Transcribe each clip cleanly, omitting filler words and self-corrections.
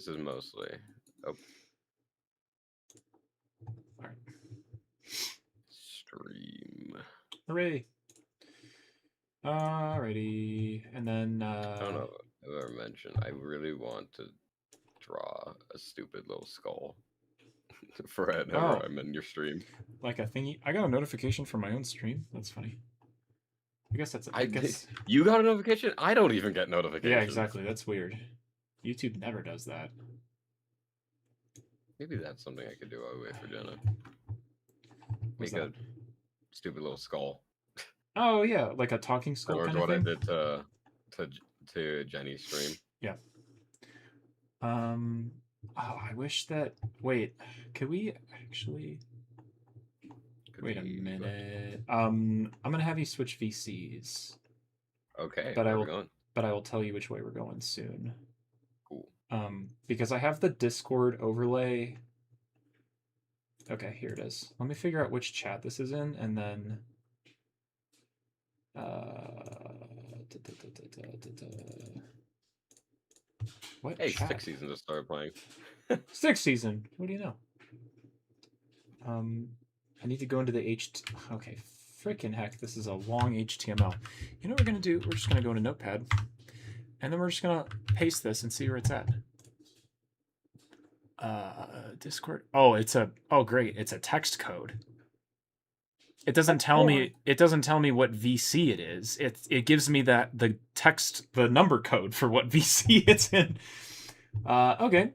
This is mostly. Oh, All right. stream. Hooray. Alrighty. And then, I don't know if I've ever mentioned. I really want to draw a stupid little skull for whenever I'm in your stream. like a thingy. I got a notification from my own stream. That's funny. I guess that's. I guess. You got a notification? I don't even get notifications. Yeah, exactly. That's weird. YouTube never does that. Maybe that's something I could do. I'll wait for Jenna. What's Make that? a stupid little skull. Oh yeah, like a talking skull Similar kind to of what thing. I did to Jenny's stream. Yeah. Oh, I wish that. Wait, could we actually? Wait a minute. I'm gonna have you switch VCs. Okay. But where are we going? But I will tell you which way we're going soon. Cool. Because I have the Discord overlay. Okay, here it is. Let me figure out which chat this is in, and then. What? Hey, chat? Six Seasons just started playing. Sixth season. What do you know? I need to go into the Okay, freaking heck, this is a long HTML. You know what we're gonna do? We're just gonna go into Notepad, and then we're just gonna paste this and see where it's at. Discord. Oh, it's a. Oh, great! It's a text code. It doesn't tell me. It doesn't tell me what VC it is. It gives me the number code for what VC it's in. Okay.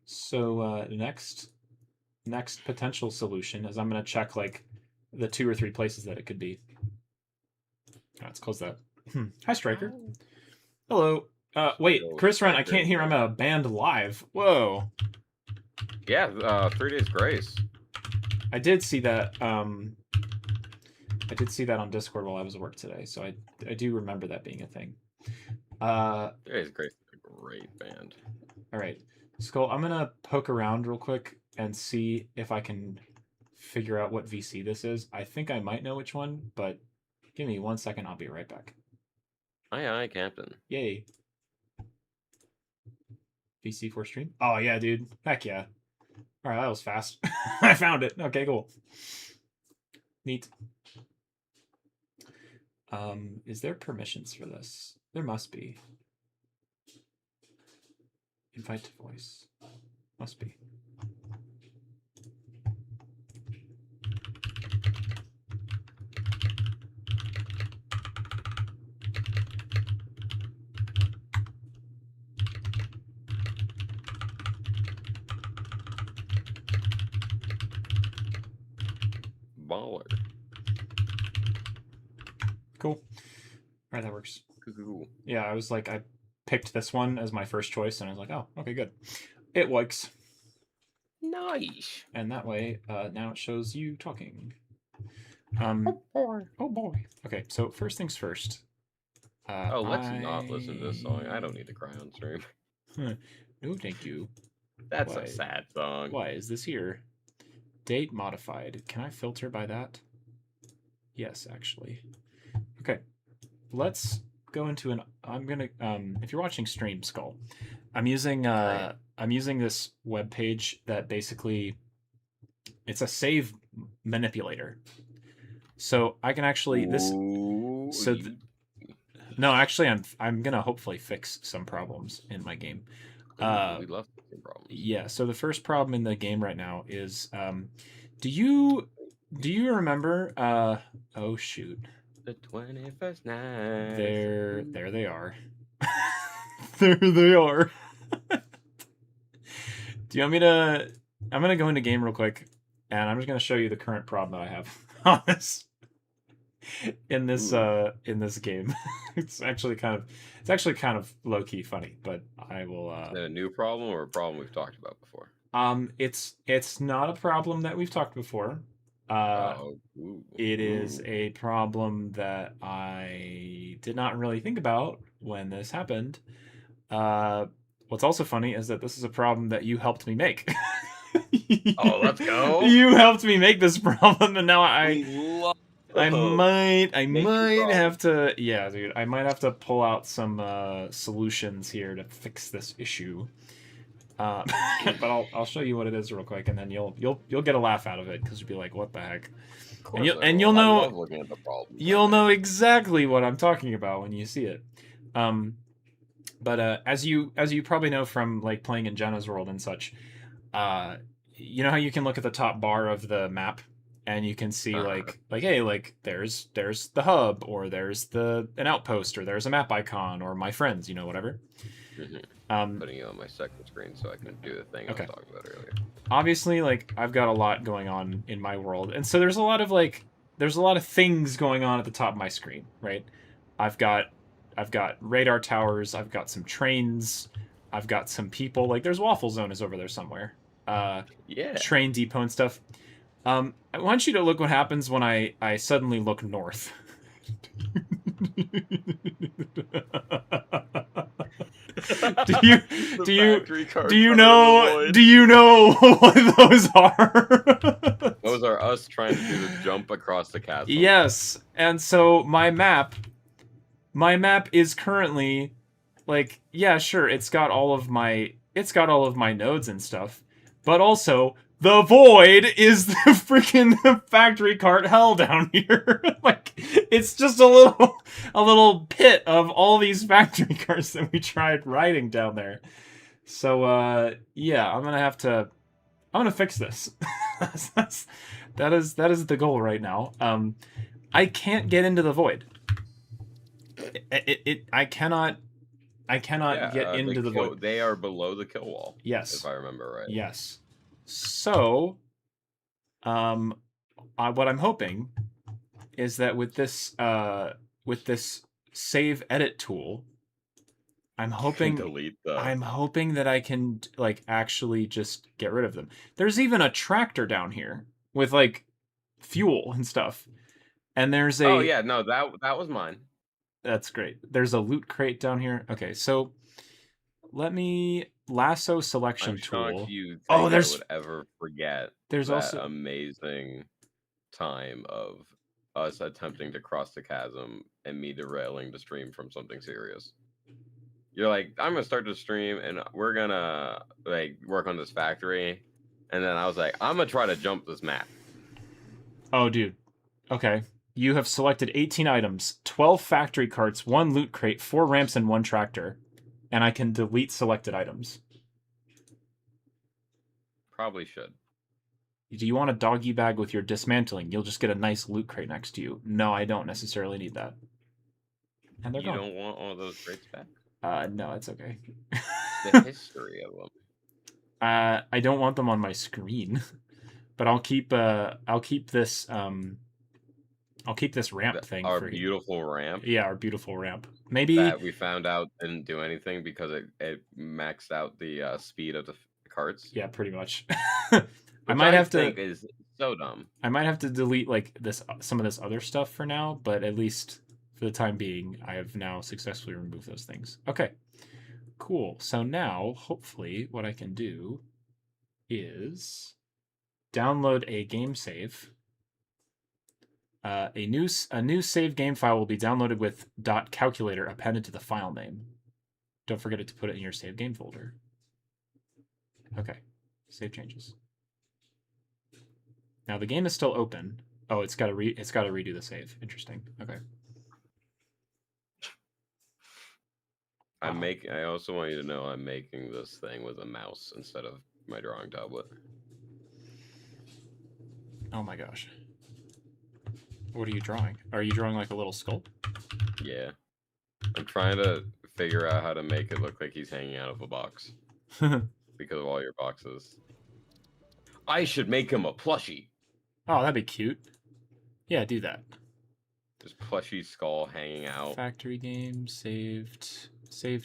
So next potential solution is I'm gonna check like the 2 or 3 places that it could be. Let's close that. Hi, Striker. Hello. Wait, Chris Rent, I can't hear. I'm at a band live. Whoa. Yeah, 3 Days Grace. I did see that. I did see that on Discord while I was at work today, so I do remember that being a thing. 3 Days Grace is a great band. All right, Skull, I'm gonna poke around real quick and see if I can figure out what VC this is. I think I might know which one, but give me 1 second. I'll be right back. Aye, Captain. Yay. VC for stream? Oh, yeah, dude. Heck yeah. All right, that was fast. I found it. Okay, cool. Neat. Is there permissions for this? There must be. Invite to voice. Must be. Baller. Cool. All right, that works. Cool. Yeah, I was like, I picked this one as my first choice, and I was like, oh, okay, good. It works. Nice. And that way, now it shows you talking. Oh boy. Okay, so first things first. Let's not listen to this song. I don't need to cry on stream. No, thank you. That's a sad song. Why is this here? Date modified. Can I filter by that? Yes, actually. Okay, let's go into an. I'm gonna. If you're watching stream, Skull, I'm using this web page that basically it's a save manipulator. So I can actually no, actually, I'm gonna hopefully fix some problems in my game. We love problems. Yeah. So the first problem in the game right now is, do you remember? Oh shoot. The 21st night. There they are. There they are. Do you want me to? I'm gonna go into game real quick, and I'm just gonna show you the current problem that I have on this. In this game. It's actually kind of low key funny, but I will. Is that a new problem or a problem we've talked about before? It's not a problem that we've talked before. It is a problem that I did not really think about when this happened. What's also funny is that this is a problem that you helped me make. Oh, let's go! You helped me make this problem, and now I might have to. Yeah, dude, I might have to pull out some solutions here to fix this issue. But I'll show you what it is real quick, and then you'll get a laugh out of it because you'll be like, "What the heck?" Of course And I love looking at the problems. You'll know exactly what I'm talking about when you see it. But as you probably know from like playing in Jenna's world and such, you know how you can look at the top bar of the map and you can see like hey, like there's the hub, or there's an outpost, or there's a map icon, or my friends, you know, whatever. Putting you on my second screen so I can do the thing I was talking about earlier. Obviously, like I've got a lot going on in my world, and so there's a lot of things going on at the top of my screen, right? I've got radar towers, I've got some trains, I've got some people. Like there's Waffle Zone is over there somewhere. Yeah. Train depot and stuff. I want you to look what happens when I suddenly look north. Do you know what those are? Those are us trying to do the jump across the chasm. Yes, and so my map is currently like, yeah, sure, it's got all of my nodes and stuff, but also the void is the freaking factory cart hell down here. Like, it's just a little pit of all these factory carts that we tried riding down there. So, yeah, I'm gonna fix this. That is the goal right now. I can't get into the void. I cannot get into the void. They are below the kill wall. Yes, if I remember right. Yes. So, what I'm hoping is that with this save edit tool, I'm hoping that I can like actually just get rid of them. There's even a tractor down here with like fuel and stuff. And there's Oh yeah, no, that was mine. That's great. There's a loot crate down here. Okay, so let me lasso selection tool. You think I would ever forget there's that also amazing time of us attempting to cross the chasm and me derailing the stream from something serious. You're like, I'm gonna start the stream and we're gonna like work on this factory, and then I was like, I'm gonna try to jump this map. Oh, dude. Okay. You have selected 18 items, 12 factory carts, 1 loot crate, 4 ramps, and 1 tractor. And I can delete selected items. Probably should. Do you want a doggy bag with your dismantling? You'll just get a nice loot crate next to you. No, I don't necessarily need that. And they're gone. You don't want all those crates back? No, it's okay. The history of them. I don't want them on my screen. But I'll keep this ramp thing. Our beautiful ramp. Yeah, our beautiful ramp. Maybe that we found out didn't do anything because it maxed out the speed of the carts. Yeah, pretty much. I might have to. Is so dumb. I might have to delete like some of this other stuff for now, but at least for the time being, I have now successfully removed those things. Okay, cool. So now, hopefully, what I can do is download a game save. A new save game file will be downloaded with .calculator appended to the file name. Don't forget to put it in your save game folder. Okay, save changes. Now the game is still open. Oh, it's got to redo the save. Interesting. Okay. I also want you to know I'm making this thing with a mouse instead of my drawing tablet. Oh my gosh. What are you drawing? Are you drawing like a little skull? Yeah. I'm trying to figure out how to make it look like he's hanging out of a box. Because of all your boxes. I should make him a plushie. Oh, that'd be cute. Yeah, do that. Just plushie skull hanging out. Factory game, saved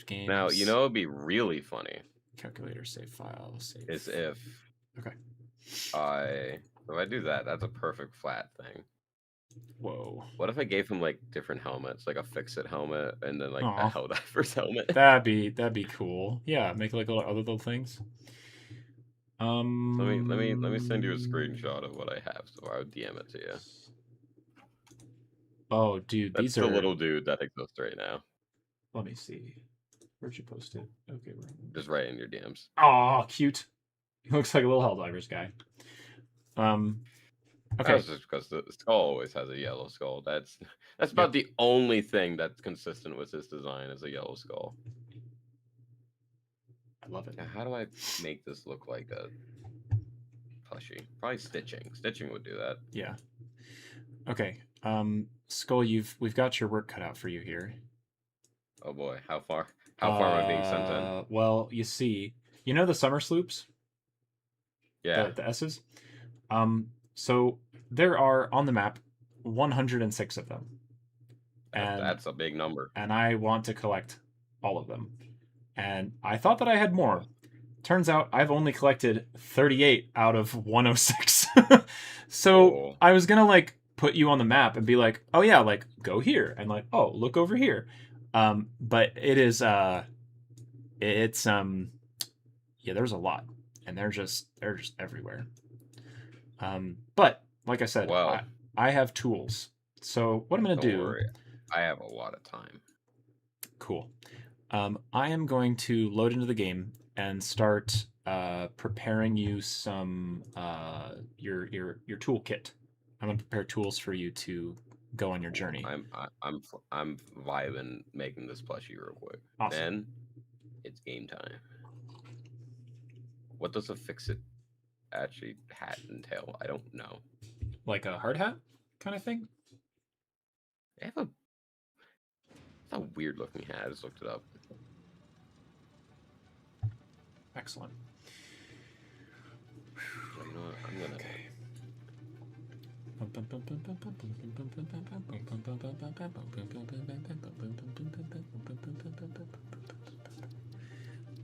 games. Now, you know it'd be really funny. Calculator, save file, save. Is if... Okay. If I do that, that's a perfect flat thing. Whoa. What if I gave him like different helmets, like a fix-it helmet and then like a Helldiver's helmet? That'd be cool. Yeah, make like other little things. Let me send you a screenshot of what I have, so I'll DM it to you. Oh, dude, That's the little dude that exists right now. Let me see. Where'd you post it? Okay, Just right in your DMs. Oh, cute. He looks like a little Helldivers guy. Okay. That's just because the skull always has a yellow skull. That's about the only thing that's consistent with this design is a yellow skull. I love it. Now, how do I make this look like a plushie? Probably stitching. Stitching would do that. Yeah. Okay. Skull, we've got your work cut out for you here. Oh boy, how far am I being sent in? Well, you see, you know the summer sloops? Yeah. The S's? So there are on the map 106 of them. And that's a big number. And I want to collect all of them. And I thought that I had more. Turns out I've only collected 38 out of 106. So I was gonna like put you on the map and be like, oh yeah, like go here, and like, oh, look over here. But it is it's yeah, there's a lot, and they're just everywhere. But like I said, well, I have tools. So what I'm gonna do? Worry. I have a lot of time. Cool. I am going to load into the game and start preparing you some your toolkit. I'm gonna prepare tools for you to go on your journey. I'm vibing making this plushie real quick. Awesome. Then it's game time. What does a fix-it actually hat entail? I don't know. Like a hard hat kind of thing? They have it's a weird looking hat. I just looked it up. Excellent. You know what? I'm gonna.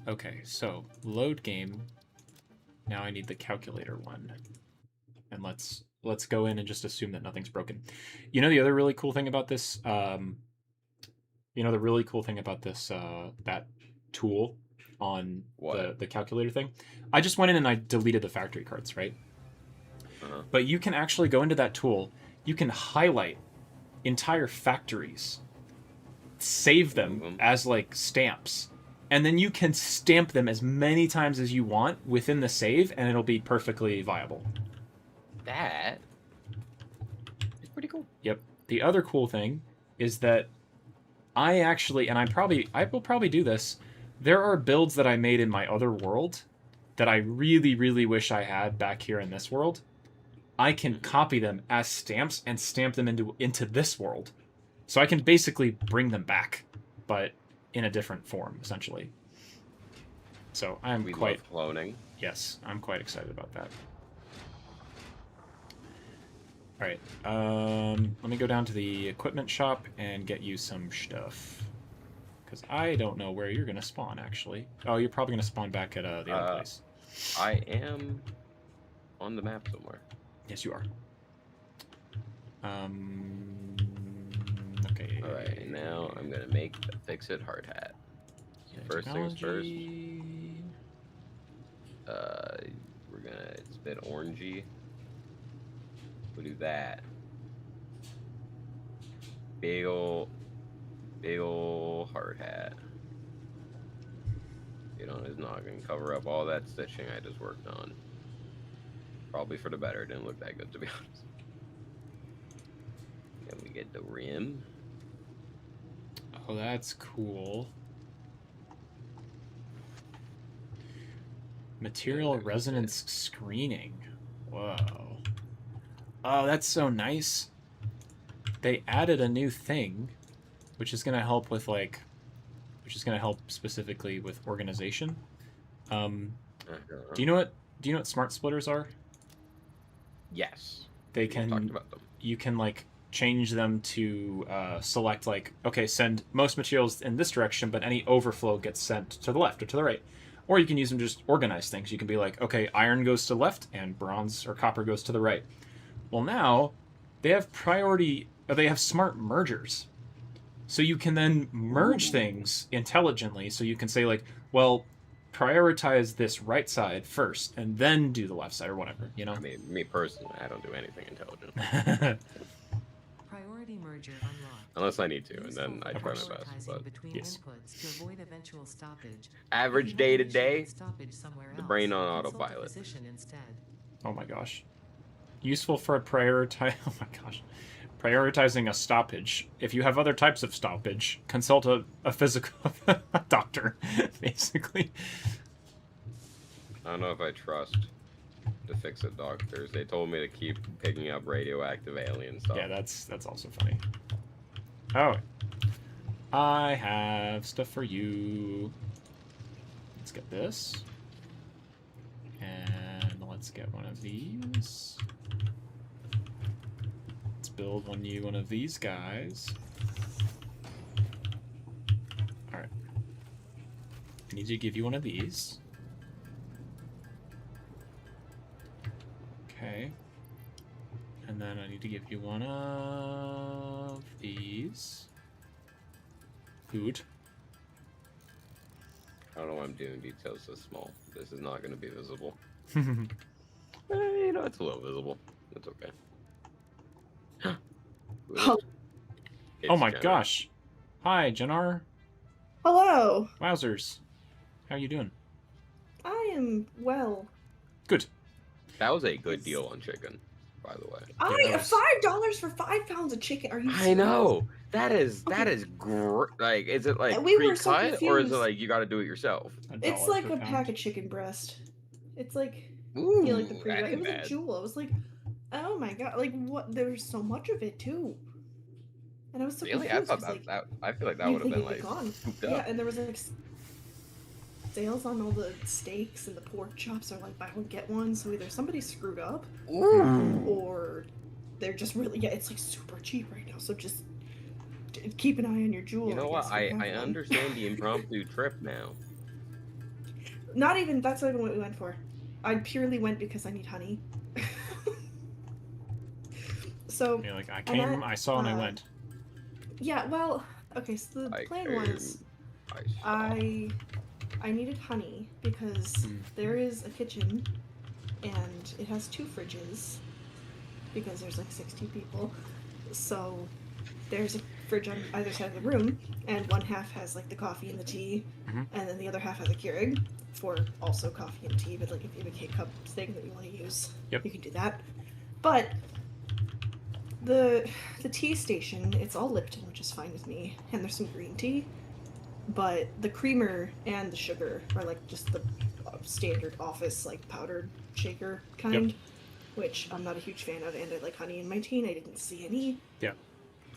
Okay, so load game. Now I need the calculator one. And let's go in and just assume that nothing's broken. You know the other really cool thing about this that tool on the calculator thing? I just went in and I deleted the factory cards, right? Uh-huh. But you can actually go into that tool, you can highlight entire factories, save them as like stamps, and then you can stamp them as many times as you want within the save, and it'll be perfectly viable. That is pretty cool. Yep. The other cool thing is that I actually, and I will probably do this, there are builds that I made in my other world that I really, really wish I had back here in this world. I can copy them as stamps and stamp them into this world. So I can basically bring them back, but in a different form, essentially. So I'm love cloning. Yes, I'm quite excited about that. All right, let me go down to the equipment shop and get you some stuff. Because I don't know where you're going to spawn, actually. Oh, you're probably going to spawn back at the other place. I am on the map somewhere. Yes, you are. Okay. All right, now I'm going to make the fix-it hard hat. So first things first. We're going to, it's a bit orangey. We'll do that. Big ol' hard hat. Get on his noggin, cover up all that stitching I just worked on. Probably for the better, it didn't look that good to be honest. Then we get the rim. Oh, that's cool. Material resonance screening. Whoa. Oh, that's so nice. They added a new thing, which is going to help with specifically with organization. Do you know what smart splitters are? Yes. They can. Talked about them. You can like change them to select like, okay, send most materials in this direction, but any overflow gets sent to the left or to the right. Or you can use them to just organize things. You can be like, okay, iron goes to the left and bronze or copper goes to the right. Well, now they have they have smart mergers. So you can then merge things intelligently. So you can say like, well, prioritize this right side first and then do the left side or whatever, you know? I mean, me personally, I don't do anything intelligent. Priority merger unlocked. Unless I need to, and Useful then I for try my best. prioritizing But between Yes. inputs to avoid eventual stoppage. average If you day have to an issue day, with stoppage somewhere the else, brain on consult a autopilot. physician instead. Oh my gosh. Useful for prioritize. Oh my gosh. Prioritizing a stoppage. If you have other types of stoppage, consult a physical doctor, basically. I don't know if I trust to fix it doctors. They told me to keep picking up radioactive alien stuff. Yeah, that's also funny. Oh. I have stuff for you. Let's get this. And let's get one of these. Let's build one of these guys. Alright. I need to give you one of these. Okay. And then I need to give you one of these. Food. I don't know why I'm doing details so small. This is not going to be visible. You know, it's a little visible. It's okay. Oh It's my Jenna. gosh. Hi, Jennar. Hello. Wowzers. How you doing? I am well. Good. That was a good deal on chicken, by the way. that was- $5 for 5 pounds of chicken. Are you serious? I know. That is Okay. Great. Like, is it like We were so pre-cut, or is it confused. like you got to do it yourself? It's $1 like per a pound. pack of chicken breast. It's like Ooh, yeah, like the pre. that It ain't was bad. a jewel. I was like, oh my god, like what? There's so much of it too. And I was so Really? I confused. thought 'cause, that I feel like that you would have think been it'd be like gone. scooped Yeah, up. and there was like sales on all the steaks and the pork chops are like buy one get one. So either somebody screwed up Ooh. or they're just really it's like super cheap right now. So just keep an eye on your jewel. You know what? guess, if you I have one. understand the impromptu trip now. Not even that's not even what we went for. I purely went because I need honey. So You're like, I and came, that, I saw, and I went. yeah, well, okay. So the I plan came, was I needed honey because there is a kitchen and it has 2 fridges because there's like 60 people. So there's a fridge on either side of the room, and one half has like the coffee and the tea, Mhm. and then the other half has a Keurig for also coffee and tea. But like if you have a K-cup thing that you want to use, Yep. you can do that. But the tea station, it's all Lipton, which is fine with me, and there's some green tea. But the creamer and the sugar are like just the standard office like powdered shaker kind, which I'm not a huge fan of, and I like honey in my tea, and I didn't see any. Yeah.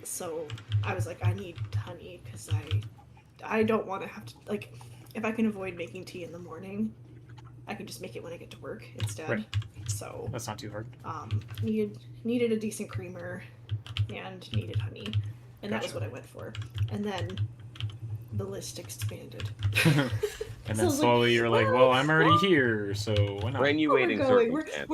So I was like, I need honey because I don't want to have to like if I can avoid making tea in the morning, I can just make it when I get to work instead. Right. So That's not too hard. needed a decent creamer and needed honey, and that was Gotcha. what I went for. And then the list expanded. And So then I was slowly like, you're like, well, well, I'm already here, so why not? Granuating we're circumstances.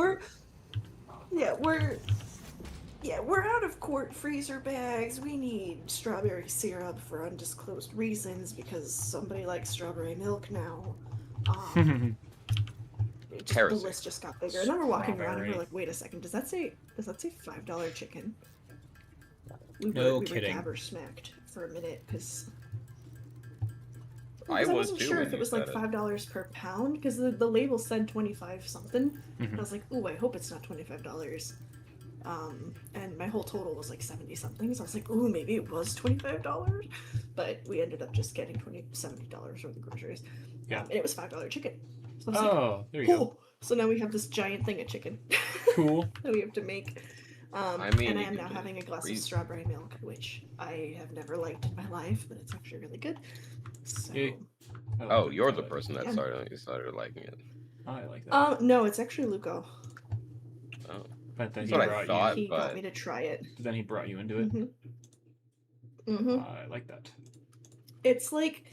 we're out of quart freezer bags. We need strawberry syrup for undisclosed reasons because somebody likes strawberry milk now. The Heresy. list just got bigger, and then we're walking around and Strawberry. we're like, wait a second, does that say $5 chicken? No we kidding. were gabber-smacked for a minute because I was wasn't too sure when if you it was like said it. $5 per pound because the label said 25 something. Mhm. I was like, ooh, I hope it's not $25. And my whole total was like 70 something, so I was like, ooh, maybe it was $25. But we ended up just getting $70 worth of groceries. Yeah. And it was $5 chicken. So I was like, Oh, there you go. cool. So now we have this giant thing of chicken Cool. that we have to make. I mean, and I you am could now just having a glass of freeze- strawberry milk, which I have never liked in my life, but it's actually really good. So, Yay. I like Oh, it. you're I the like it. person that Yeah. started liking it. I like that. no, it's actually Luco. Oh, But then that's he what I brought thought. He got But me to try it. then he brought you into it. I like that. It's like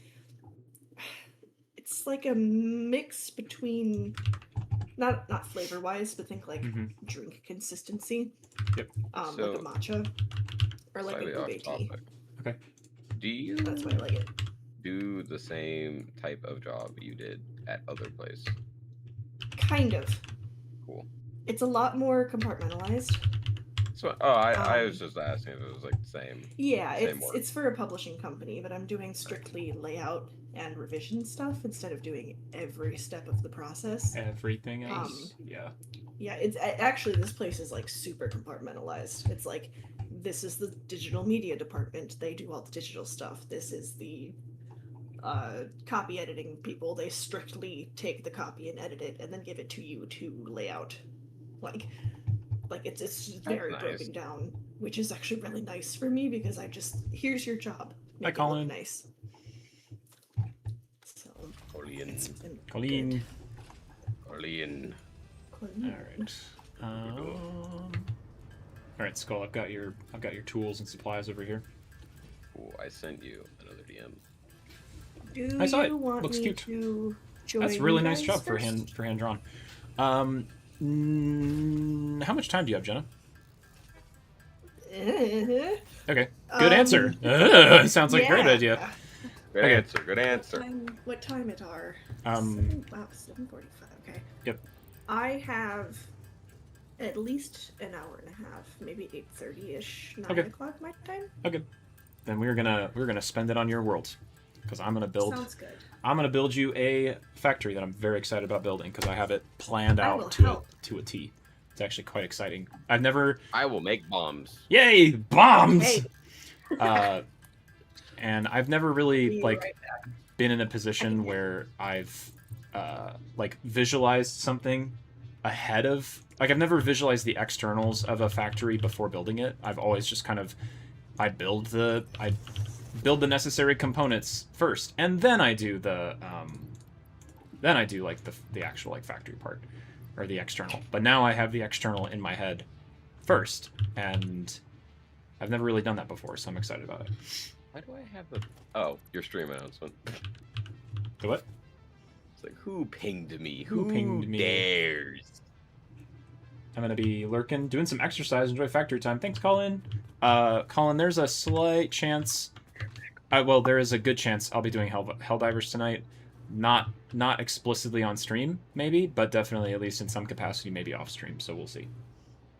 a mix between not flavor wise, but think like Mhm. drink consistency. Yep. Like So- a matcha or like slightly a off ube tea. topic. Okay. Do you That's why I like it. do the same type of job you did at other place? Kind of. Cool. It's a lot more compartmentalized. So, I was just asking if it was like the same. Yeah, Same work. it's for a publishing company, but I'm doing strictly layout and revision stuff instead of doing every step of the process. Everything else. Yeah. Yeah, it's actually this place is like super compartmentalized. It's like this is the digital media department. They do all the digital stuff. This is the copy editing people. They strictly take the copy and edit it and then give it to you to lay out. Like it's very nice. broken down, which is actually really nice for me because I just here's your job. Hi, Make it Colin. look nice. So Colleen. it's been Colleen. Colleen. good. All right, Skull. I've got your tools and supplies over here. Ooh, I sent you another DM. Do I saw you it. want Looks me cute. to join That's a really you nice guys job for first? hand drawn. How much time do you have, Jenna? Uh-huh. Okay. Good answer. Sounds like a great yeah. idea. Good Okay. answer. Good answer. What time it are? Wow, 7:45. Okay. Yep. I have at least an hour and a half, maybe 8:30ish, 9 Okay. o'clock my time. Okay. Then we're gonna spend it on your world, because I'm gonna Sounds good. build you a factory that I'm very excited about building because I have it planned I will out help. to a T. It's actually quite exciting. I've never. I will make bombs. Yay, bombs! Okay. And I've never really Be like right been in a position where I've like visualized something ahead of like I've never visualized the externals of a factory before building it. I've always just kind of I build the necessary components first, and then I do the like the actual like factory part or the external. But now I have the external in my head first, and I've never really done that before, so I'm excited about it. Why do I have the... Oh, your stream announcement. The what? It's like, who pinged me? Who pinged me? dares? I'm gonna be lurking, doing some exercise, enjoy factory time. Thanks, Colin. Colin, there's a slight chance. Well, there is a good chance I'll be doing Helldivers tonight. Not explicitly on stream, maybe, but definitely at least in some capacity, maybe off stream. So we'll see.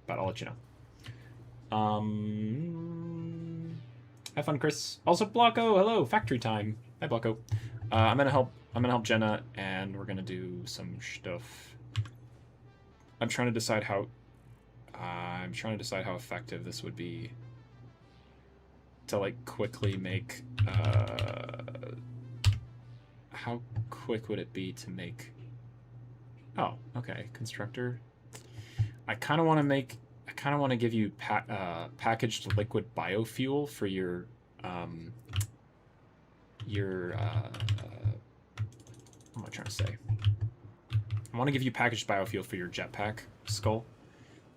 But I'll let you know. Have fun, Chris. Also, Blocko, hello, factory time. Hi, Blocko. I'm gonna help Jenna, and we're gonna do some stuff. I'm trying to decide how effective this would be to like quickly make. How quick would it be to make? Oh, okay, constructor. I kind of want to give you packaged liquid biofuel for your what am I trying to say? I want to give you packaged biofuel for your jetpack, Skull,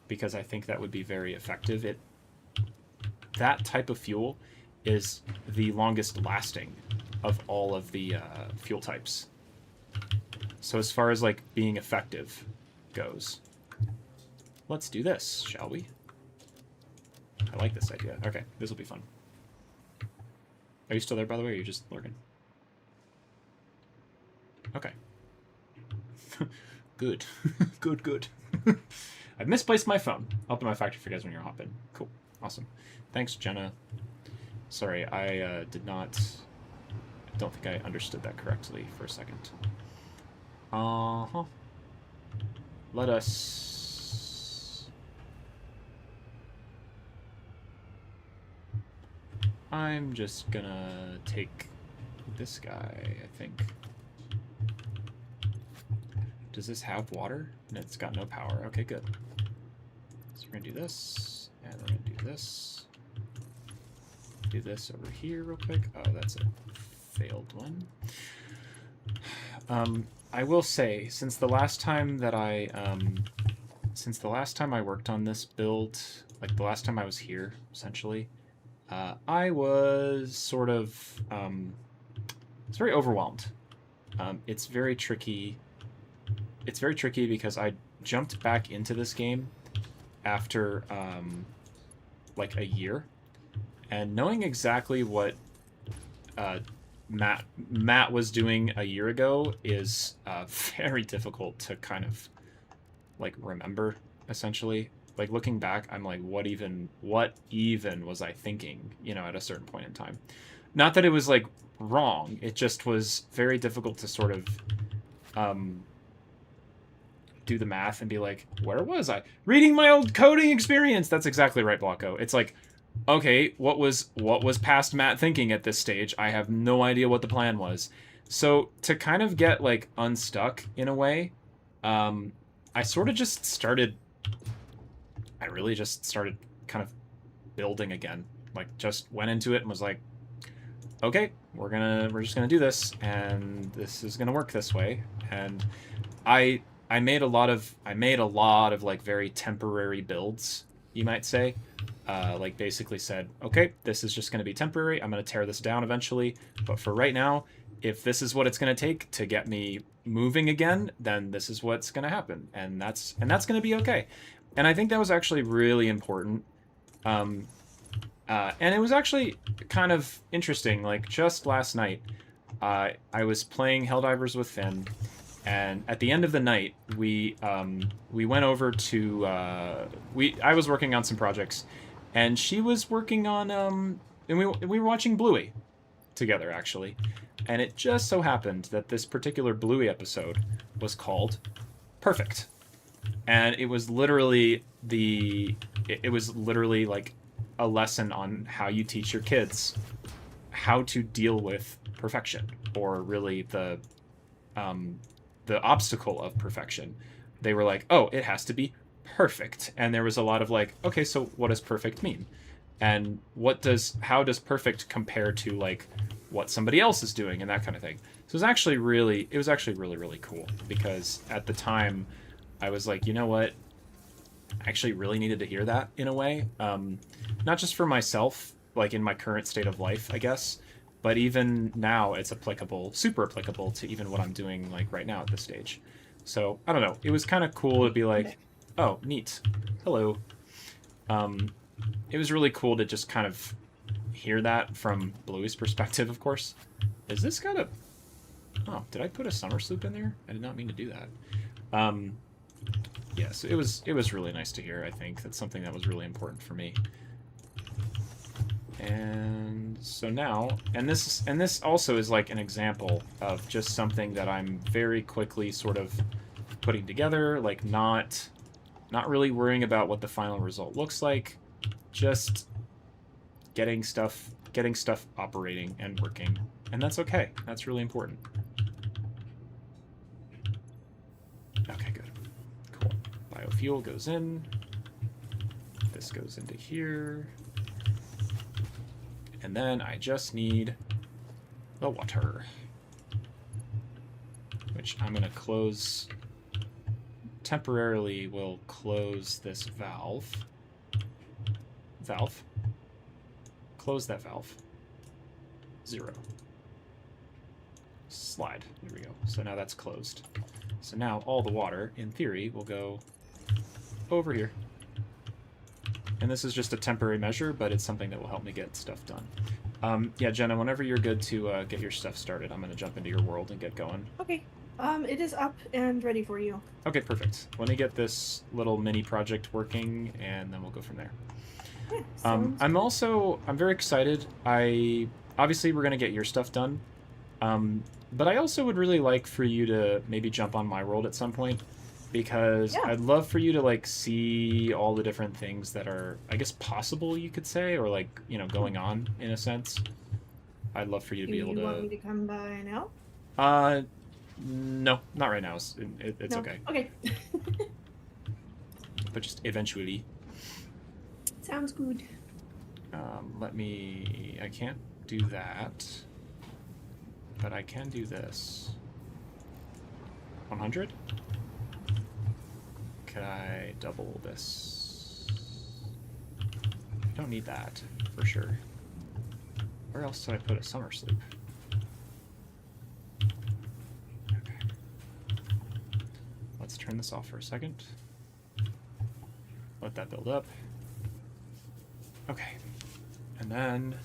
because I think that would be very effective. That type of fuel is the longest lasting of all of the fuel types. So as far as like being effective goes, let's do this, shall we? I like this idea. Okay, this will be fun. Are you still there, by the way, or are you just lurking? Okay. Good. Good. I've misplaced my phone. I'll open my factory for you guys when you're hopping. Cool. Awesome. Thanks, Jenna. Sorry, I don't think I understood that correctly for a second. Let us... I'm just gonna take this guy, I think. Does this have water? No, it's got no power. Okay, good. So we're gonna do this, and we're gonna do this. Do this over here real quick. Oh, that's a failed one. I will say, since the last time I worked on this build, like the last time I was here, essentially, I was sort of, it's very overwhelmed. It's very tricky. It's very tricky because I jumped back into this game after, like a year, and knowing exactly what Matt was doing a year ago is very difficult to kind of like remember, essentially. Like looking back, I'm like, what even was I thinking, at a certain point in time? Not that it was like wrong. It just was very difficult to sort of do the math and be like, where was I? Reading my old coding experience. That's exactly right, Blocko. It's like, okay, what was past Matt thinking at this stage? I have no idea what the plan was. So to kind of get like unstuck in a way, I sort of just started. I really just started kind of building again. Like just went into it and was like, okay, we're just gonna do this, and this is gonna work this way. And I made a lot of like very temporary builds, you might say. Like basically said, okay, this is just gonna be temporary. I'm gonna tear this down eventually, but for right now, if this is what it's gonna take to get me moving again, then this is what's gonna happen, and that's gonna be okay. And I think that was actually really important. And it was actually kind of interesting. Like just last night, I was playing Helldivers with Finn, and at the end of the night, we went over to I was working on some projects, and she was working on and we were watching Bluey together actually, and it just so happened that this particular Bluey episode was called Perfect, and it was literally like a lesson on how you teach your kids how to deal with perfection, or really the obstacle of perfection. They were like, oh, it has to be perfect. And there was a lot of like, okay, so what does perfect mean? And how does perfect compare to like what somebody else is doing and that kind of thing. So it was actually really, really cool, because at the time I was like, you know what? I actually really needed to hear that in a way. Not just for myself, like in my current state of life, I guess, but even now it's super applicable to even what I'm doing like right now at this stage. So I don't know. It was kind of cool to be like, oh, neat. Hello. It was really cool to just kind of hear that from Bluey's perspective, of course. Is this got a... Oh, did I put a summer sloop in there? I did not mean to do that. Yes, it was really nice to hear, I think. That's something that was really important for me. And so now, and this also is like an example of just something that I'm very quickly sort of putting together, like not really worrying about what the final result looks like, just getting stuff operating and working. And that's okay. That's really important. Okay, good. Cool. Biofuel goes in. This goes into here. And then I just need the water, which I'm going to close. Temporarily, we'll close this valve. Close that valve. 0. Slide. There we go. So now that's closed. So now all the water, in theory, will go over here. And this is just a temporary measure, but it's something that will help me get stuff done. Yeah, Jenna, whenever you're good to get your stuff started, I'm going to jump into your world and get going. Okay. It is up and ready for you. Okay, perfect. Let me get this little mini project working, and then we'll go from there. Yeah, I'm very excited. Obviously, we're going to get your stuff done. But I also would really like for you to maybe jump on my world at some point, because yeah. I'd love for you to like see all the different things that are, I guess, possible, you could say, or like, going on in a sense. I'd love for you to be able to... Do you want me to come by now? No, not right now. It's No? okay. Okay. But just eventually. Sounds good. I can't do that, but I can do this. 100? Could I double this? I don't need that, for sure. Where else did I put a summer sloop? Okay. Let's turn this off for a second. Let that build up. Okay. And then...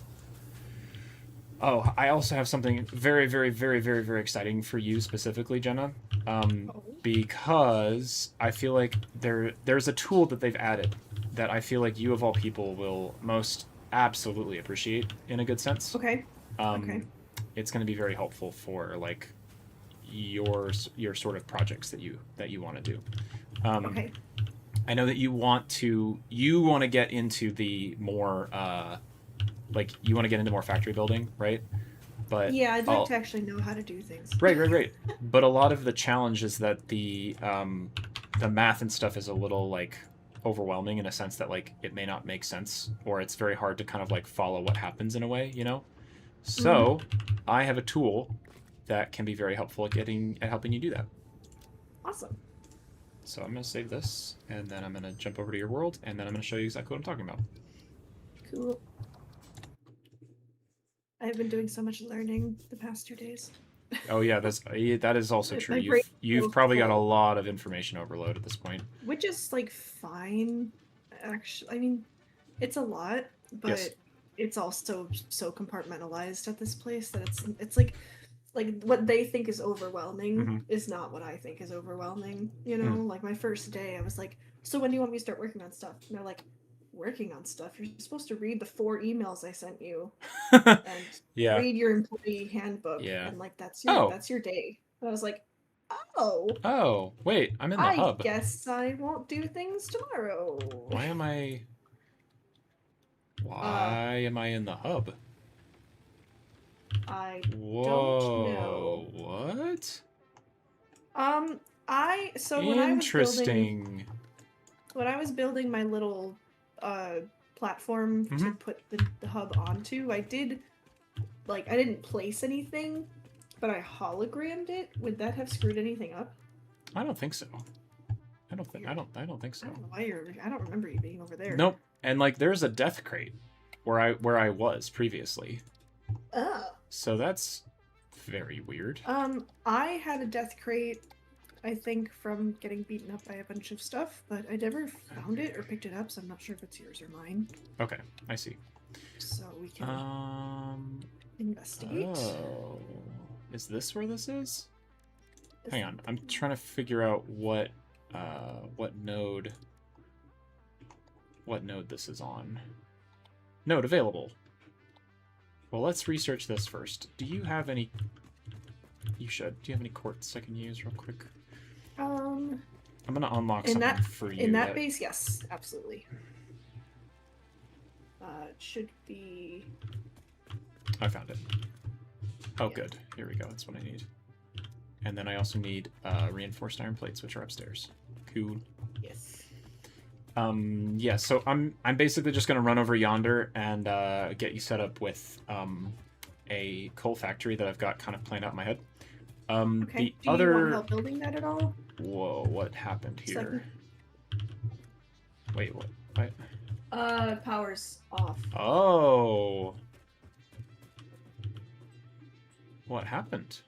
Oh, I also have something very, very, very, very, very exciting for you specifically, Jenna. Oh. because I feel like there's a tool that they've added that I feel like you of all people will most absolutely appreciate in a good sense. Okay. Okay. It's going to be very helpful for like your sort of projects that you want to do. Okay. I know that you want to get into the more like you want to get into more factory building, right? But yeah, I'd like to actually know how to do things. Right. But a lot of the challenge is that the math and stuff is a little like overwhelming in a sense that like it may not make sense, or it's very hard to kind of like follow what happens in a way, you know? So I have a tool that can be very helpful at helping you do that. Awesome. So I'm going to save this, and then I'm going to jump over to your world, and then I'm going to show you exactly what I'm talking about. Cool. I've been doing so much learning the past 2 days. Oh yeah, that is also true. You've probably got a lot of information overload at this point. Which is like fine. Actually, I mean, it's a lot, but it's also so compartmentalized at this place that it's like what they think is overwhelming is not what I think is overwhelming. You know, like my first day, I was like, "So when do you want me to start working on stuff?" And they're like, "Working on stuff? You're supposed to read the 4 emails I sent you and read your employee handbook, and like that's your day." And I was like, "Oh, wait, I'm in the hub. I guess I won't do things tomorrow." Why am I in the hub? I don't know. What? When I was building my little platform to put the hub onto, I didn't place anything, but I hologrammed it. Would that have screwed anything up? I don't think so. I don't think so. I don't know why I don't remember you being over there. Nope. And like there's a death crate where I was previously. Oh. So that's very weird. I had a death crate, I think, from getting beaten up by a bunch of stuff, but I never found it or picked it up, so I'm not sure if it's yours or mine. Okay, I see. So we can investigate. Oh, is this where this is? Hang on, I'm trying to figure out what node this is on. Node available. Well, let's research this first. Do you have any... You should. Do you have any quartz I can use real quick? I'm going to unlock something for you. In that base, yes, absolutely. It should be... I found it. Oh, yeah. Good. Here we go. That's what I need. And then I also need reinforced iron plates, which are upstairs. Cool. Yes. Yeah, so I'm basically just gonna run over yonder and get you set up with a coal factory that I've got kind of planned out in my head. Okay. Do you want help building that at all? Whoa, what happened here? Wait, what? Power's off. Oh. What happened?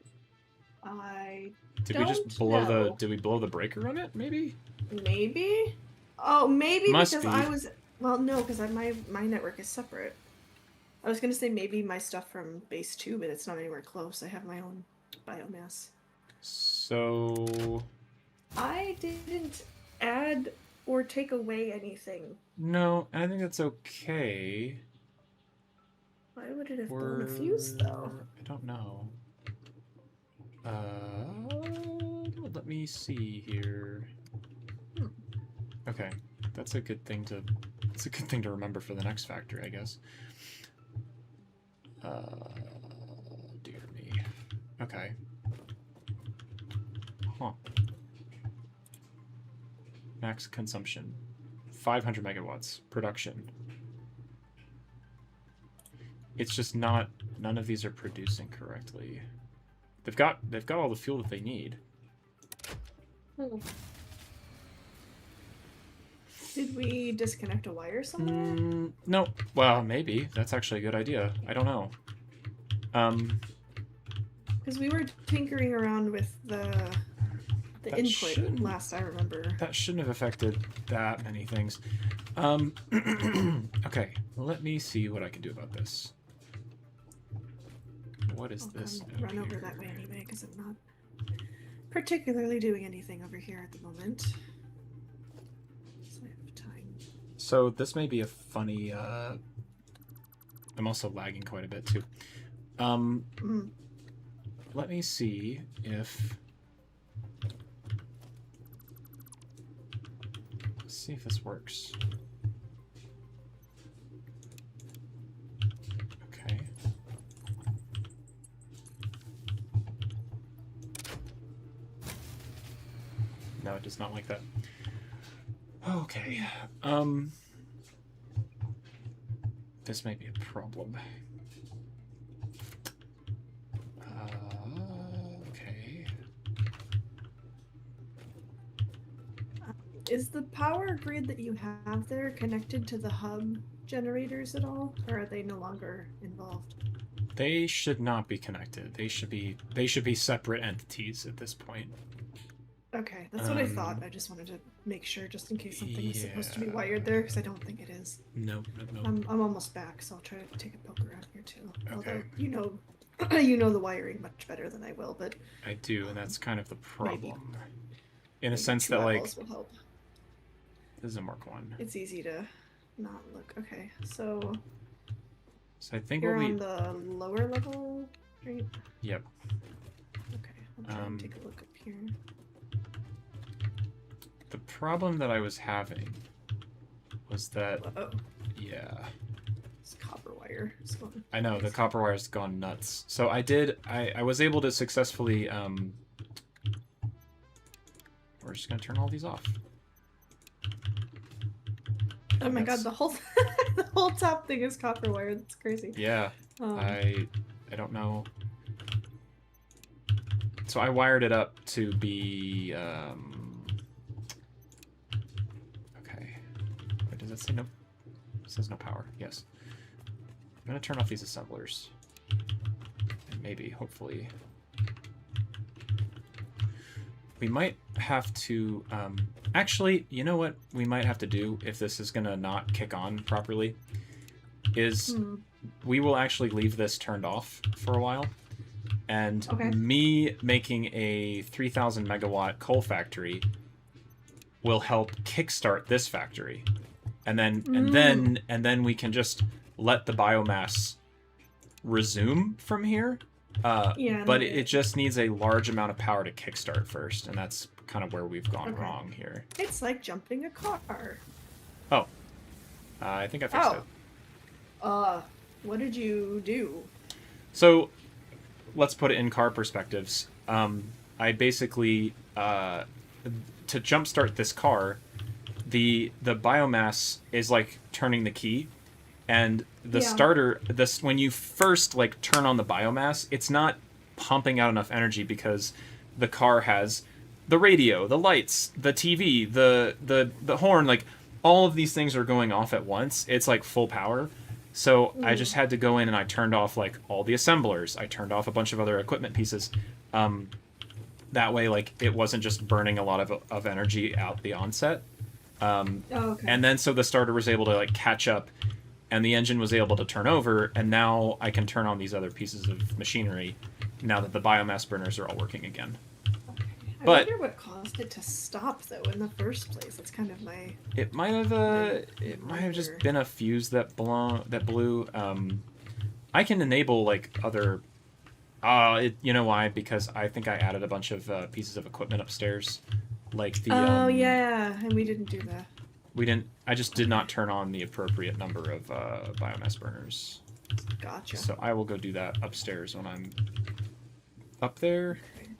Did we blow the breaker on it, maybe? Maybe? Oh, maybe Must because be. I was... Well, no, because my network is separate. I was going to say maybe my stuff from base 2, but it's not anywhere close. I have my own biomass. So... I didn't add or take away anything. No, I think that's okay. Why would it have blown a fuse, though? I don't know. Let me see here. Okay, that's a good thing to remember for the next factory, I guess. Dear me. Okay. Huh. Max consumption. 500 megawatts. Production. It's just not... None of these are producing correctly. They've got all the fuel that they need. Did we disconnect a wire somewhere? No. Well, maybe. That's actually a good idea. I don't know. Because we were tinkering around with the input last I remember. That shouldn't have affected that many things. Okay, let me see what I can do about this. What is this? Run over that way anyway, because I'm not particularly doing anything over here at the moment. So I have time. So this may be a funny. I'm also lagging quite a bit too. Mm. Let me see if. Let's see if this works. Okay. No, it does not like that. Okay. This may be a problem. Okay. Is the power grid that you have there connected to the hub generators at all, or are they no longer involved? They should not be connected. They should be separate entities at this point. Okay, that's what I thought. I just wanted to make sure, just in case something is supposed to be yeah. wired there, because I don't think it is. No. I'm almost back, so I'll try to take a poke around here too. Okay. Although you know the wiring much better than I will, but I do, and that's kind of the problem. In a maybe sense 2 that, like, eyeballs will help. this is a Mark 1. It's easy to not look. Okay, so So I think you're what we... on the lower level, right? Yep. Okay, I'll try and take a look up here. The problem that I was having was that... Oh, Yeah. it's copper wire. It's going I know, the copper wire's gone nuts. So I was able to successfully, we're just gonna turn all these off. Oh my That's- god, the whole the whole top thing is copper wire. That's crazy. Yeah, Um, I don't know. So I wired it up to be, okay. Wait, does it say no? It says no power, yes. I'm gonna turn off these assemblers. And maybe, hopefully. We might have to, actually, you know what we might have to do if this is gonna not kick on properly? Is we will actually leave this turned off for a while. And Okay. me making a 3,000 megawatt coal factory will help kickstart this factory. And then we can just let the biomass resume from here. Yeah, But no, it just needs a large amount of power to kickstart first, and that's kind of where we've gone Okay. wrong here. It's like jumping a car. I think I fixed it. What did you do? So, let's put it in car perspectives. I basically, to jumpstart this car, the biomass is like turning the key, and the Yeah. starter, when you first like turn on the biomass, it's not pumping out enough energy because the car has the radio, the lights, the TV, the horn, like all of these things are going off at once. It's like full power. So I just had to go in and I turned off like all the assemblers. I turned off a bunch of other equipment pieces. That way, like it wasn't just burning a lot of energy out the onset. Okay. And then so the starter was able to like catch up, and the engine was able to turn over, and now I can turn on these other pieces of machinery now that the biomass burners are all working again. I but- wonder what caused it to stop though in the first place. That's kind of my It might have just been a fuse that blew. I can enable like other. You know why? Because I think I added a bunch of pieces of equipment upstairs, like the. yeah, and we didn't do that. We didn't. I just did not turn on the appropriate number of biomass burners. Gotcha. So I will go do that upstairs when I'm up there. Okay.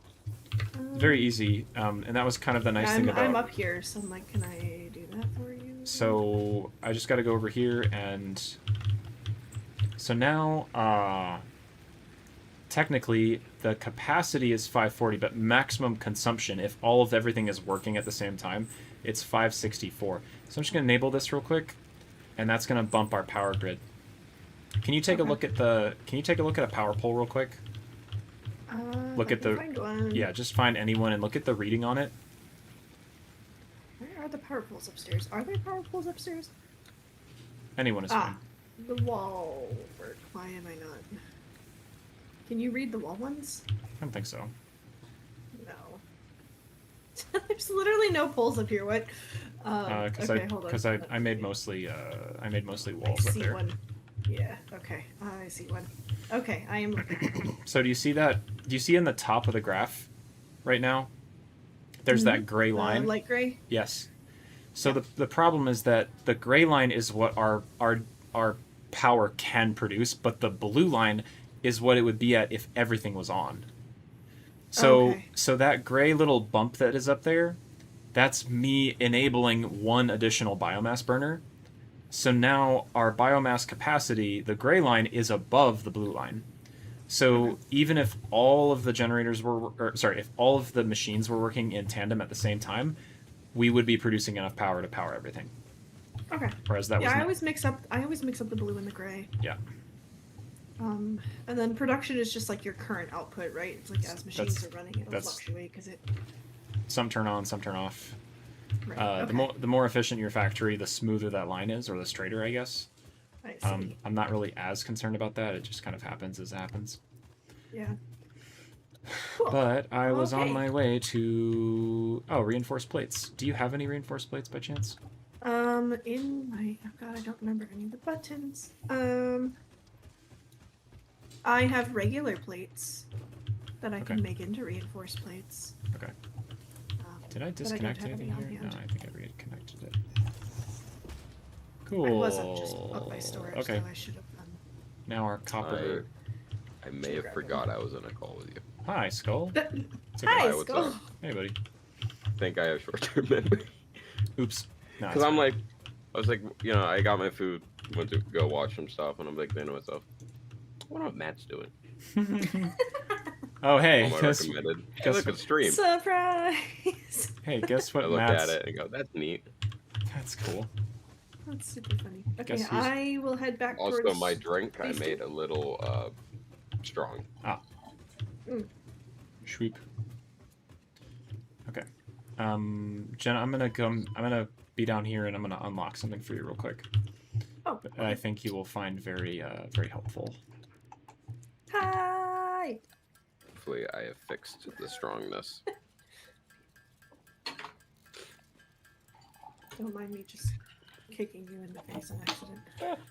Very easy, and that was kind of the nice thing about. I'm up here, so I'm like, can I do that for you? So I just got to go over here, and so now, technically the capacity is 540, but maximum consumption, if all of everything is working at the same time, it's 564. So I'm just gonna enable this real quick, and that's gonna bump our power grid. Can you take a look at the? Can you take a look at a power pole real quick? Look at the. Find one. Yeah, just find anyone and look at the reading on it. Where are the power poles upstairs? Are there power poles upstairs? Anyone is fine. The wall work. Why am I not? Can you read the wall ones? I don't think so. No. There's literally no poles up here. What? Because okay, hold on. I made mostly I walls up see there. one. Yeah. Okay. I see one. Okay, I am looking. So do you see that? Do you see in the top of the graph right now? There's that gray line. Light gray. Yes. So Yeah. the problem is that the gray line is what our power can produce, but the blue line is what it would be at if everything was on. So Okay. so that gray little bump that is up there, that's me enabling one additional biomass burner. So now our biomass capacity, the gray line, is above the blue line. So even if all of the generators if all of the machines were working in tandem at the same time, we would be producing enough power to power everything. Okay. Whereas that was I always mix up the blue and the gray. Yeah. And then production is just like your current output, right? It's like as machines are running, it'll that's- fluctuate because it. some turn on, some turn off. Right. The more efficient your factory, the smoother that line is, or the straighter, I guess. I see. I'm not really as concerned about that. It just kind of happens as it happens. Yeah. Cool. But I was on Okay. my way to reinforced plates. Do you have any reinforced plates by chance? In my I don't remember any of the buttons. I have regular plates that I can Okay. make into reinforced plates. Okay. Did I but don't disconnect have anything any on here? hand. No, I think I reconnected it. Cool. I wasn't just up by storage, Okay. so I should have done. Now our copper. I may have forgot I was in a call with you. Hi, Skull. It's okay. Hi, what's Skull. up? Hey, buddy. I think I have short-term memory. Oops. No, Because I'm like, I was like, you know, I got my food, went to go watch some stuff, and I'm like thinking to myself, I wonder what Matt's doing. Oh, hey. All my Guess, recommended. Hey, guess look at stream. Surprise! hey, guess what I looked Matt's... at it and go, that's neat. That's cool. That's super funny. Okay, Guess who's- I will head back Also, towards. my drink, I these made two. a little strong. Shweep. Okay. Jenna, I'm gonna be down here and I'm gonna unlock something for you real quick. Oh. That I think you will find very helpful. Hi. Hopefully, I have fixed the strongness. Don't mind me just kicking you in the face on accident.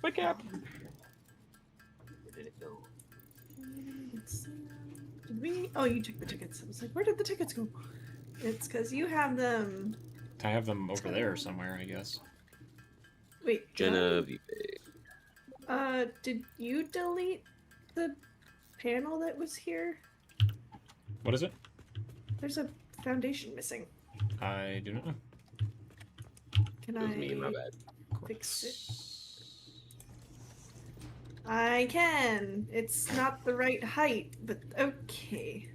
Wake up! Where did it go? Did we? Oh, you took the tickets. I was like, where did the tickets go? It's because you have them. I have them over there somewhere, I guess. Wait. Genevieve. Did you delete the panel that was here? What is it? There's a foundation missing. I do not know. Can It was me, my I bad. fix it? I can. It's not the right height, but okay.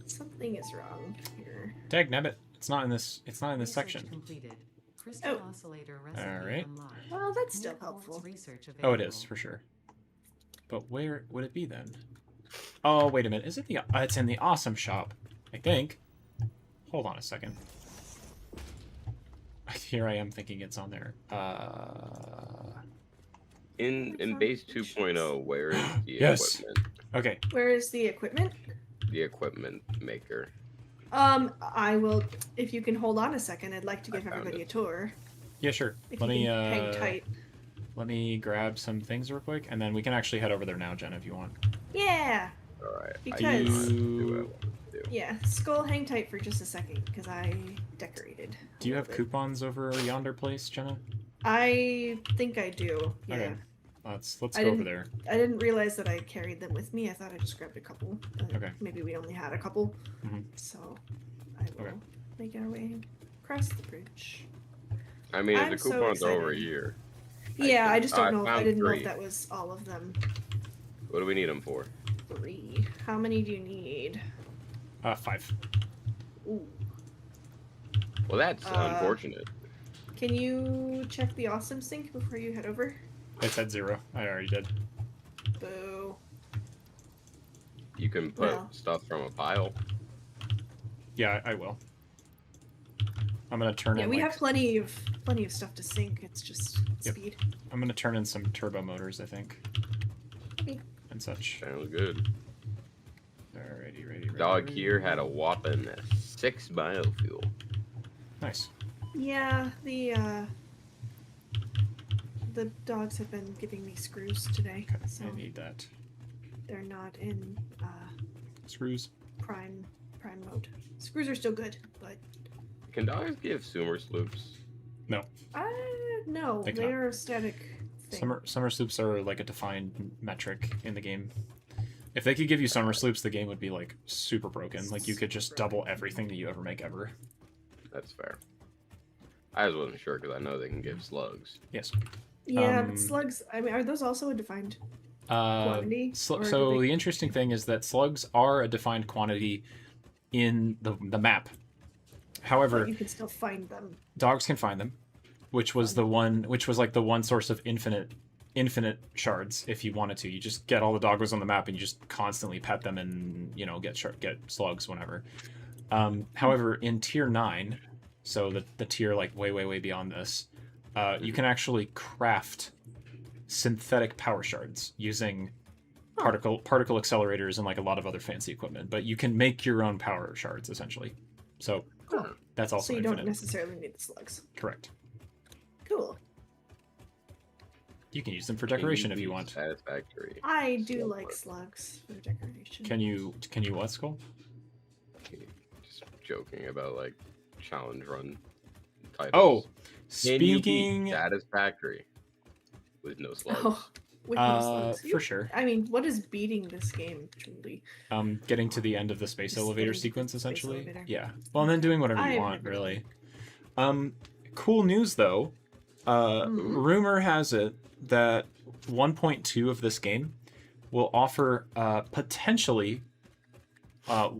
Something is wrong here. Dag nabbit. It's not in this Research section. completed. Crystal Oh. oscillator recipe Alright. unlocked. Well, that's still New quartz helpful. research Oh, it is, available. for sure. But where would it be then? Oh, wait a minute. Is it the... it's in the awesome shop, I think. Hold on a second. Here I am thinking it's on there. In base 2.0, where is the Yes. equipment? Okay. Where is the equipment? The equipment maker. I will. If you can hold on a second, I'd like to I give found everybody it. a tour. Yeah, sure. If Let you me can hang tight. let me grab some things real quick, and then we can actually head over there now, Jen, if you want. Yeah. Alright. Because- I do what I want to do. Yeah. Skull, hang tight for just a second, because I decorated. a Do you have little bit. coupons over yonder place, Jenna? I think I do. Yeah. Okay. Let's I go over didn't- there. I didn't realize that I carried them with me. I thought I just grabbed a couple. But Okay. Maybe we only had a couple. Mhm. So I will Okay. make our way across the bridge. I mean, if I'm the so coupons are over a excited. year. Yeah, I just don't I know. I found didn't know 3. if that was all of them. What do we need them for? 3. How many do you need? 5. Ooh. Well, that's unfortunate. Can you check the awesome sink before you head over? It's at 0. I already did. Boo. You can put Well. stuff from a pile. Yeah, I will. I'm gonna turn Yeah, in. we like, have plenty of stuff to sink. It's just Yep. speed. I'm gonna turn in some turbo motors, I think, Okay. and such. Sounds good. Alrighty, ready. Dog here had a whopping 6 biofuel. Nice. Yeah, the dogs have been giving me screws today, Okay, so I need that. they're not in Screws. prime mode. Screws are still good, but Can dogs give Sumer sloops? No. no, They they cannot. are a static thing. Summer sloops are like a defined metric in the game. If they could give you summer sloops, the game would be like super broken. Like you could just double everything that you ever make ever. That's fair. I just wasn't sure because I know they can give slugs. Yes. Yeah, but slugs. I mean, are those also a defined quantity? Or do So they- the interesting thing is that slugs are a defined quantity in the map. However, but you can still find them. dogs can find them, which was like the one source of infinite shards if you wanted to. You just get all the doggos on the map and you just constantly pet them and get slugs whenever. However, in tier 9, so the tier like way beyond this, you can actually craft synthetic power shards using particle accelerators and like a lot of other fancy equipment. But you can make your own power shards essentially. So Cool. that's also So you infinite. don't necessarily need the slugs. Correct. Cool. You can use them for decoration if you want. Satisfactory. I do Slug like work. slugs for decoration. Can you what, Skull? Just joking about like challenge run titles. Oh, Can you beat speaking Satisfactory with no slugs? Oh, with no slugs. for sure. I mean, what is beating this game truly? Getting to the end of the space Just elevator getting to the sequence space essentially. elevator. Yeah. Well, and then doing whatever you I've want, never really. Cool news though. Rumor has it that 1.2 of this game will offer potentially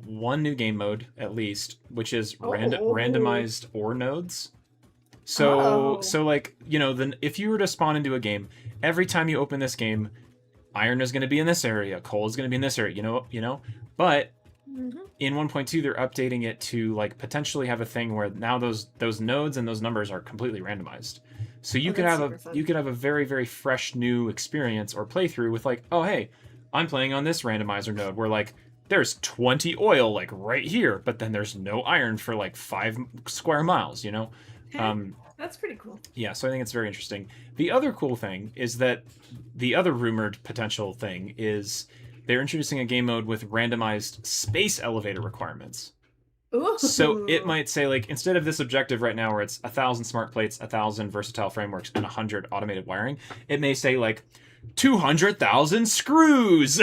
one new game mode at least, which is randomized ore nodes. So like, then if you were to spawn into a game, every time you open this game, iron is going to be in this area, coal is going to be in this area, you know. But in 1.2 they're updating it to like potentially have a thing where now those nodes and those numbers are completely randomized. So you could have a very, very fresh new experience or playthrough with like, oh hey, I'm playing on this randomizer node where like there's 20 oil like right here, but then there's no iron for like 5 square miles, you know. That's pretty cool. Yeah, so I think it's very interesting. The other cool thing is that the other rumored potential thing is they're introducing a game mode with randomized space elevator requirements. Ooh. So it might say, like, instead of this objective right now where it's 1,000 smart plates, 1,000 versatile frameworks, and 100 automated wiring, it may say, like, 200,000 screws,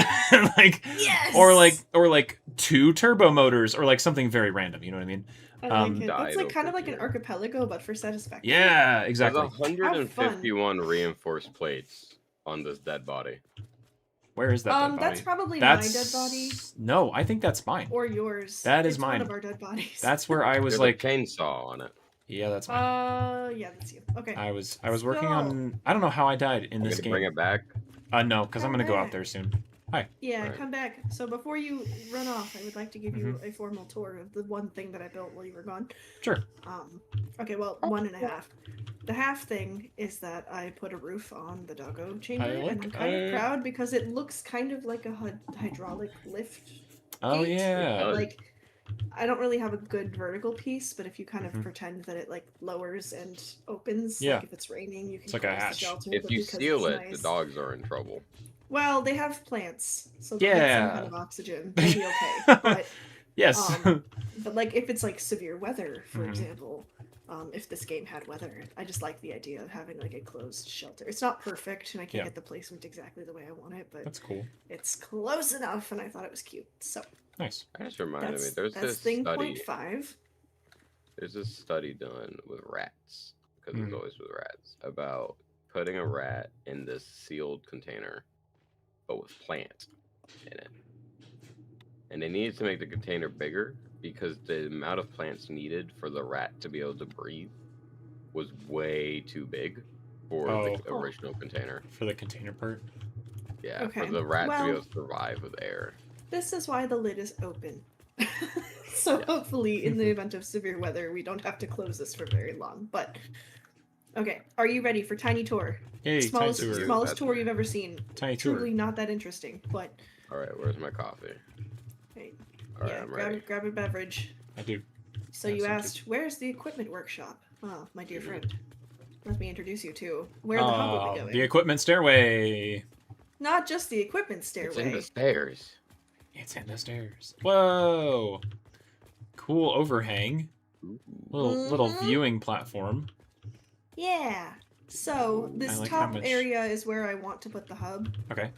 like, Yes! or like 2 turbo motors, or like something very random. You know what I mean? I like it. That's Died like kind of over like an here. archipelago, but for Satisfactory. Yeah, There's exactly. 151 reinforced plates on this dead body. Where is that dead body? That's probably my dead body. No, I think that's mine. Or yours. That is It's mine. one of our dead bodies. That's where I was There's like, a chainsaw on it. yeah, that's mine. Yeah, that's you. Okay. I was working on. I don't know how I died in I'm this gonna game. bring it back. No, because I'm gonna go out there soon. Hi. Yeah, Right. come back. So before you run off, I would like to give you a formal tour of the one thing that I built while you were gone. Sure. Okay, well, 1.5. The half thing is that I put a roof on the doggo chamber, and I'm kind of proud because it looks kind of like a hydraulic lift. Oh gate. yeah. Like, I don't really have a good vertical piece, but if you kind of pretend that it like lowers and opens, Yeah. like if it's raining, you can It's like a close the hatch. shelter, If but you because seal it's it, nice- the dogs are in trouble. Well, they have plants, so they'll get some Yeah. kind of oxygen. They'll be okay. But Yes. but like if it's like severe weather, for example, if this game had weather, I just like the idea of having like a closed shelter. It's not perfect, and I can't get the placement exactly the way I want it, but That's cool. it's close enough, and I thought it was cute. So Nice. That just reminded me. that's, There's that's this thing study. point 5. There's this study done with rats, because it's always with rats, about putting a rat in this sealed container, but with plant in it. And they needed to make the container bigger because the amount of plants needed for the rat to be able to breathe was way too big for the original container. For the container part. Yeah, Okay. for the rat to be Well- able to survive with air. This is why the lid is open. So hopefully, in the event of severe weather, we don't have to close this for very long. But okay, are you ready for tiny tour? Yay, smallest tiny tour. smallest tour you've ever seen. Tiny tour. Truly not that interesting, but All right, where's my coffee? hey, All right, yeah, I'm ready. grab a beverage. I do. So you asked, where's the equipment workshop? Oh, my dear friend. Let me introduce you to where the hub will be going. The equipment stairway. Not just the equipment stairway. It's in the stairs. It's in the stairs. Whoa. Cool overhang. Little viewing platform. Yeah. So this like top how much- area is where I want to put the hub. Okay.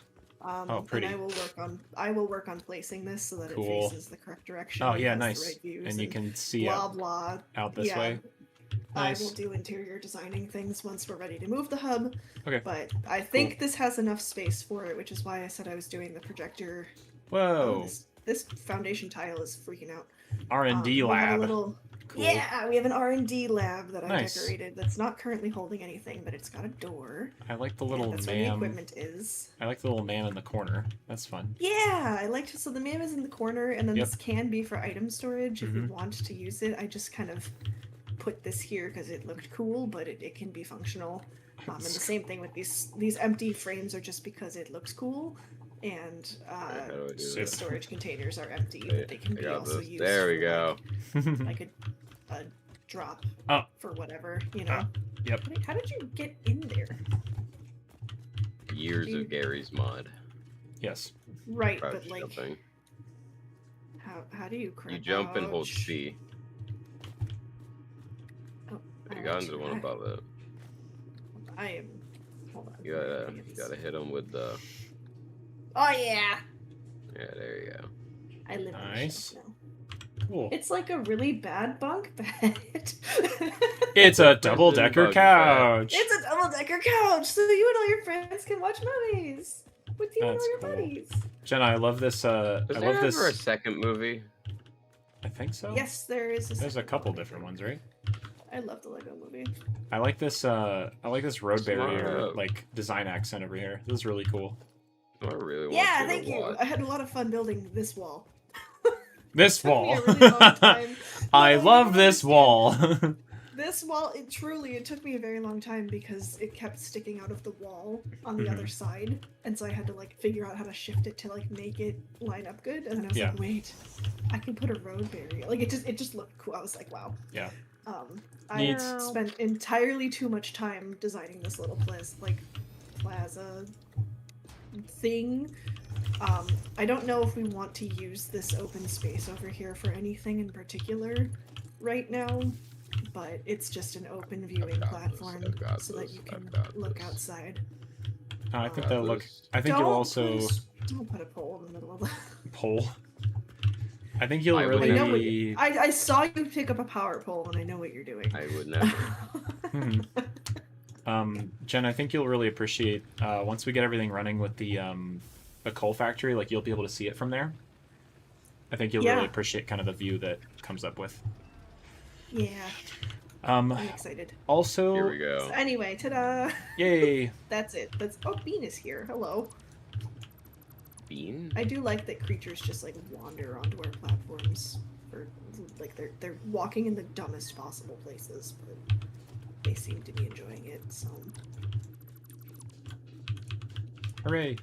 Pretty. And I will work on placing this so that Cool. it faces the correct direction. Oh and yeah, has the nice. right views And you can see blah blah. out this way. Nice. I will do interior designing things once we're ready to move the hub. Okay. But I think this has enough space for it, which is why I said I was doing the projector. Whoa. This foundation tile is freaking out. R&D we have lab. a little, Cool. Yeah, we have an R&D lab that I Nice. decorated that's not currently holding anything, but it's got a door. I like the little That's where the man. equipment is. I like the little man in the corner. That's fun. Yeah, I liked so the man is in the corner, and then Yep. this can be for item storage if Mhm. we want to use it. I just kind of put this here because it looked cool, but it can be functional. And the same thing with these empty frames are just because it looks cool, and How do I do the this? storage containers are empty, Wait, but they can I be got also this. used. There we for, go. Like a drop Oh. for whatever, you know. Yep. How did you get in there? Years of Gary's mod. Yes. Right, Crouch but like, jumping. how do you crouch? You jump and hold C. Oh, You I got let into you one back. above it. I am. Hold on. You gotta hit him with the. Oh yeah. Yeah, there you go. I live Nice. in the now. Cool. It's like a really bad bunk bed. It's a double-decker bug couch. It's a double-decker couch, so you and all your friends can watch movies with you and That's all your cool. buddies. Jenna, I love this. I Was love there this. ever a second movie? I think so. Yes, there is. There's a second couple one. different ones, right? I love the Lego Movie. I like this. I like this road barrier Smart. like design accent over here. This is really cool. I really want Yeah, you thank to you. watch. I had a lot of fun building this wall. This Took me wall. a really long time. I No, you love don't this understand. wall. This wall, it took me a very long time because it kept sticking out of the wall on the other side, and so I had to like figure out how to shift it to like make it line up good. And then I was Yeah. like, wait, I can put a road barrier. Like it just looked cool. I was like, wow. Yeah. I Needs- spent entirely too much time designing this little plaza thing. I don't know if we want to use this open space over here for anything in particular right now, but it's just an open viewing got platform this, I've got so that this, you I've can got look this. outside. I think Got that'll look. this. I think you'll also Don't put a pole in the middle of the. pole. I think you'll I would I know what really. you, I saw you pick up a power pole, and I know what you're doing. I would never. Jen, I think you'll really appreciate once we get everything running with the coal factory. Like you'll be able to see it from there. I think you'll Yeah. really appreciate kind of the view that comes up with. Yeah, I'm excited. Also, Here we go. So anyway, ta-da! yay! That's it. Bean is here. Hello. Bean? I do like that creatures just like wander onto our platforms, or like they're walking in the dumbest possible places, but they seem to be enjoying it. So Hooray!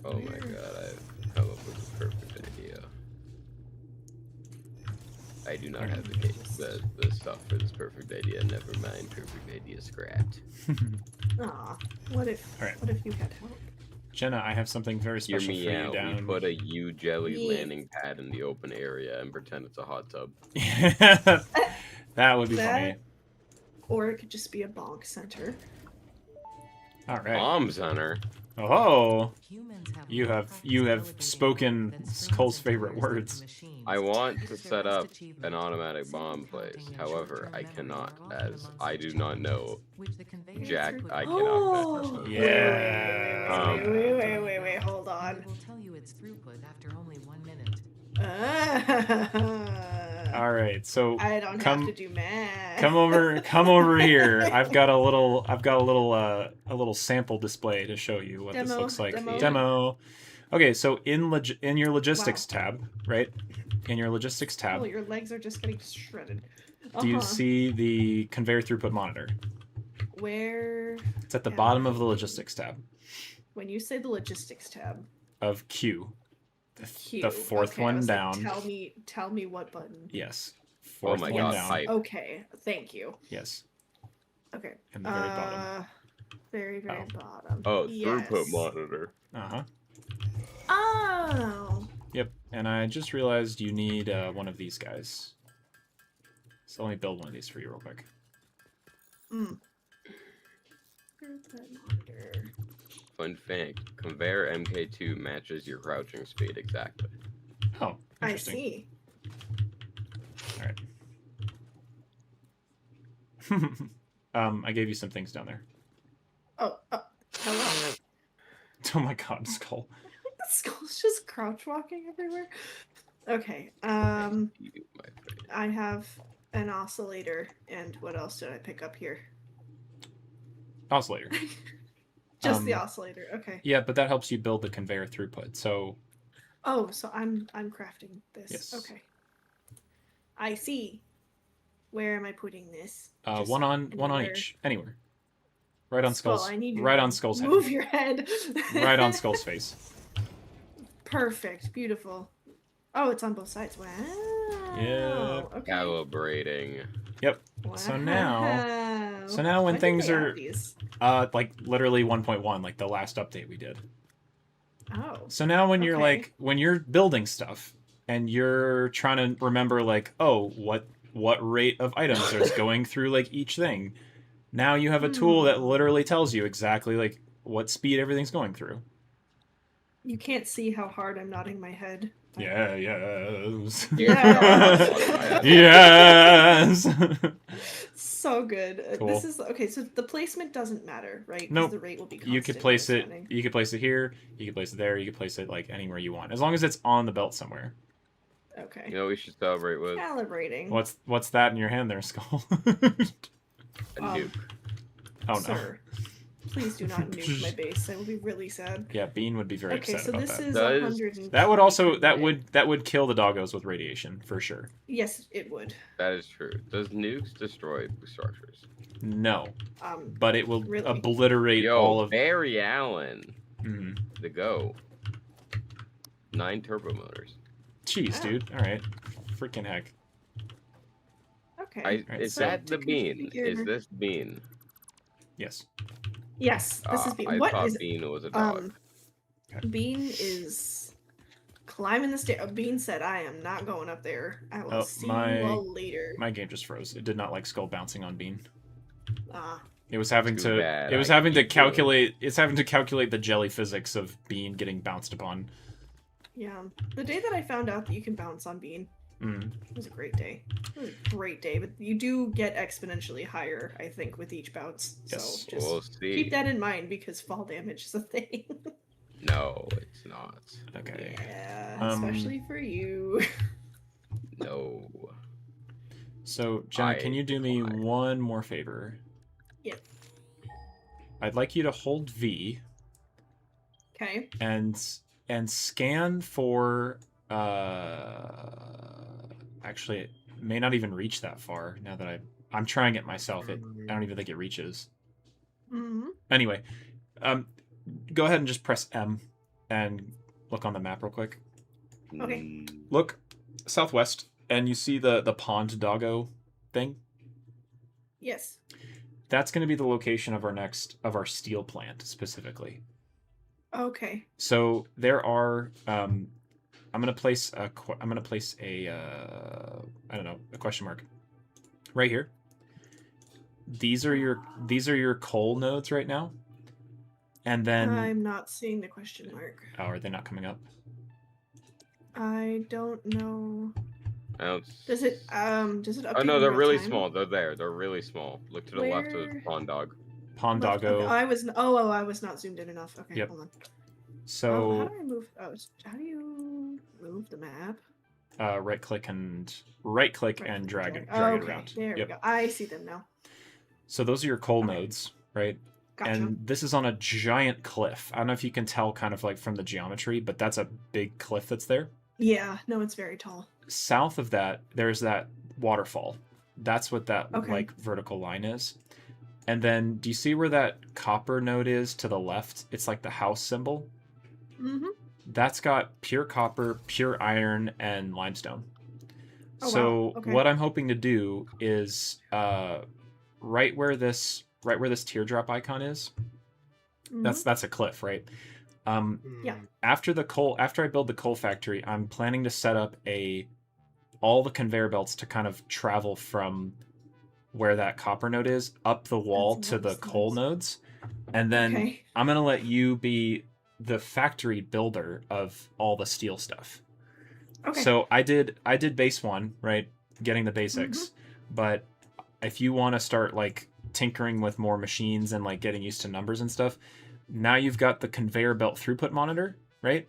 Oh my god, I've come up with the perfect idea. I do not have the stuff for this perfect idea. Never mind, perfect idea scrapped. Ah, what if Alright. what if you had help? Jenna, I have something very Hear special me for you out. We down. put a U jelly Yeah. landing pad in the open area and pretend it's a hot tub. That would be That- funny. Or it could just be a bonk center. All right. Bomb center. Oh, Humans have you more have practice spoken delegating than Skull's springs and favorite tours of words. machines. I want It to is their set best up achievement. an automatic Simple bomb place. counting and However, short-term I memory cannot, are often as amongst I the do chief not know features, which the conveyors Jack. throughput I will cannot achieve. message. Yeah. Wait, hold on. It will tell you its throughput after only 1 minute. All right. So I don't come- have to do math. come over here. I've got a little sample display to show you what this Demo, looks like. demo. Okay, so in your logistics tab, right? In your logistics tab, Oh, your legs are just getting shredded. do you Uh-huh. see the conveyor throughput monitor? Where? It's at the Yeah. bottom of the logistics tab When you say the logistics tab, of Q. Q. fourth Okay, I one was like, down. tell me what button. Yes. Oh Fourth my one god, down. hype. Okay, thank you. Yes. Okay. And the very bottom. Very Oh. bottom. Oh, yes. throughput monitor. Uh-huh. Oh. Yep. And I just realized you need one of these guys. So let me build one of these for you real quick. Throughput monitor. Fun fact, conveyor MK2 matches your crouching speed exactly. Oh, I interesting. see. All right. I gave you some things down there. Oh, hello. Oh my god, skull. The skull's just crouch walking everywhere. Okay. You, my friend. I have an oscillator, and what else did I pick up here? Oscillator. Just the oscillator. Okay. Yeah, but that helps you build the conveyor throughput. So Oh, so I'm crafting this. Yes. Okay. I see. Where am I putting this? one on anywhere. each, anywhere. Right on Skull, Skull's. I need you Right to on Skull's head. Move your head. Right on Skull's face. Perfect. Beautiful. Oh, it's on both sides. Wow. Yeah. Okay. Calibrating. Yep. Wow. So now when did things they are add these? like literally 1.1, like the last update we did. Oh. So now when you're Okay. like when you're building stuff and you're trying to remember like, oh, what rate of items is going through like each thing. Now you have a tool that literally tells you exactly like what speed everything's going through. You can't see how hard I'm nodding my head. Yeah, yes. Yeah. Yes. So good. Cool. This is okay. So the placement doesn't matter, right? 'Cause Nope. The rate will be constant. You could place I'm it. assuming. You could place it here. You could place it there. You could place it like anywhere you want, as long as it's on the belt somewhere. Okay. You know, we should celebrate with Calibrating. What's that in your hand there, Skull? a nuke. Oh no. Sir, please do not nuke my base. I will be really sad. Yeah, Bean would be very Okay, upset so about this that. is Does- 100. That would also that would kill the doggos with radiation for sure. Yes, it would. That is true. Does nukes destroy structures? No, Um, but it will Really? obliterate Yo, all of. Barry Allen, Mhm. the go. 9 turbo motors. Jeez, Wow. dude. All right, freaking heck. okay. Right, Is so that to the bean? configure- Is this bean? Yes. Yes, this is Bean. I What thought is Bean was a dog. Bean is climbing the stair. Bean said, "I am not going up there. I will Oh, see my- you all later." My game just froze. It did not like Skull bouncing on Bean. Ah, It was having Too to. bad, It was I having to keep doing it. calculate. It's having to calculate the jelly physics of Bean getting bounced upon. yeah. The day that I found out that you can bounce on Bean, Mm. it was a great day. It was a great day, but you do get exponentially higher, I think, with each bounce. Yes. So just We'll see. keep that in mind because fall damage is a thing. No, it's not. Okay. Yeah, Um, especially for you. No. So, Jenna, can you do me decline. one more favor? Yep. I'd like you to hold V Okay. and scan for actually it may not even reach that far now that I'm trying it myself. I don't even think it reaches. Mm-hmm. Anyway, go ahead and just press M and look on the map real quick. Okay. Look southwest and you see the pond doggo thing. Yes. That's going to be the location of our steel plant specifically. Okay. So there are I'm gonna place a I don't know, a question mark right here. These are your coal nodes right now, and then I'm not seeing the question mark. oh, are they not coming up? I don't know. I don't... Does it update Oh no, in they're real really time? small. They're there. They're really small. Look to the left of Where? Pond Dog. Pond Left- doggo. okay, I was not zoomed in enough. Okay, Yep. hold on. So how do I move? How do you move the map? right click and drag it Okay, around. there we Yep. go. I see them now. So those are your coal Okay. nodes, right? Gotcha. And this is on a giant cliff. I don't know if you can tell kind of like from the geometry, but that's a big cliff that's there. Yeah, no, it's very tall. South of that, there's that waterfall. That's what that Okay. like vertical line is. And then do you see where that copper node is to the left? It's like the house symbol. Mm-hmm. That's got pure copper, pure iron, and limestone. Oh, So wow. Okay. what I'm hoping to do is right where this teardrop icon is. Mhm. That's a cliff, right? Yeah. After I build the coal factory, I'm planning to set up all the conveyor belts to kind of travel from where that copper node is up the wall That's to the nice. coal nodes, and then Okay. I'm gonna let you be the factory builder of all the steel stuff. Okay. So I did base 1, right? Getting the basics. But if you want to start like tinkering with more machines and like getting used to numbers and stuff, now you've got the conveyor belt throughput monitor, right?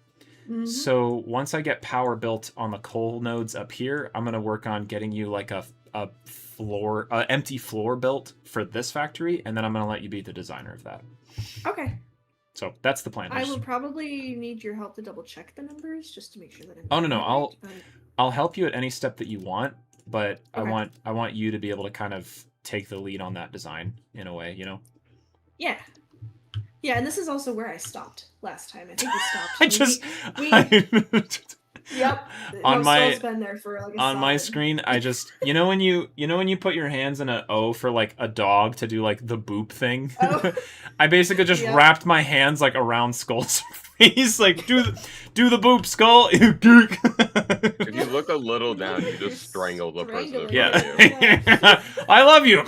So once I get power built on the coal nodes up here, I'm gonna work on getting you like a empty floor built for this factory, and then I'm gonna let you be the designer of that. Okay. So that's the plan. I will probably need your help to double check the numbers just to make sure that I'm Oh no, doing it right, but- I'll help you at any step that you want, but Okay. I want you to be able to kind of take the lead on that design in a way, you know. Yeah. Yeah, and this is also where I stopped last time. I think we stopped. I just Yep. on my Skull's been there for like a on my solid- screen, I just you know when you put your hands in a O for like a dog to do like the boop thing. Oh. I basically just Yep. wrapped my hands like around Skull's face, like do the boop, Skull. If you look a little down, you You're just strangle the person in strangling front of you. Yeah. I love you.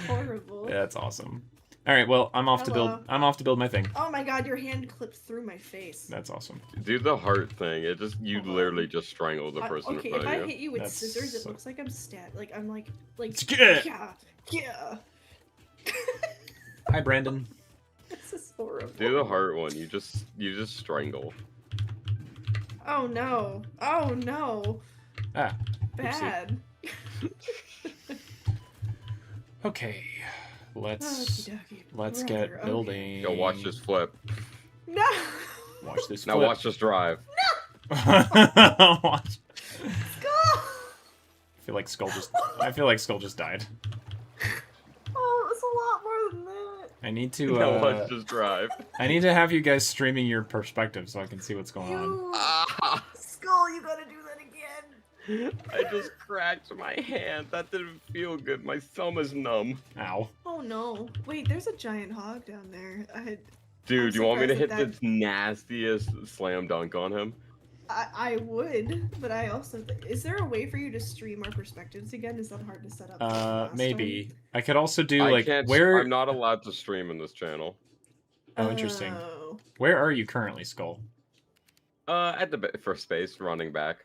Horrible. That's awesome. All right, well, I'm off to Hello. build my thing. Oh my god, your hand clipped through my face. That's awesome. Do the heart thing. You Hold on. literally just strangle the person Okay, in if front I of you. hit you with That's scissors, it so- looks like I'm stabbed. Like I'm like Yeah. yeah. Hi, Brandon. This is horrible. Do the heart one. You just strangle. Oh no. Oh no. Ah, Bad. okay. Let's Okey-dokey, get brother, okay. building. Yo, watch this flip. No. Watch this. Now flip. watch this drive. Watch. Skull. I feel like Skull just died. Oh, it's a lot more than that. I need to Now watch this drive. I need to have you guys streaming your perspective so I can see what's going on. You Ah, Skull, you gotta do that again. I just cracked my hand. That didn't feel good. My thumb is numb. Ow. Oh no. Wait, there's a giant hog down there. Dude, I'm you want me to hit surprised the nastiest slam dunk on him? I would, but I also is there a way for you to stream our perspectives again? Is that hard to set up? like last Maybe. time? I could also do I like can't. where. I'm not allowed to stream in this channel. Oh, interesting. Oh. Where are you currently, Skull? At the first space, running back.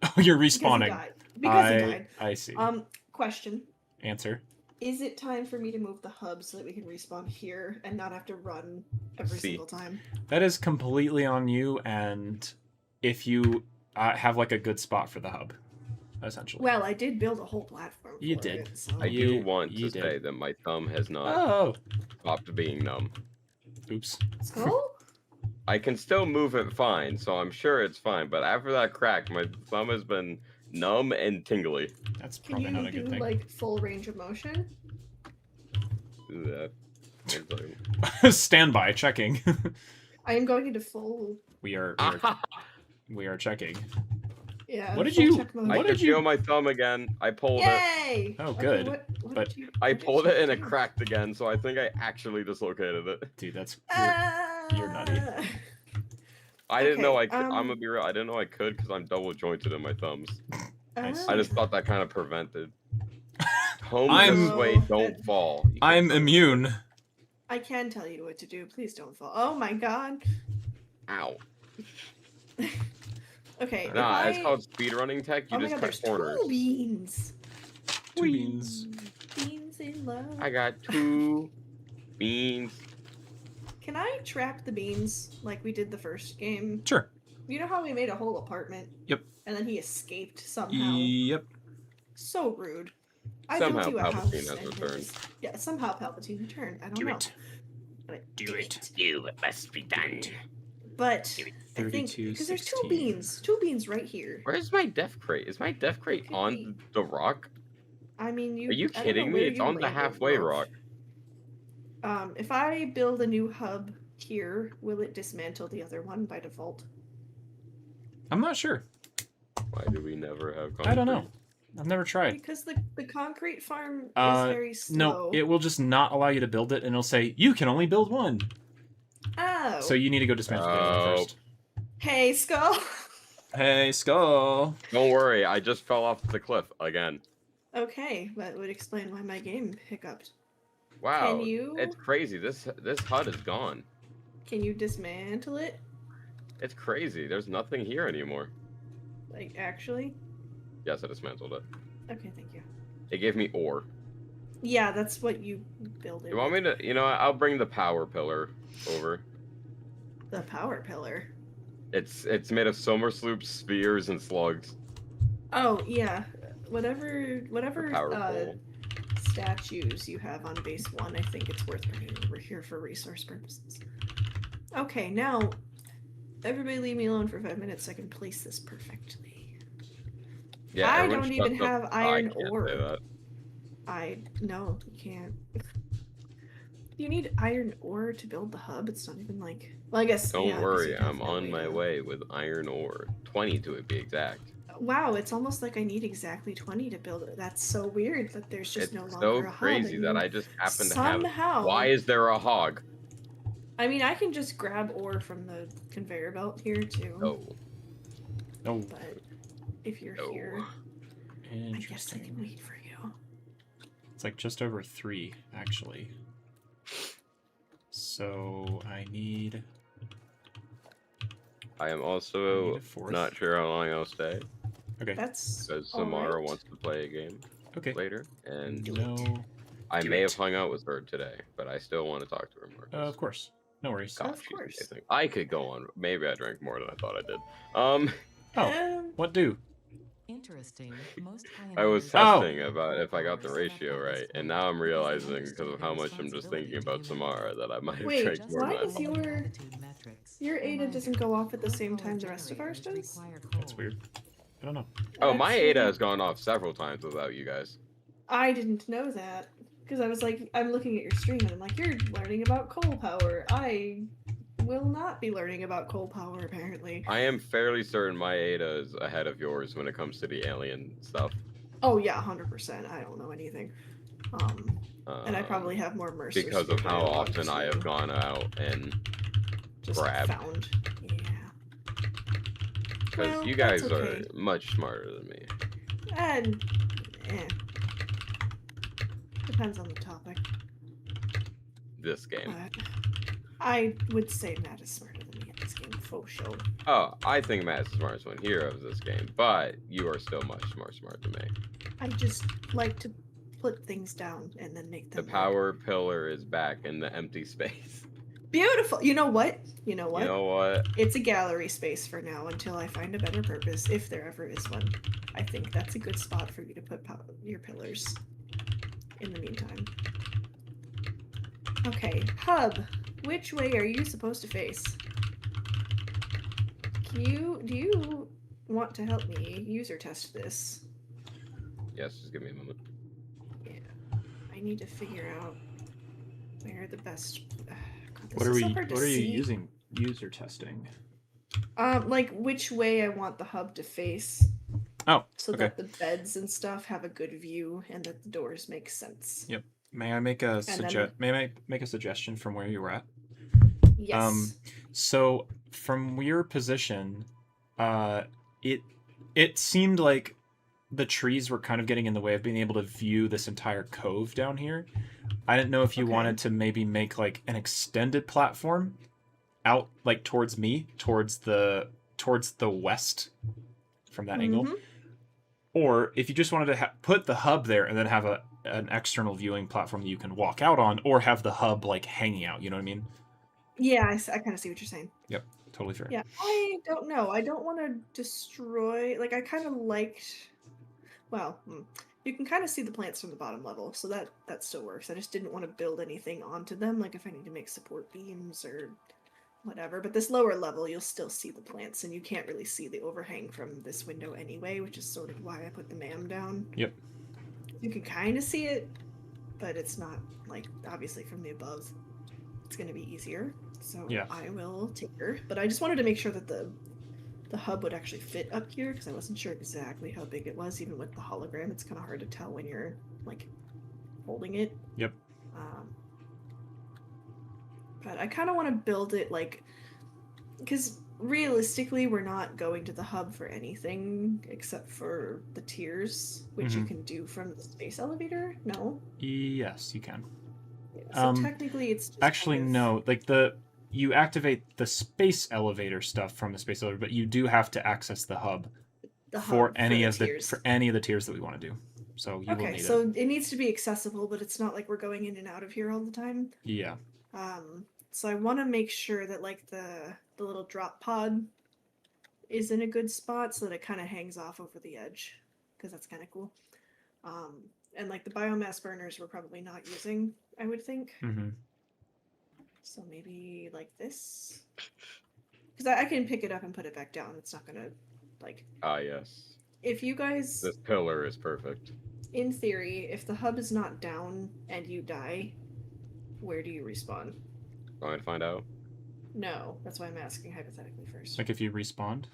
Oh, you're Because he respawning. died. Because he died. I see. Question. Answer. Is it time for me to move the hub so that we can respawn here and not have to run every See. single time? That is completely on you, and if you have like a good spot for the hub, essentially. Well, I did build a whole platform. You for did. It, so. I You- do want you to did. say that my thumb has not Oh. stopped being numb. Oops. Skull? I can still move it fine, so I'm sure it's fine. But after that crack, my thumb has been numb and tingly. That's Can probably you not a do good thing. like full range of motion? Stand by. Checking. I am going into full. we are checking. Yeah. What did full you- check mode. I What could did you- feel my thumb again. I pulled it. Yay! Oh, Okay, good. what But did you, I what did pulled you it and it do? cracked again, so I think I actually dislocated it. Dude, that's Ah! you're nutty. I didn't know Okay, I could. I'm gonna be real. I didn't know I could because I'm double jointed in my thumbs. Nice. I just thought that kind of prevented. Home I'm- this way, don't fall. You I'm can- immune. I can tell you what to do. Please don't fall. Oh my god. Ow. Okay. if Nah, it's I- called speedrunning tech. You Oh my just god, cut there's corners. 2 beans. Two beans. Beans in love. I got 2 beans. Can I trap the beans like we did the first game? Sure. You know how we made a whole apartment? Yep. And then he escaped somehow. Yep. So rude. I Somehow built you a house Palpatine has and returned. just- Yeah, somehow Palpatine returned. I don't Do know. it. But Do it. You must be done. But I think 32, because there's 2 16. beans, 2 beans right here. Where's my death crate? Is my death crate Could on be. the rock? I mean, you. Are you I don't know kidding me? where It's you on the landed, halfway Wolf. rock. If I build a new hub here, will it dismantle the other one by default? I'm not sure. Why do we never have concrete? I don't know. I've never tried. Because the concrete farm is very slow. No, it will just not allow you to build it, and it'll say you can only build one. Oh. So you need to go dismantle the other one first. Hey, Skull. Hey, Skull. Don't worry, I just fell off the cliff again. Okay, that would explain why my game hiccuped. Wow, Can you? it's crazy. This HUD is gone. Can you dismantle it? It's crazy. There's nothing here anymore. Like, actually? Yes, I dismantled it. Okay, thank you. It gave me ore. Yeah, that's what you build it You want me to? You know, I'll bring the power pillar over. The power pillar. It's made of summer sloops, spheres, and slugs. Oh yeah, whatever Power pole. statues you have on base 1, I think it's worth bringing over here for resource purposes. Okay, now everybody leave me alone for 5 minutes so I can place this perfectly. Yeah, I everyone don't shut even the- have I iron can't ore. say that. No, you can't. You need iron ore to build the hub. It's not even like. Well, I guess. Don't yeah, I guess worry, you have I'm no on my to- way with iron ore. 20 to be exact. Wow, it's almost like I need exactly 20 to build it. That's so weird that there's just It's no longer so a hub. crazy and that you I just happen to somehow. have. Why is there a hog? I mean, I can just grab ore from the conveyor belt here too. No. Oh, But if you're No. here, I guess I interesting. can wait for you. It's like just over 3, actually. So I need I am I also need a fourth. not sure how long I'll stay Okay. That's because all Samara right. wants to play a game Okay. later, and Do it. No. I Do may it. have hung out with her today, but I still want to talk to her more. Of course. No worries. God, Of she's course. amazing. I could go on. Maybe I drank more than I thought I did. Oh, what do? Interesting. Most I was Oh. testing about if I got the ratio right, and now I'm realizing because of how much I'm just thinking about Samara that I might have Wait, drank more why than I is thought. your Ada doesn't go off at the same time the rest of ours does? That's weird. I don't know. Oh, my Actually, Ada has gone off several times without you guys. I didn't know that because I was like, I'm looking at your stream and I'm like, you're learning about coal power. I will not be learning about coal power apparently. I am fairly certain my Ada is ahead of yours when it comes to the alien stuff. Oh yeah, 100%. I don't know anything. And I probably have more mercy because of how often I have gone out and grabbed. Found. Yeah. Because Well, you guys that's okay. are much smarter than me. And depends on the topic. This game. But I would say Matt is smarter than me at this game, faux show. Oh, I think Matt's the smartest one here of this game, but you are still much more smart than me. I just like to put things down and then make them The power pillar is back in the empty space. beautiful. You know what? You know what? You know what? It's a gallery space for now until I find a better purpose, if there ever is one. I think that's a good spot for you to put your pillars in the meantime. Okay, hub. Which way are you supposed to face? Do you want to help me user test this? Yes, just give me a moment. Yeah. I need to figure out where the best. God, this What are is we? so hard to What are you see. using? User testing. Like which way I want the hub to face. Oh, So okay. that the beds and stuff have a good view and that the doors make sense. Yep. May I make a then- May I make a suggestion from where you were at? Yes. So from your position, it seemed like the trees were kind of getting in the way of being able to view this entire cove down here. I didn't know if you Okay. wanted to maybe make like an extended platform out like towards me, towards the west from that angle. Mhm. Or if you just wanted to put the hub there and then have an external viewing platform that you can walk out on, or have the hub like hanging out, you know what I mean? Yeah, I kind of see what you're saying. Yep, totally fair. Yeah, I don't know. I don't want to destroy. Like, I kind of liked. Well, you can kind of see the plants from the bottom level, so that still works. I just didn't want to build anything onto them, like if I need to make support beams or whatever. But this lower level, you'll still see the plants, and you can't really see the overhang from this window anyway, which is sort of why I put the MAM down. Yep. You can kind of see it, but it's not like obviously from the above. it's going to be easier. So Yeah. I will take her. But I just wanted to make sure that the hub would actually fit up here because I wasn't sure exactly how big it was. Even with the hologram, it's kind of hard to tell when you're like holding it. Yep. But I kind of want to build it like, because realistically, we're not going to the hub for anything except for the tiers, which you can do from the space elevator. No. Yes, you can. Yeah, so technically, it's just actually kind of... no. Like you activate the space elevator stuff from the space elevator, but you do have to access the hub for any of the tiers that we want to do. So you will need so it needs to be accessible, but it's not like we're going in and out of here all the time. Yeah. So I want to make sure that like the little drop pod is in a good spot so that it kind of hangs off over the edge, because that's kind of cool. And like the biomass burners we're probably not using, I would think. So maybe like this, because I can pick it up and put it back down. It's not gonna like. Yes. If you guys. This pillar is perfect. In theory, if the hub is not down and you die, where do you respawn? Want to find out? No, that's why I'm asking hypothetically first. Like if you respawned?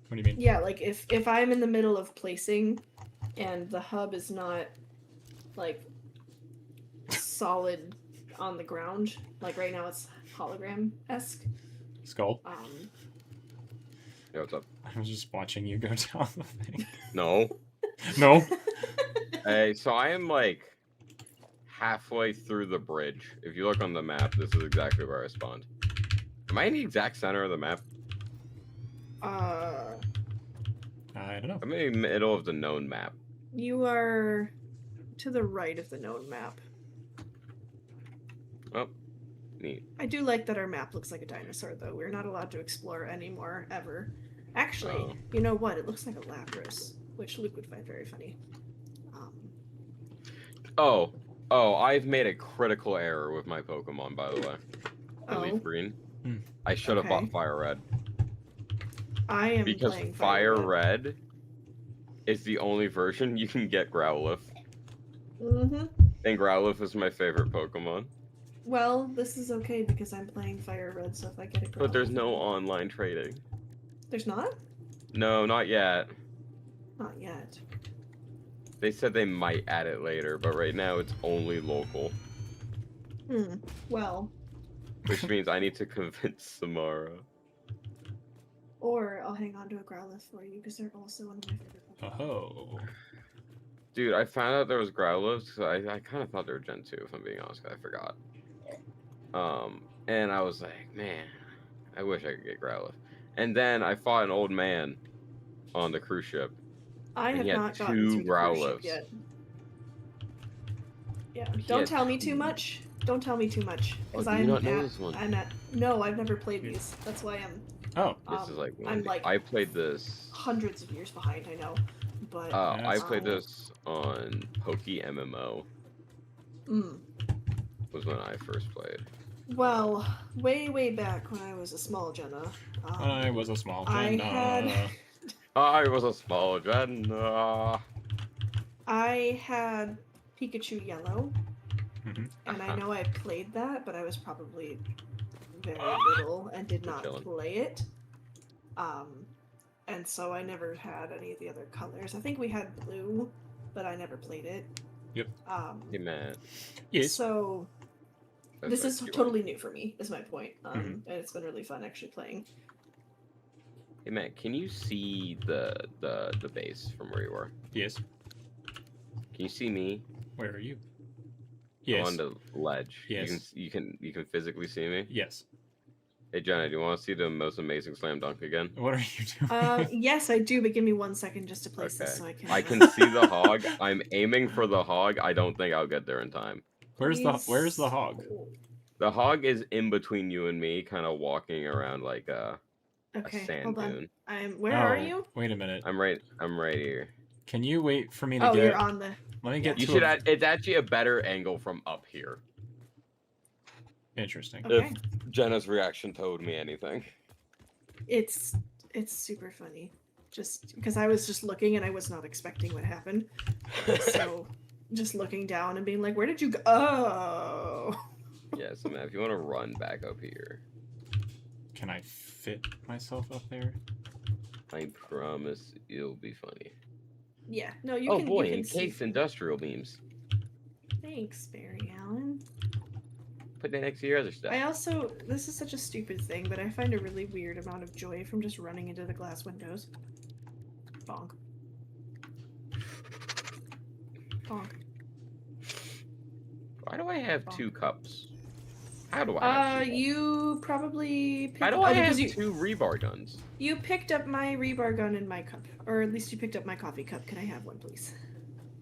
What do you mean? Yeah, like if I'm in the middle of placing and the hub is not like solid on the ground, like right now it's hologram-esque. Skull? Yeah, what's up? I was just watching you go down the thing. No. No? Hey, so I am like halfway through the bridge. If you look on the map, this is exactly where I spawned. Am I in the exact center of the map? I don't know. I'm in the middle of the known map. You are to the right of the known map. Oh, neat. I do like that our map looks like a dinosaur, though. We're not allowed to explore anymore, ever. Actually, you know what? It looks like a Lapras, which Luke would find very funny. Oh, I've made a critical error with my Pokemon, by the way. Leaf Green. I should have bought Fire Red. I am because playing Fire Red is the only version you can get Growlithe. And Growlithe is my favorite Pokemon. Well, this is okay because I'm playing Fire Red, so if I get a Growlithe... But there's no online trading. There's not? No, not yet. Not yet. They said they might add it later, but right now it's only local. Well... Which means I need to convince Samara. Or I'll hang on to a Growlithe for you, because they're also one of my favorite Pokemon. Oh. Dude, I found out there was Growlithe, so I kind of thought they were Gen 2, if I'm being honest, 'cause I forgot. And I was like, man, I wish I could get Growlithe. And then I fought an old man on the cruise ship. I have not gotten to the cruise ship yet. Yeah, don't tell me too much. Don't tell me too much, because No, I've never played these. That's why I'm... Oh. This is like... I'm like... I played this... hundreds of years behind, I know. But... I played this on Poke MMO. Was when I first played. Well, way back when I was a small Jenna. I was a small Jenna. I was a small Jenna. I had Pikachu Yellow. And I know I played that, but I was probably very little and did not play it. And so I never had any of the other colors. I think we had blue, but I never played it. Yep. Hey, man. Yes. So this is totally new for me, is my point. And it's been really fun actually playing. Hey, man, can you see the base from where you were? Yes. Can you see me? Where are you? Yes. On the ledge. Yes. You can physically see me? Yes. Hey, Jenna, do you want to see the most amazing slam dunk again? What are you doing? Yes, I do, but give me 1 second just to place this so I can... I can see the hog. I'm aiming for the hog. I don't think I'll get there in time. Where's the hog? The hog is in between you and me, kind of walking around like a sand dune. Where are you? Wait a minute. I'm right here. Can you wait for me to get... you're on the... Let me get you should it's actually a better angle from up here. Interesting. Okay. If Jenna's reaction told me anything. It's super funny. Just because I was just looking and I was not expecting what happened. So just looking down and being like, where did you go? Oh. Yeah, so man, if you want to run back up here, Can I fit myself up there? I promise it'll be funny. Yeah, no, you Oh can. boy, You can see. encased industrial beams. Thanks, Barry Allen. Put that next to your other stuff. I also, this is such a stupid thing, but I find a really weird amount of joy from just running into the glass windows. Bonk. Bonk. Why do I have Bonk. 2 cups? How do I have 2 cups? You probably picked. How do I have because 2 rebar guns? you picked up my rebar gun in my cup, or at least you picked up my coffee cup. Can I have one, please?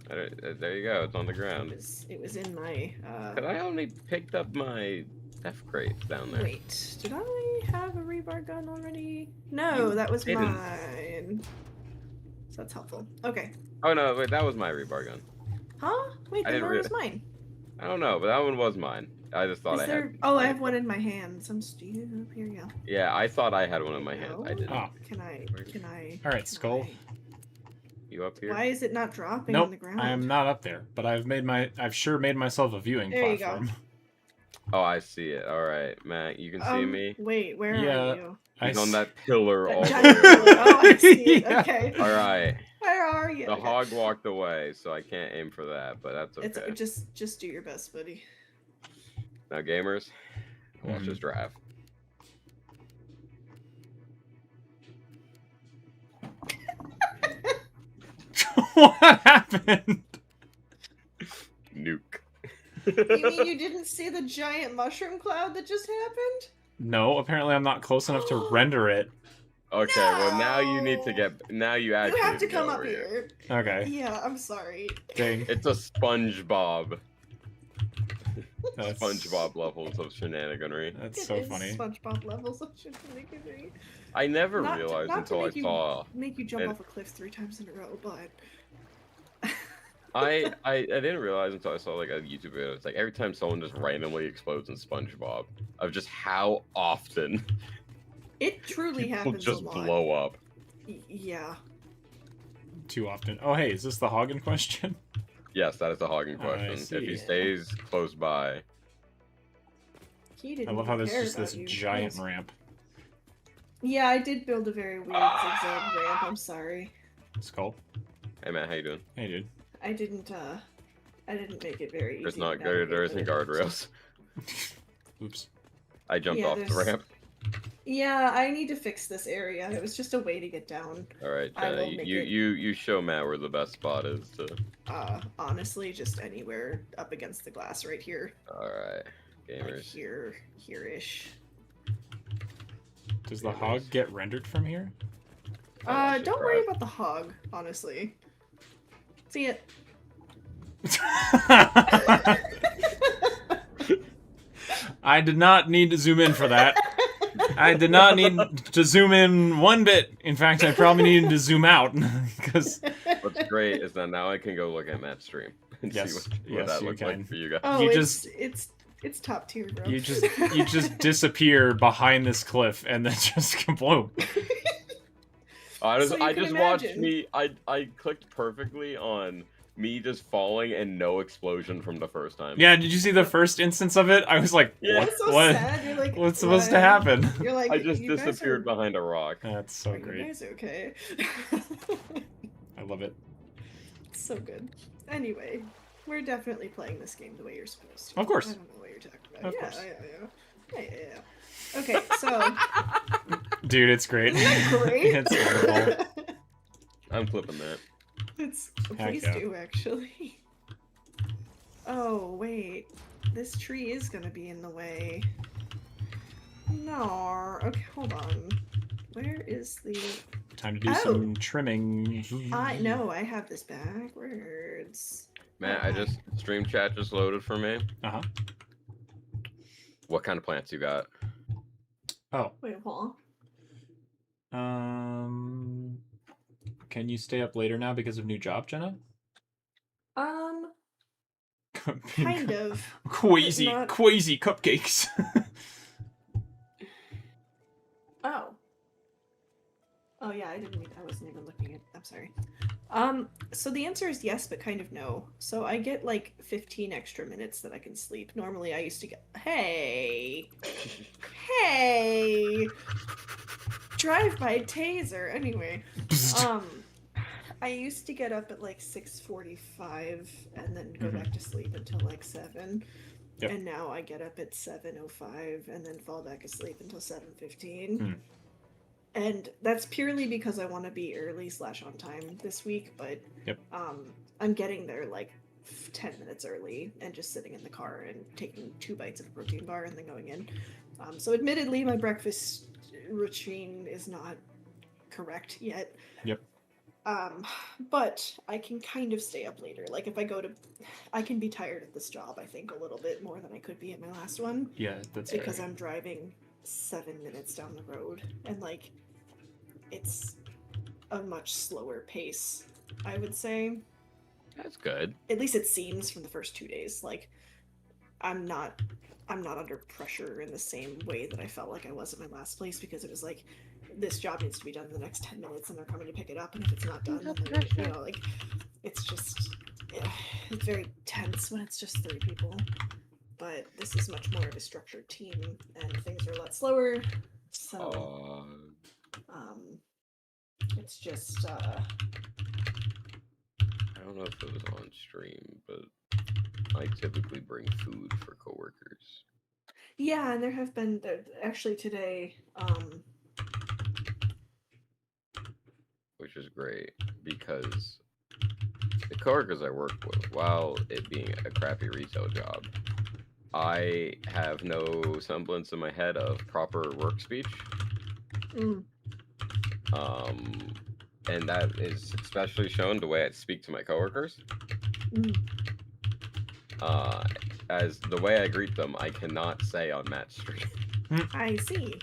There you go. It's on the ground. It was in my. Cause I only picked up my F crates down there. Wait, did I have a rebar gun already? No, You that was didn't. mine. So that's helpful. Okay. Oh no, wait, that was my rebar gun. Huh? Wait, I then didn't where was mine? I don't know, but that one was mine. I just thought Is I there? had. Oh, I have one in my hands. I'm stupid. Here you go. Yeah, I thought I had one in my hand. I didn't. Oh. Can I? All right, Skull. You up here? Why is it not dropping Nope, on the ground? I am not up there, but I've sure made myself a viewing There you go. platform. Oh, I see it. All right, Matt, you can see me. Wait, where Yeah. are you? He's on that pillar That all the giant way. pillar. Oh, I see it. Yeah. Okay. All right. Where are you? The Okay. hog walked away, so I can't aim for that, but that's okay. It's just do your best, buddy. Now, gamers, watch this draft. What happened? Nuke. You mean you didn't see the giant mushroom cloud that just happened? No, apparently I'm not close enough to render it. Okay, well now you need to No. get. Now you actually You have to need go come up over here. Okay. Yeah, I'm sorry. Dang. It's a SpongeBob. That's, SpongeBob levels of shenaniganry. That's It so is funny. SpongeBob levels of shenaniganry. I never Not- realized not to until I make you- saw. Make you jump And- off a cliff 3 times in a row, but I didn't realize until I saw like a YouTube video. It's like every time someone just randomly explodes in SpongeBob, of just how often it truly people happens just a lot. blow up. Yeah. Too often. Oh, hey, is this the hog in question? Yes, that is the hogging I question. If see. he stays close by, He didn't I love how even there's care just about this you. giant Yes. ramp. Yeah, I did build a very weird zigzag ramp. I'm sorry. Skull. hey man, how you doing? Hey, dude. I didn't make it very easy. There's to not navigate, there but isn't it guardrails. Oops. I jumped Yeah, off the there's- ramp. Yeah, I need to fix this area. It was just a way to get down. All right, I Jenna, will make you it- you show Matt where the best spot is to. Honestly, just anywhere up against the glass right here. All right, Like gamers. here-ish. Does the hog get rendered from here? Oh, I should Don't worry drive. about the hog, honestly. See it. I did not need to zoom in for that. I did not need to zoom in one bit. In fact, I probably needed to zoom out because What's great is that now I can go look at Matt's stream and Yes, see what yes, that you looks can. like for you guys. Oh, You it's top tier, bro. you just disappear behind this cliff and then just kabloom. I So you can just watched imagine. me. I clicked perfectly on me just falling and no explosion from the first time. Yeah, did you see the first instance of it? I was like, Yeah. what? It's so what? sad. You're like, What's supposed to what? happen? You're like, I just you guys disappeared are- behind a rock. That's so Are you great. guys okay? I love it. It's so good. Anyway, we're definitely playing this game the way you're supposed to. Of course. I don't know what you're talking about. Of yeah, course. yeah. Okay, so Dude, it's great. isn't that great? It's wonderful. I'm clipping that. Please yeah. do actually. Oh wait, this tree is gonna be in the way. No. Okay, hold on. Where is the? Time to do Oh. some trimming. I know I have this backwards. Matt, I just stream chat just loaded for me. Uh-huh. What kind of plants you got? Oh. Wait, hold Can you stay up later now because of new job, Jenna? on. Kind of. Quasi Not- cupcakes. Oh. Oh yeah, I wasn't even looking at. I'm sorry. So the answer is yes, but kind of no. So I get like 15 extra minutes that I can sleep. Normally I used to get, hey, hey, drive-by taser. Anyway, um, I used to get up at like 6:45 and then go back to sleep until like 7. Yep. And now I get up at 7:05 and then fall back asleep until 7:15. And that's purely because I want to be early / on time this week, but Yep. I'm getting there like 10 minutes early and just sitting in the car and taking 2 bites of a protein bar and then going in. So admittedly, my breakfast routine is not correct yet. Yep. But I can kind of stay up later. Like if I can be tired at this job, I think, a little bit more than I could be at my last one. Yeah, that's because fair. I'm driving 7 minutes down the road and like it's a much slower pace, I would say. That's good. At least it seems from the first 2 days. Like I'm not under pressure in the same way that I felt like I was at my last place, because it was like this job needs to be done in the next 10 minutes and they're coming to pick it up, and if it's not done then they're, you know, like it's just it's very tense when it's just 3 people. But this is much more of a structured team and things are a lot slower. So it's just I don't know if it was on stream, but I typically bring food for coworkers. yeah, and there have been actually today Which is great because the coworkers I work with, while it being a crappy retail job, I have no semblance in my head of proper work speech. And that is especially shown the way I speak to my coworkers. As the way I greet them, I cannot say on Matt Street. I see.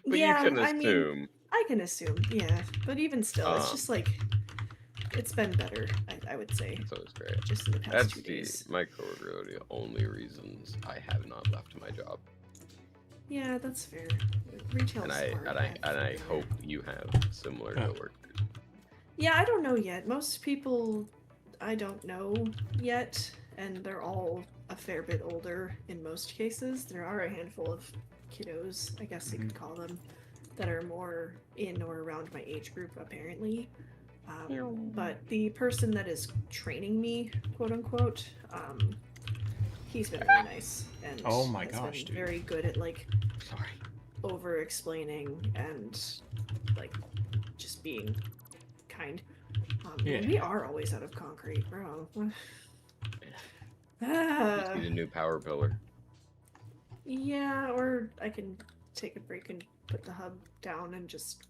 But yeah, you can I assume. mean, I can assume, yeah. But even still, it's just like it's been better, I would say. So it's great. Just in the past 2 days. My coworkers are the only reasons I have not left my job. Yeah, that's fair. Retail's And hard. I hope you have similar coworkers. Yeah, I don't know yet. Most people I don't know yet, and they're all a fair bit older in most cases. There are a handful of kiddos, I guess you could call them, that are more in or around my age group, apparently. But the person that is training me, quote unquote, he's been really nice and oh my has gosh, been dude. very good at like Sorry. over explaining and like just being kind. Yeah. We are always out of concrete, bro. Just need a new power pillar. Yeah, or I can take a break and put the hub down and just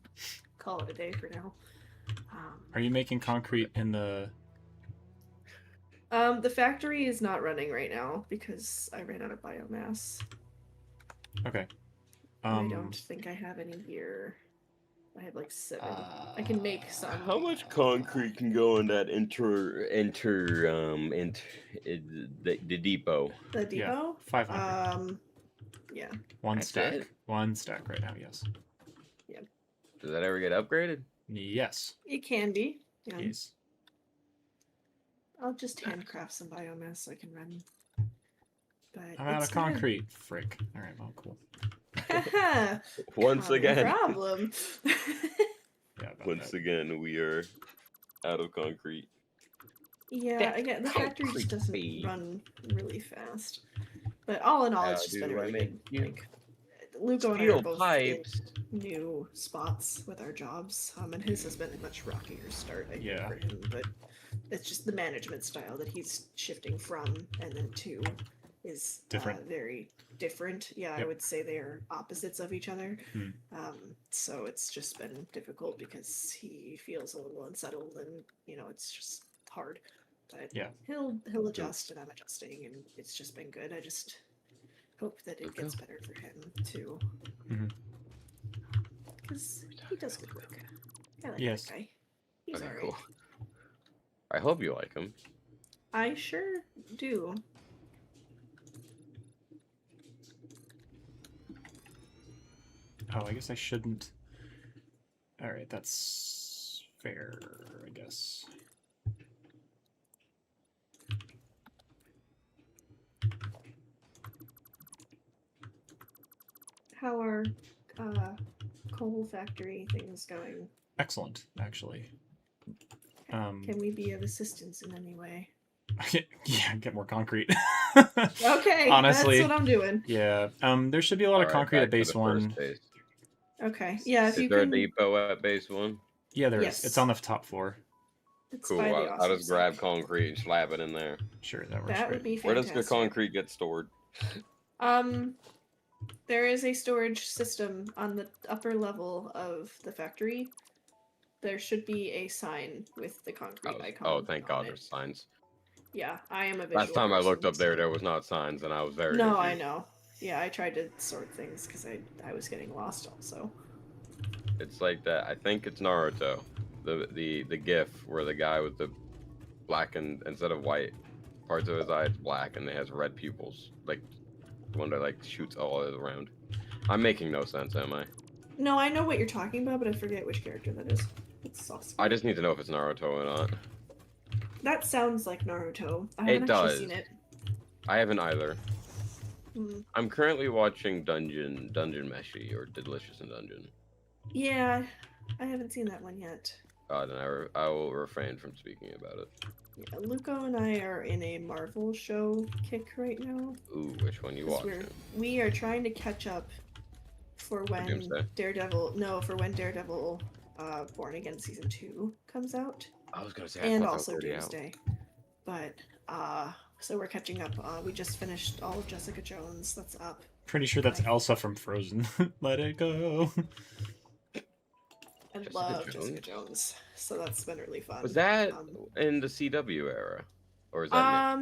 call it a day for now. Are you making concrete in the... The factory is not running right now because I ran out of biomass. Okay. I don't think I have any here. I have like 7. I can make some. How much concrete can go in that the depot? The depot? 500. Yeah. One That's stack. it? One stack right now, yes. Yeah. Does that ever get upgraded? Yes. It can be. Yeah. Yes. I'll just handcraft some biomass so I can run. But I'm out of concrete. Frick. Alright, well, cool. Once again. Problem. Yeah, Once again, we are out of concrete. Yeah, again, the factory just doesn't run really fast. But all in all, it's just been a really good, like, Luco and I are both in new spots with our jobs, and his has been a much rockier start, I think, for him, but it's just the management style that he's shifting from and then to is very different. Yeah, I would say they're opposites of each other. So it's just been difficult because he feels a little unsettled and, you know, it's just hard. But he'll adjust and I'm adjusting and it's just been good. I just hope that it gets better for him too. Because he does good work. I like that guy. He's alright. Cool. I hope you like him. I sure do. Oh, I guess I shouldn't. Alright, that's fair, I guess. How are coal factory things going? Excellent, actually. Can we be of assistance in any way? Yeah, get more concrete. Okay, Honestly, that's what I'm doing. yeah. There should be a lot of Alright, concrete at back to base the one. first base. Okay, yeah, if Is you there can... a depot at base 1? Yeah, there is. Yes. It's on the top floor. It's Cool. by the I'll awesome just grab sink. concrete and slap it in there. Sure, that works That great. would be Where does fantastic. the concrete get stored? There is a storage system on the upper level of the factory. There should be a sign with the concrete icon. Oh, thank on God, it. there's signs. Yeah, I am a visual Last time I looked person, up there, so- there was not signs, and I was very No, I confused. know. Yeah, I tried to sort things because I was getting lost also. It's like that. I think it's Naruto. The GIF where the guy with the black and instead of white parts of his eye, it's black, and it has red pupils. Like the one that like shoots all around. I'm making no sense, am I? No, I know what you're talking about, but I forget which character that is. It's saucy. I just need to know if it's Naruto or not. That sounds like Naruto. I It haven't does. actually seen it. I haven't either. Hmm. I'm currently watching Dungeon Meshi or Delicious in Dungeon. Yeah, I haven't seen that one yet. Then I will refrain from speaking about it. Yeah, Luco and I are in a Marvel show kick right now. Ooh, which one you 'Cause watching? we are trying to catch up for when Doomsday? Daredevil Born Again Season 2 comes out. I was gonna say, And thought that was also already out. Doomsday. But so we're catching up. We just finished all of Jessica Jones. That's up. Pretty sure that's Right. Elsa from Frozen. Let it go. I Jessica love Jones? Jessica Jones. So that's been really fun. Was that in the CW era, or is that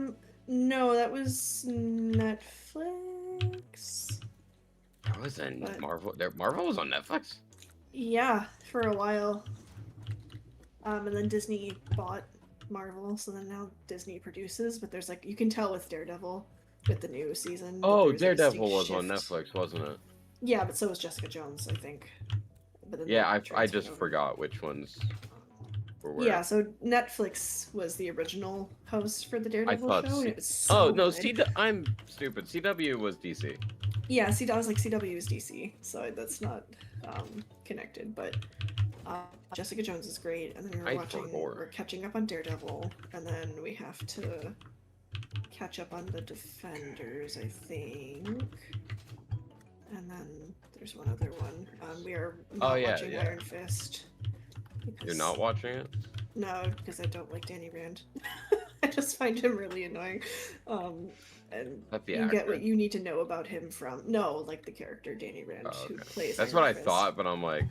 No, that was Netflix. that was in but- Marvel? Marvel was on Netflix. Yeah, for a while. And then Disney bought Marvel, so then now Disney produces. But there's like you can tell with Daredevil, with the new season. that Oh, there's a distinct Daredevil was on shift. Netflix, wasn't it? Yeah, but so was Jessica Jones, I think. But then Yeah, they I transferred just over. forgot which ones were where. Yeah, so Netflix was the original host for the Daredevil thought show, C- and it was so Oh no, good. I'm stupid. CW was DC. Yeah, I was like CW is DC, so that's not connected. But Jessica Jones is great, and then we're catching up on Daredevil, and then we have to catch up on the Defenders, I think. And then there's one other one. We are not watching Iron Fist. You're not watching it? No, because I don't like Danny Rand. I just find him really annoying. And Not the you actor. get what you need to know about him from like the character Danny Rand Oh, who okay. plays. That's Iron what I Fist. thought, but I'm like,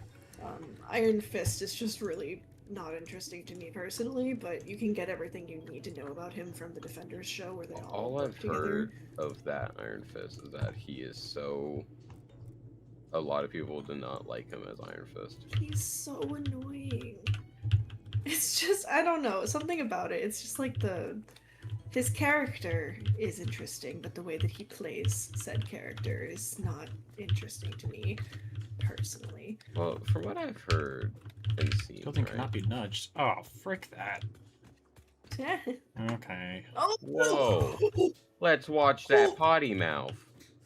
Iron Fist is just really not interesting to me personally, but you can get everything you need to know about him from the Defenders show where they all work I've together. heard of that Iron Fist is that he is so. A lot of people do not like him as Iron Fist. He's so annoying. It's just I don't know something about it. It's just like his character is interesting, but the way that he plays said character is not interesting to me personally. Well, from what I've heard and seen, Building right? cannot be nudged. Oh, frick that. Okay. Oh, Whoa. Let's watch that potty mouth.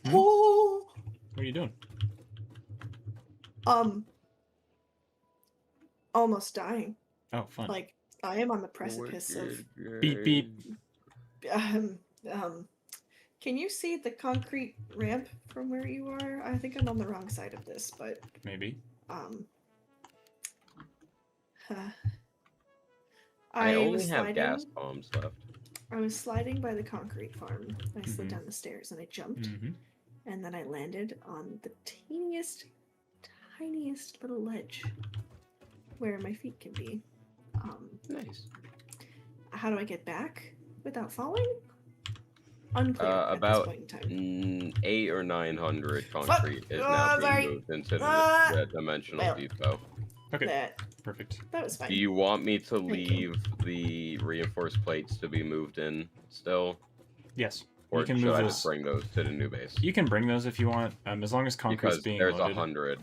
Oh. What are you doing? Almost dying. Oh, fun. Like I am on the precipice of. Beep beep. Can you see the concrete ramp from where you are? I think I'm on the wrong side of this, but Maybe. I only was have sliding. gas bombs left. I was sliding by the concrete farm. I slid Mhm. down the stairs and I jumped, Mm-hmm. and then I landed on the tiniest little ledge where my feet can be. Nice. How do I get back without falling? Unclear at About this point in time. 800 or 900 concrete is now being sorry. moved into Ah! the dimensional Well. depot. Okay. Perfect. That was fine. Do you want me to you. leave the reinforced plates to be moved in still? Yes. Or You can should move I those. just bring those to the new base? You can bring those if you want, as long as concrete's Because being there's loaded. 100.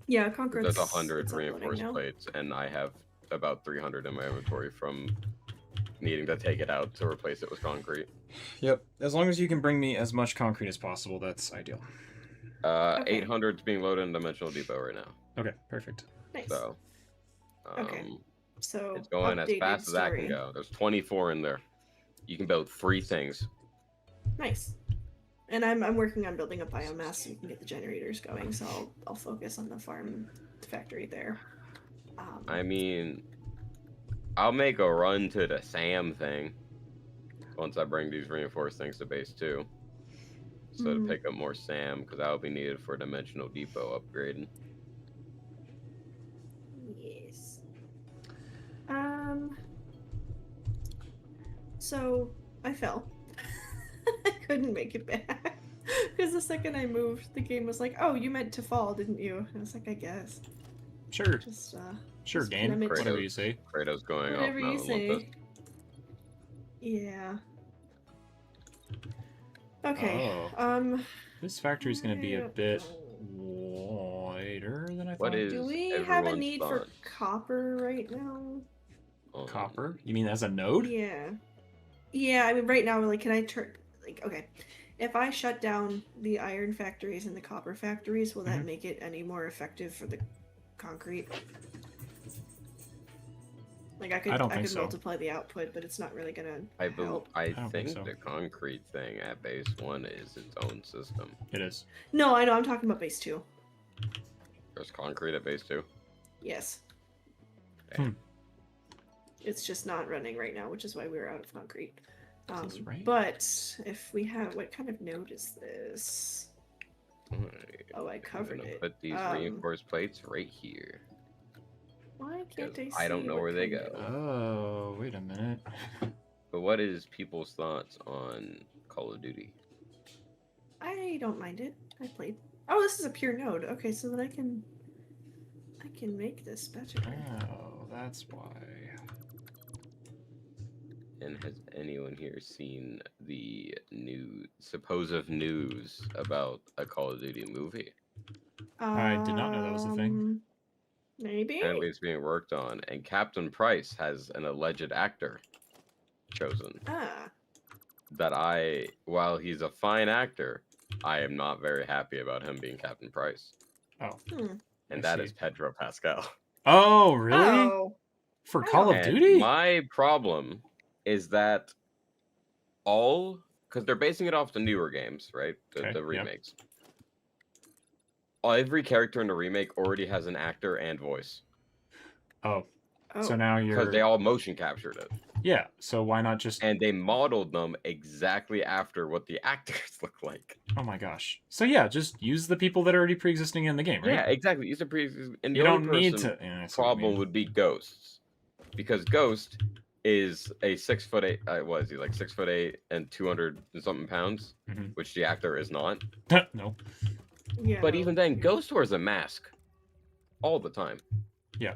Yeah, concrete's There's 100 it's uploading reinforced now. plates, and I have about 300 in my inventory from needing to take it out to replace it with concrete. Yep. As long as you can bring me as much concrete as possible, that's ideal. Okay. 800 is being loaded in Dimensional Depot right now. Okay, perfect. Nice. So, Okay. So it's going as updated fast as that story. can go. There's 24 in there. You can build 3 things. Nice. And I'm working on building a biomass so we can get the generators going. So I'll focus on the farm factory there. I mean, I'll make a run to the SAM thing once I bring these reinforced things to base 2. So to pick up more SAM, because that will be needed for Dimensional Depot upgrading. Yes. So I fell. I couldn't make it back. Because the second I moved, the game was like, "Oh, you meant to fall, didn't you?" And I was like, "I guess." Sure. Just Sure, just game. limit- Whatever you say. Kratos going Whatever off you Mount Olympus. say. Yeah. Okay. Oh. This factory's gonna be a I bit don't- wider than I What thought. is Do we have a everyone's need for thoughts copper right now? on- Copper? You mean as a node? Yeah. Yeah, I mean, right now, like, can I turn, like, okay. If I shut down the iron factories and the copper factories, will that make it any more effective for the concrete? Like, I could think so. multiply the output, but it's not really gonna I help. think think so. the concrete thing at base 1 is its own system. It is. No, I know, I'm talking about base 2. There's concrete at base 2. Yes. Hmm. It's just not running right now, which is why we're out of concrete. That's right. But if we have, what kind of node is this? Alright, Oh, I covered I'm gonna it. put these reinforced plates right here. Why can't I Because see I don't know what where they kind go. of- Oh, wait a minute. But what is people's thoughts on Call of Duty? I don't mind it. I played. Oh, this is a pure node. Okay, so then I can make this better. Oh, that's why. And has anyone here seen the supposed news about a Call of Duty movie? I did not know that was a thing. Maybe. Apparently it's being worked on, and Captain Price has an alleged actor chosen. That while he's a fine actor, I am not very happy about him being Captain Price. Oh. And that is Pedro Pascal. Oh, really? Oh. For Call of Duty? My problem is that because they're basing it off the newer games, right? The remakes. Every character in the remake already has an actor and voice. Oh. So now you're... Because they all motion captured it. Yeah, so why not just... And they modeled them exactly after what the actors look like. Oh my gosh. So yeah, just use the people that are already pre-existing in the game, right? Yeah, exactly. Use the pre-existing... And you the don't only need to... Yeah, problem would be Ghosts. Because Ghost is a 6'8", what is he, like 6'8" and 200 and something pounds, which the actor is not. No. Yeah. But even then, Ghost wears a mask all the time. Yeah.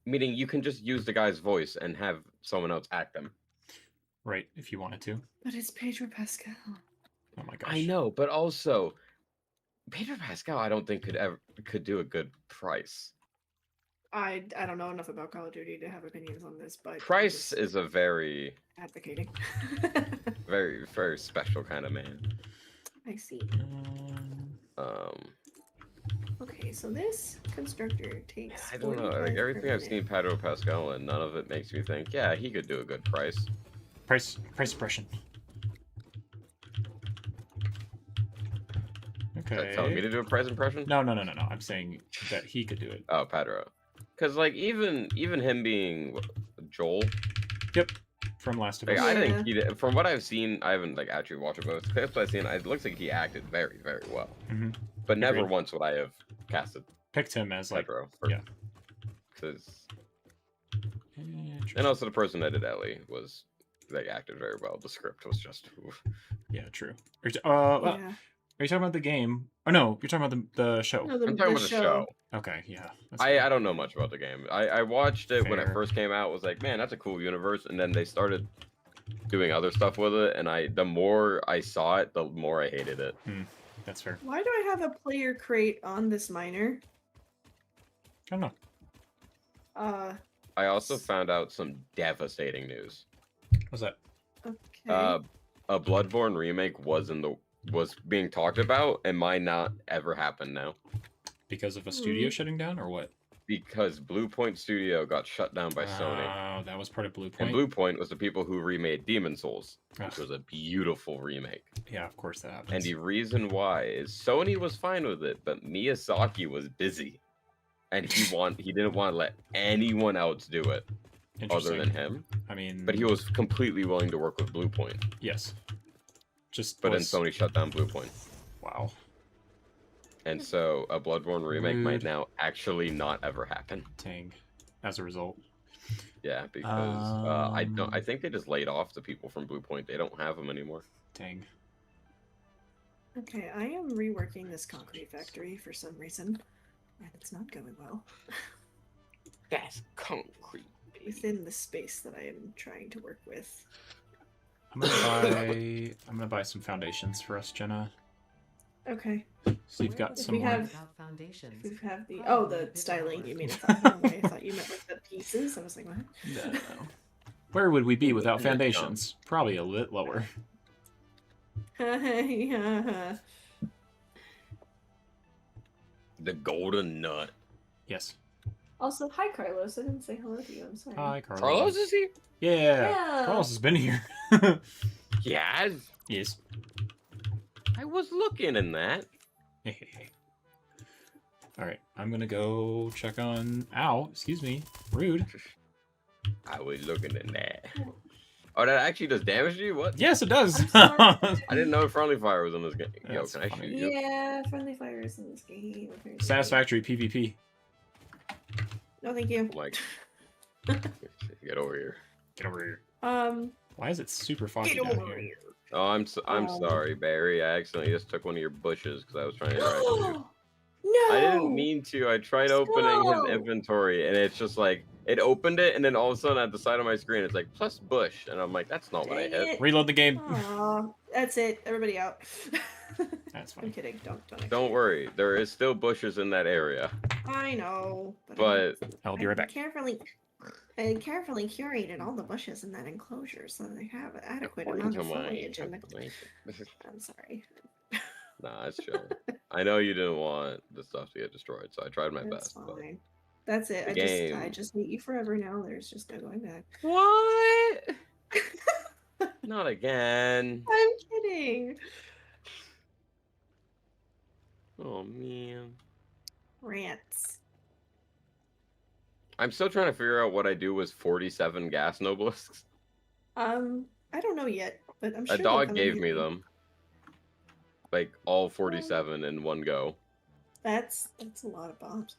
Meaning you can just use the guy's voice and have someone else act him. Right, if you wanted to. But it's Pedro Pascal. Oh my gosh. I know, but also Pedro Pascal, I don't think could do a good Price. I don't know enough about Call of Duty to have opinions on this, but Price is a very advocating. very, very special kind of man. I see. Okay, so this constructor takes. I don't know. Like everything I've seen Pedro Pascal and none of it makes me think, yeah, he could do a good Price. Price suppression. Okay. Is that telling me to do a Price impression? No. I'm saying that he could do it. Oh, Pedro. Because like even him being Joel. Yep. From Last of Us. I think he did, from what I've seen, I haven't like actually watched it, but clips I've seen, it looks like he acted very, very well. But never once would I have casted. Picked him as like Pedro. Yeah. And also the person that did Ellie was they acted very well. The script was just oof. Yeah, true. Are you talking about the game? Oh no, you're talking about the show. No, I'm talking about the show. Okay, yeah. I don't know much about the game. I watched it when it first came out. Was like, man, that's a cool universe. And then they started doing other stuff with it, and the more I saw it, the more I hated it. That's fair. Why do I have a player crate on this miner? I don't know. I also found out some devastating news. What's that? Okay. A Bloodborne remake was being talked about and might not ever happen now Because of a studio shutting down, or what? because Bluepoint Studio got shut down by Sony. Oh, that was part of Bluepoint. And Bluepoint was the people who remade Demon Souls, which Ugh. was a beautiful remake. Yeah, of course that happens. And the reason why is Sony was fine with it, but Miyazaki was busy, and he didn't want to let anyone else do it other than him. I mean, But he was completely willing to work with Bluepoint. yes. But then Sony shut down Bluepoint. Wow. And so a Bloodborne remake might Rude. now actually not ever happen. Dang. As a result. Yeah, because I think they just laid off the people from Bluepoint. They don't have them anymore. Dang. Okay, I am reworking this concrete factory for some reason, and it's not going well. That's concrete. Within the space that I am trying to work with. I'm gonna buy some foundations for us, Jenna. Okay. So you've got If some we more. have- Without foundations. We have the styling. You mean? I thought you meant like the pieces. I was like, what? No. Where would we be without foundations? Probably a lit lower. Yeah. The golden nut. Yes. Also, hi Carlos. I didn't say hello to you. I'm sorry. Hi, Carlos. Carlos is here? Yeah. Yeah. Carlos has been here. Yes. Yes. I was looking in that. All right, I'm gonna go check on. Ow, excuse me, rude. I was looking in that. Oh, that actually does damage to you? What? Yes, it does. I'm sorry. I didn't know friendly fire was in this game. Yo, That's can I funny. shoot you? Yeah, friendly fires in this game. Apparently. Satisfactory PvP. No, thank you. Like, get over here. Get over here. Why is it super foggy Get down over here? here. Oh, I'm sorry, Barry. I accidentally just took one of your bushes because I was trying to interact with you. No. I didn't mean to. I tried opening his inventory, and it's just like it opened it, and then all of a sudden at the side of my screen, it's like plus bush, and I'm like, that's not what I Dang hit. it. Reload the game. Aw, that's it. Everybody out. That's I'm fine. kidding. Don't. Don't worry, there is still bushes in that area, I know. but I'll be right back. I carefully curated all the bushes in that enclosure so they have adequate according amount to of my foliage in the. information. I'm sorry. Nah, it's chill. I know you didn't want the stuff to get destroyed, so I tried my That's best. But... fine. That's it. The I game. just hate you forever now. There's just no going back. What? Not again. I'm kidding. Oh man. Rants. I'm still trying to figure out what I do with 47 gas nobelisks. I don't know yet, but I'm sure A they'll dog come gave in me handy. them. Like all 47 in one go. That's a lot of bombs.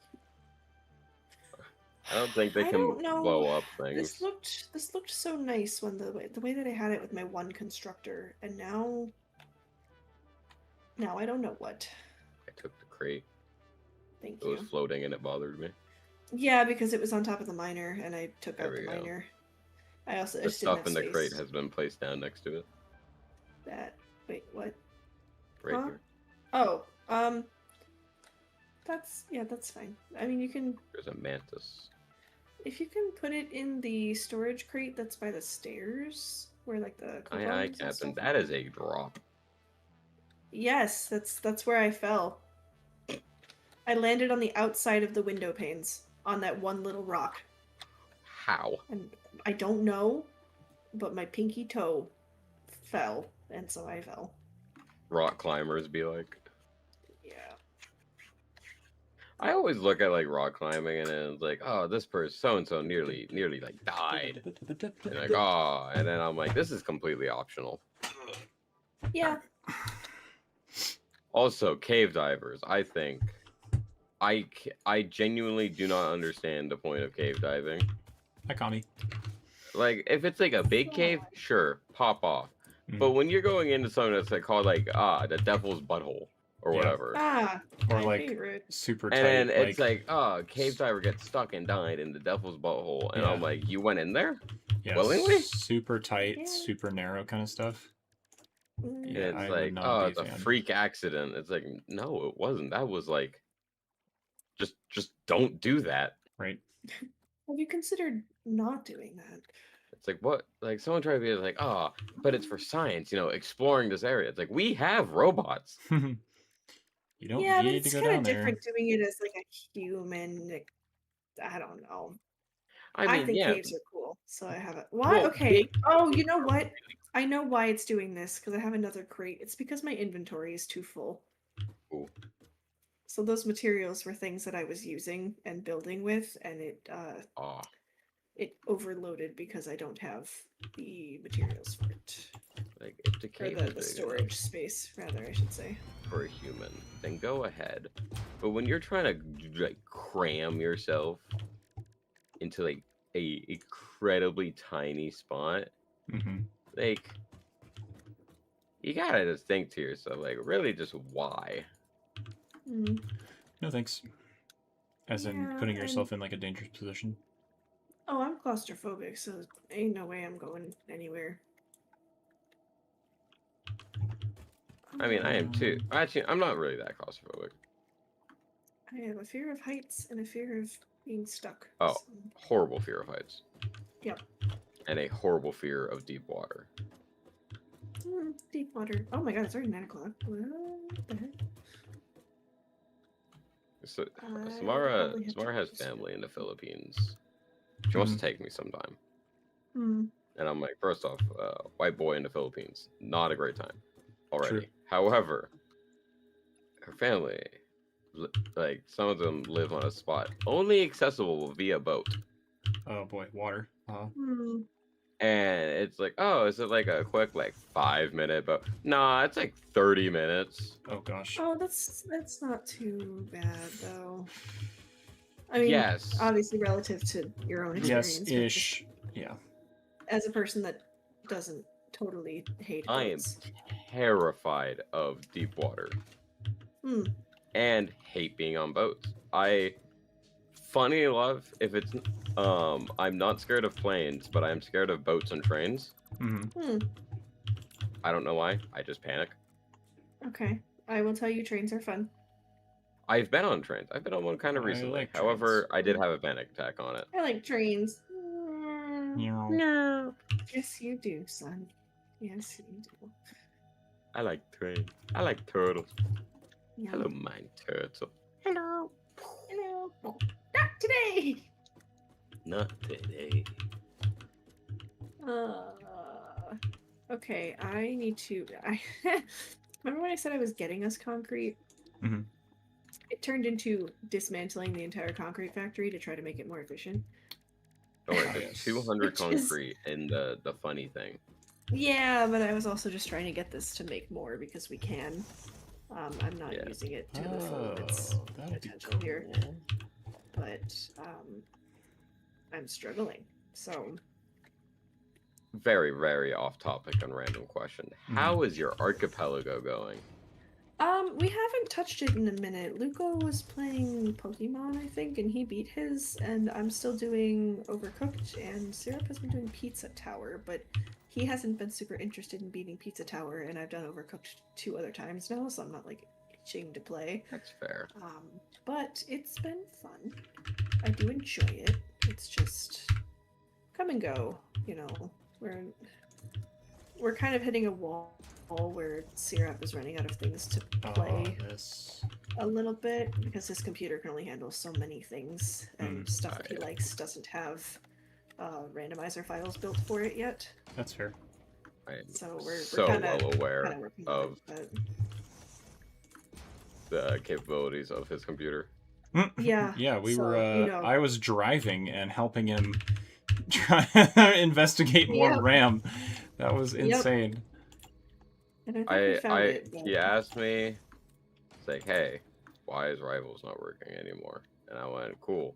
I don't think they I can don't know. blow up things. This looked so nice when the way that I had it with my one constructor, and now I don't know what. I took the crate. Thank It was you. floating and it bothered me. Yeah, because it was on top of the miner, and I took There out we the go. miner. I The just stuff didn't in have the crate space. has been placed down next to it. Wait, what? Right Huh? here. Oh, that's fine. I mean, you can There's a mantis. if you can put it in the storage crate that's by the stairs, where like the Aye, aye, coupons and Captain. stuff That are. is a drop. Yes, that's where I fell. I landed on the outside of the window panes on that one little rock, How? and I don't know, but my pinky toe fell, and so I fell. Rock climbers be like. Yeah. I always look at like rock climbing and then it's like, oh, this person so and so nearly like died. And like, oh, and then I'm like, this is completely optional. Yeah. Also, cave divers. I think I genuinely do not understand the point of cave diving. Hi, Connie. Like, if it's like a big cave, sure, pop off. Mm. But when you're going into something that's like called like the devil's butthole or Yeah. whatever, Or My like favorite. super tight. and then it's like, cave diver gets stuck and died in the devil's butthole, and I'm Yeah. like, you went in there? yeah, willingly? super tight, Yeah. super narrow kind of stuff. Mm, Yeah, And I it's would like, not oh, be a it's a fan. freak accident. It's like, no, it wasn't. That was like, just don't do that. Right. Have you considered not doing that? It's like, what? Like, someone tried to be like, oh, but it's for science, exploring this area. It's like, we have robots. You don't Yeah, but need to it's go kind down of there. different doing it as like a human. I don't know. I I mean, think yeah. caves are cool, so I have it. Why? Well, Okay. Oh, you know what? I know why it's doing this because I have another crate. It's because my inventory is too full. Ooh. So those materials were things that I was using and building with, and Oh, it overloaded because I don't have the materials for it, like, if the or cave the is big storage enough space, rather, I should say. for a human, then go ahead. But when you're trying to, like, cram yourself into, like, a incredibly tiny spot, Hmm. like, you gotta just think to yourself, like, really, just why? Hmm. No thanks. As in Yeah, putting and yourself in like a dangerous position. oh, I'm claustrophobic, so ain't no way I'm going anywhere. I mean, I am too. Actually, I'm not really that claustrophobic. I have a fear of heights and a fear of being stuck. Oh, So, horrible fear of heights. yep. And a horrible fear of deep water. Deep water. Oh my god, it's already 9 o'clock. What the heck? So, I Samara, probably have to Samara go has to sleep. family in the Philippines. She wants to take me sometime. Hmm. And I'm like, first off, white boy in the Philippines, not a great time already. True. However, her family, like, some of them live on a spot only accessible via boat. Oh boy, water. Hmm. And it's like, oh, is it like a quick, like, 5-minute boat? Nah, it's like 30 minutes. Oh gosh. Oh, that's not too bad though. I mean, Yes. obviously relative to your own Yes, experience, but just ish. Yeah. as a person that doesn't totally hate I am boats. terrified of deep water Hmm. and hate being on boats. Funny enough, if it's I'm not scared of planes, but I'm scared of boats and trains. Hmm. Hmm. I don't know why. I just panic. Okay. I will tell you, trains are fun. I've been on trains. I've been on one kind of I recently. like However, trains. I did have a panic attack on it. I like trains. Meow. No. Yes, you do, son. Yes, you do. I like trains. I like turtles. Yeah. Hello, mine turtle. Hello. Hello. Not today. Not today. Uh, okay, I need to. I remember when I said I was getting us concrete. Hmm. It turned into dismantling the entire concrete factory to try to make it more efficient. Don't worry, Oh, there's yes. 200 Which is- concrete in the funny thing. Yeah, but I was also just trying to get this to make more because we can. I'm not Yeah. using it to the full of its That'd be potential cool. here, but I'm struggling. So Very, very off topic and random question. How is your archipelago going? we haven't touched it in a minute. Luco was playing Pokemon, I think, and he beat his, and I'm still doing Overcooked, and Syrup has been doing Pizza Tower, but he hasn't been super interested in beating Pizza Tower, and I've done Overcooked 2 other times now, so I'm not like itching to play. That's fair. But it's been fun. I do enjoy it. It's just come and go, you know. We're kind of hitting a wall where Syrup is running out of things to play a little bit because his computer can only handle so many things, and stuff that he likes doesn't have randomizer files built for it yet. That's fair. I am So we're so kinda, well aware working of on it, the capabilities of his computer. Yeah, Yeah, we so, were. you know. I was driving and helping him try investigate more Yep. RAM. That was Yep. insane. And I think we found it. But... He asked me, it's like, hey, why is Rivals not working anymore? And I went, cool.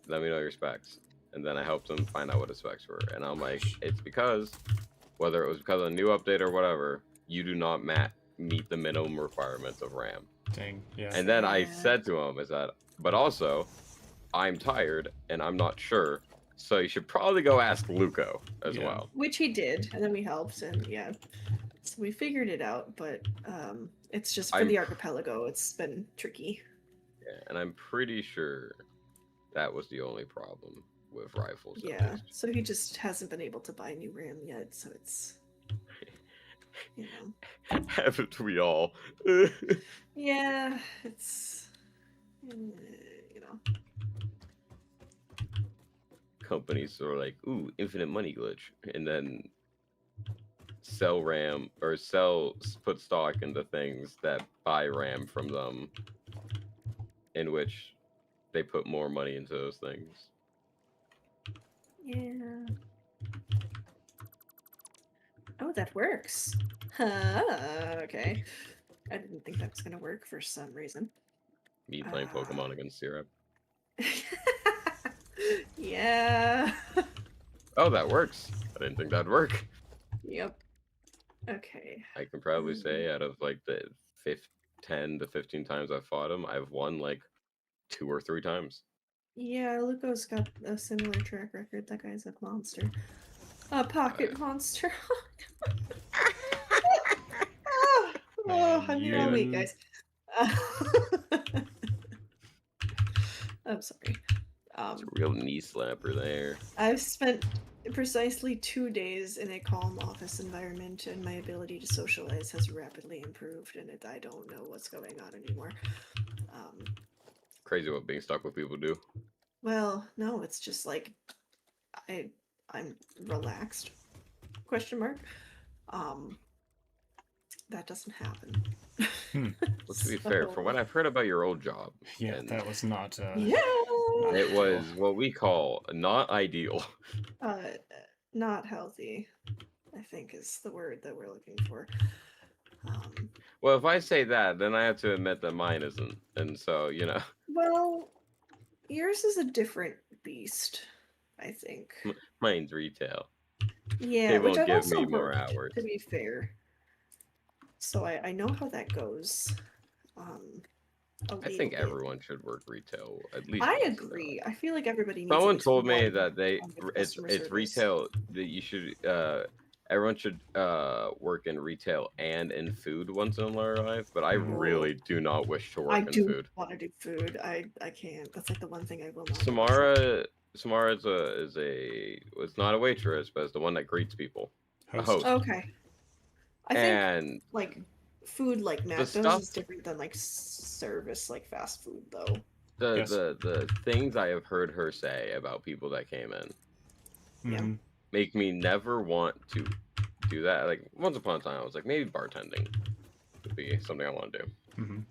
Let me know your specs. And then I helped him find out what his specs were. And I'm like, it's because, whether it was because of a new update or whatever, you do not meet the minimum requirements of RAM. Dang, yeah. And then I said to him, but also, I'm tired and I'm not sure. So you should probably go ask Luco as well. Which he did, and then we helped, and yeah. So we figured it out, but it's just for the archipelago, it's been tricky. Yeah, and I'm pretty sure that was the only problem. with rifles. At Yeah, least. so he just hasn't been able to buy new RAM yet, so it's, you know. Haven't we all? Yeah, it's, you know. Companies are like, ooh, infinite money glitch, and then sell RAM or put stock into things that buy RAM from them, in which they put more money into those things. Yeah. Oh, that works. Huh, okay. I didn't think that was gonna work for some reason. Me playing Pokemon against Syrup. Yeah. Oh, that works. I didn't think that'd work. Yep. Okay. I can probably say out of like the 10 to 15 times I've fought him, I've won like 2 or 3 times. Yeah, Luco's got a similar track record. That guy's a monster. A pocket monster. Oh, I'm Man, all weak, you- guys. I'm sorry. It's a real knee slapper there. I've spent precisely 2 days in a calm office environment, and my ability to socialize has rapidly improved, and I don't know what's going on anymore. Crazy what being stuck with people do. Well, no, it's just like I'm relaxed. Question mark. That doesn't happen. Well, to be fair, from what I've heard about your old job, Yeah, and that was not. Yeah. it was what we call not ideal. Uh, not healthy, I think is the word that we're looking for. Well, if I say that, then I have to admit that mine isn't, and so Well, yours is a different beast, I think. mine's retail. Yeah, They which won't I've give also me more worked, hours. to be fair. So I know how that goes. A I think little bit. everyone should work retail at least. I once in their agree. life. I feel like everybody needs. Someone at least told me one that round of it's customer service. retail that you should everyone should work in retail and in food once in their life, but I really do not wish to I work in do food. want to do food. I can't. That's like the one thing I will not. do. Samara it's not a waitress, but it's the one that greets people. A host. Okay. I think And like food like Matt does stuff- is different than like service like fast food though. Yes. the things I have heard her say about people that came in Mhm. make me never want to do that. Like once upon a time, I was like, maybe bartending would be something I want to do. Mhm.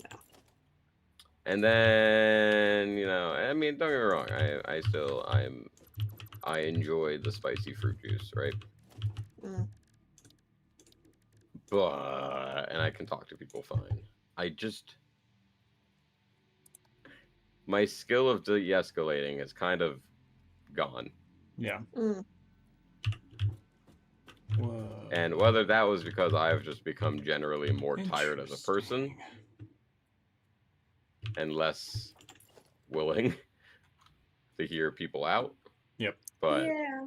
And then I mean, don't get me wrong, I enjoy the spicy fruit juice, right? Mm. But and I can talk to people fine. My skill of de-escalating is kind of gone. Yeah. Mm. Whoa. And whether that was because I've just become generally more tired as a person Interesting. and less willing to hear people out. Yep. But Yeah.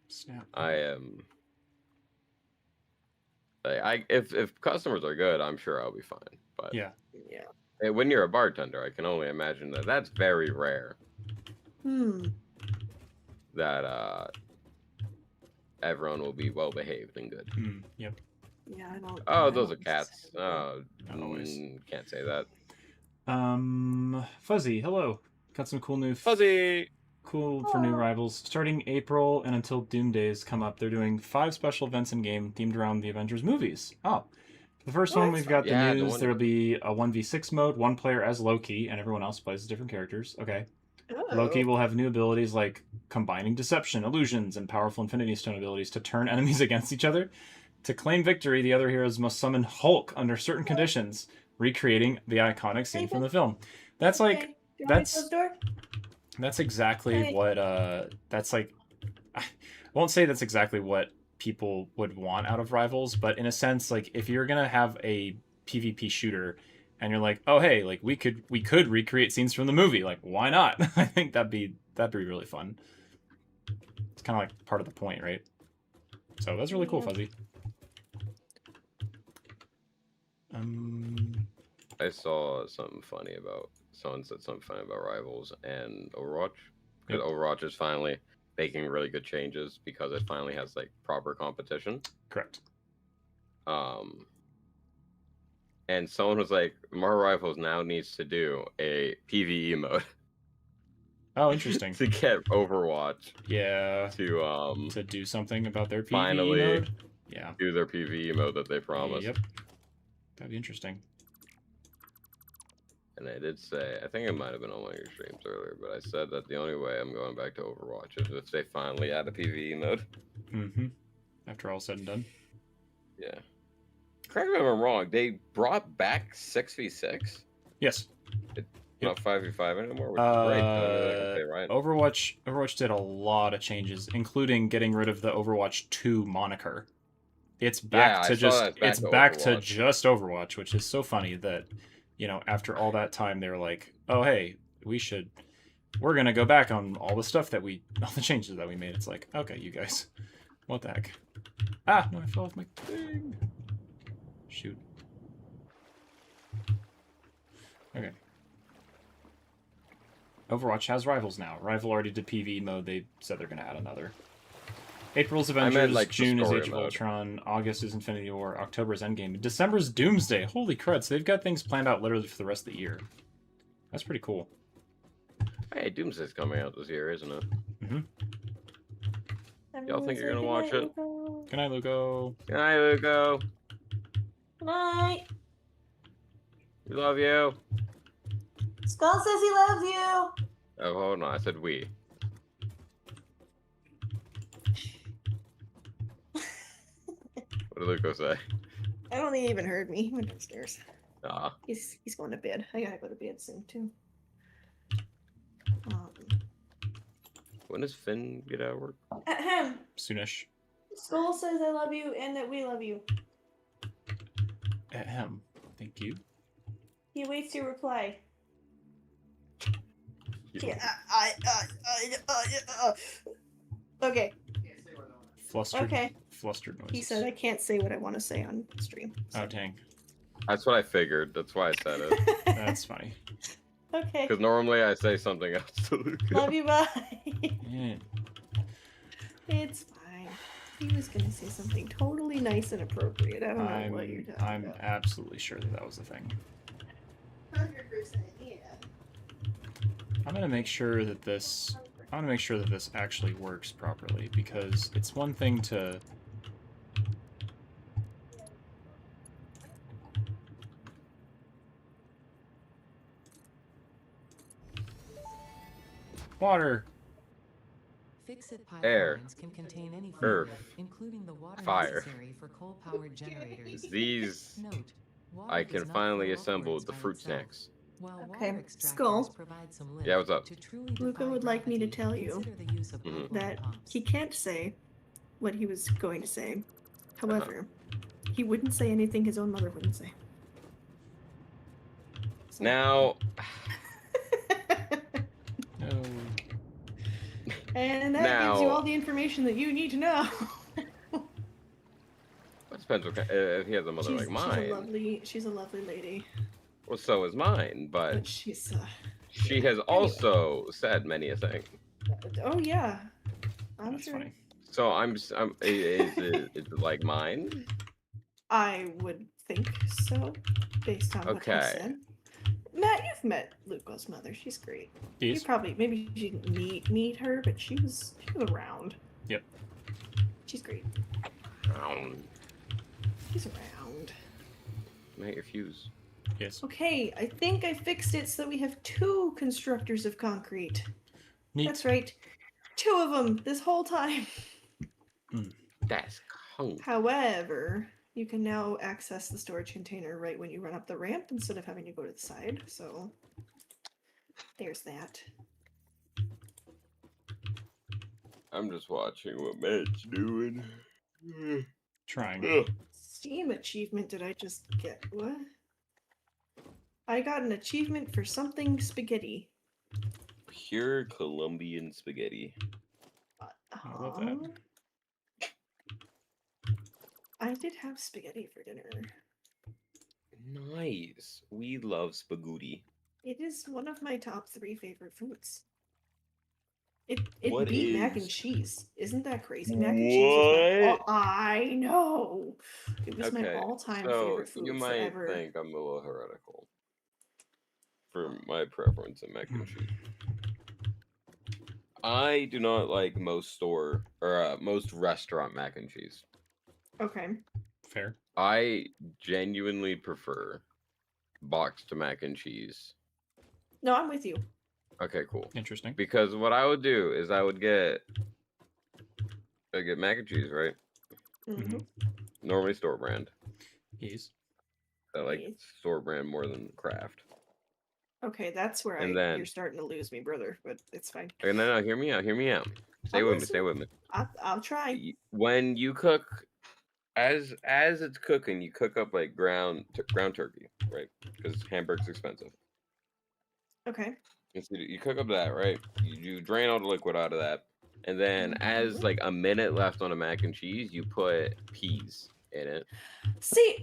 Snap. I am if customers are good, I'm sure I'll be fine. But Yeah. Yeah. when you're a bartender, I can only imagine that that's very rare that everyone will be well behaved and good. Yep. Yeah, I don't. Oh, I those don't are cats. Oh, Not always. Can't say that. Fuzzy, hello. Got some cool new Fuzzy. cool for new rivals. Starting April and until Doom Days come up, they're doing 5 special events in game themed around the Avengers movies. Oh. The first one, we've got the Yeah, news. There'll be a 1v6 mode, one player as Loki, and everyone else plays as different characters. Okay. Oh. Loki will have new abilities like combining deception, illusions, and powerful Infinity Stone abilities to turn enemies against each other. To claim victory, the other heroes must summon Hulk under certain conditions, recreating the iconic scene from the film. That's like that's exactly what that's like. I won't say that's exactly what people would want out of Rivals, but in a sense, like if you're gonna have a PvP shooter and you're like, oh hey, like we could recreate scenes from the movie, like why not? I think that'd be really fun. It's kind of like part of the point, right? So that's really cool, Fuzzy. I saw something funny about someone said something funny about Rivals and Overwatch. Because Overwatch is finally making really good changes because it finally has like proper competition. Correct. And someone was like, Marvel Rivals now needs to do a PvE mode. Oh, interesting. To get Overwatch. Yeah. To do something about their PvE finally mode. Yeah. do their PvE mode that they promised. Yep. That'd be interesting. And I did say, I think it might have been on one of your streams earlier, but I said that the only way I'm going back to Overwatch is if they finally add a PvE mode. Mm-hmm. After all said and done. Yeah. Correct me if I'm wrong, they brought back 6v6? Yes. Not 5v5 anymore, which is great. Okay, right. Overwatch did a lot of changes, including getting rid of the Overwatch 2 moniker. It's back to just Overwatch, which is so funny that, you know, after all that time they were like, "Oh, hey, we're going to go back on all the stuff all the changes that we made." It's like, "Okay, you guys. What the heck?" Ah, no, I fell off my thing. Shoot. Okay. Overwatch has Rivals now. Rival already did PvE mode. They said they're going to add another. April's Avengers, June is Age of Ultron, August is Infinity War, October is Endgame, December's Doomsday. Holy crud, so they've got things planned out literally for the rest of the year. That's pretty cool. Hey, Doomsday's coming out this year, isn't it? Mm-hmm. Y'all think you're going to watch it? Good night, Lugo. Good night, Lugo. Good night. We love you. Skull says he loves you. Oh, hold on. I said we. What did Lugo say? I don't think he even heard me. He went downstairs. Ah. He's going to bed. I gotta go to bed soon too. When does Finn get out of work? Ahem. Soonish. Skull says I love you and that we love you. Ahem. Thank you. He waits your reply. Yeah, okay. Flustered noises. He said I can't say what I want to say on stream. Oh, dang. That's what I figured. That's why I said it. That's funny. Okay. Because normally I say something else to Lugo. Love you, bye. Yeah. It's fine. He was gonna say something totally nice and appropriate. I don't know what you're talking I'm about. absolutely sure that was the thing. 100%, yeah. I'm gonna make sure that this actually works properly, because it's one thing to water. Fix-it Air. pipelines can contain any Earth. fluid, including the water Fire. necessary for coal-powered generators. These Note, water I does can not finally flow assemble upwards the by fruit itself. snacks. While Okay, water extractors Skull. provide some lift Yeah, what's up? to truly Luca defy would like me to gravity, tell you consider the use of pipeline that pumps. he can't say what he was going to say. However, he wouldn't say anything his own mother wouldn't say. So- Now, No. And that gives you all the information that you need to know. it depends what if he has a mother like mine. She's a lovely lady. Well, so is mine, but But she's she has also said many a thing. oh yeah. I'm That's sure. funny. So is it like mine? I would think so, based on what he Okay. said. Matt, you've met Luca's mother. She's great. You Yes. probably maybe you didn't meet her, but she was around. Yep. She's great. She's around. Make your fuse. Yes. Okay, I think I fixed it so that we have 2 constructors of concrete. Neat. That's right. 2 of them this whole time. That's cool. However, you can now access the storage container right when you run up the ramp instead of having to go to the side. So there's that. I'm just watching what Matt's doing. Trying. Steam achievement did I just get? What? I got an achievement for something spaghetti. Pure Colombian spaghetti. I love that. I did have spaghetti for dinner. Nice. We love spaghetti. It is one of my top 3 favorite foods. It What beat mac and is- cheese. Isn't that crazy? Mac and cheese was my What? I know. It was my Okay, all-time so favorite food you might forever. think I'm a little heretical for my preference in mac and cheese. I do not like most store or most restaurant mac and cheese. Okay. Fair. I genuinely prefer boxed mac and cheese. No, I'm with you. Okay, cool. Interesting. Because what I would do is I get mac and cheese, right? Mm-hmm. Normally store brand. Yes. I like Yes. store brand more than craft. Okay, that's where And you're then- starting to lose me, brother. But it's fine. Okay, no, hear me out. Hear me out. Stay I'm with me. Stay listening. with me. I'll try. When you cook, as it's cooking, you cook up like ground turkey, right? Because hamburger's expensive. Okay. And so you cook up that, right? You drain all the liquid out of that, and then as Mhm. like a minute left on a mac and cheese, you put peas in it. See,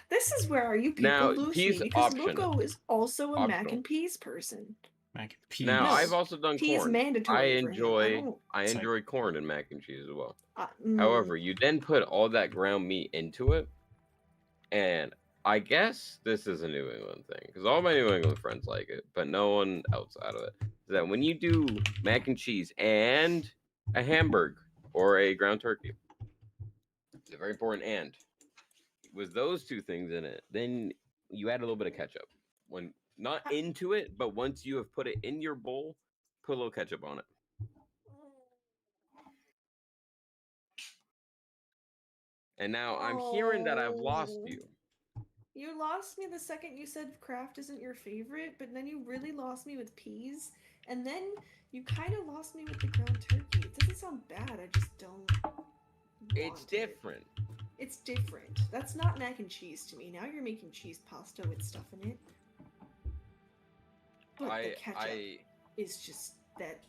this is where you people Now, lose peas me because optional. Luco is also a mac Optional. and peas person. Mac and peas. Now No, I've also done Peas corn. mandatory I for him. enjoy Same. corn and mac and cheese as well. Mm, However, you then put all that ground meat into it, and I guess this is a New England thing because all my New England friends like it, but no one else out of it. Is that when you do mac and cheese and a hamburger or a ground turkey, it's a very important and with those two things in it, then you add a little bit of ketchup. When not into it, but once you have put it in your bowl, put a little ketchup on it. And now I'm hearing that I've lost you. You lost me the second you said craft isn't your favorite, but then you really lost me with peas, and then you kind of lost me with the ground turkey. It doesn't sound bad. I just don't. It's want it. different. It's different. That's not mac and cheese to me. Now you're making cheese pasta with stuff in it. But the ketchup is just that.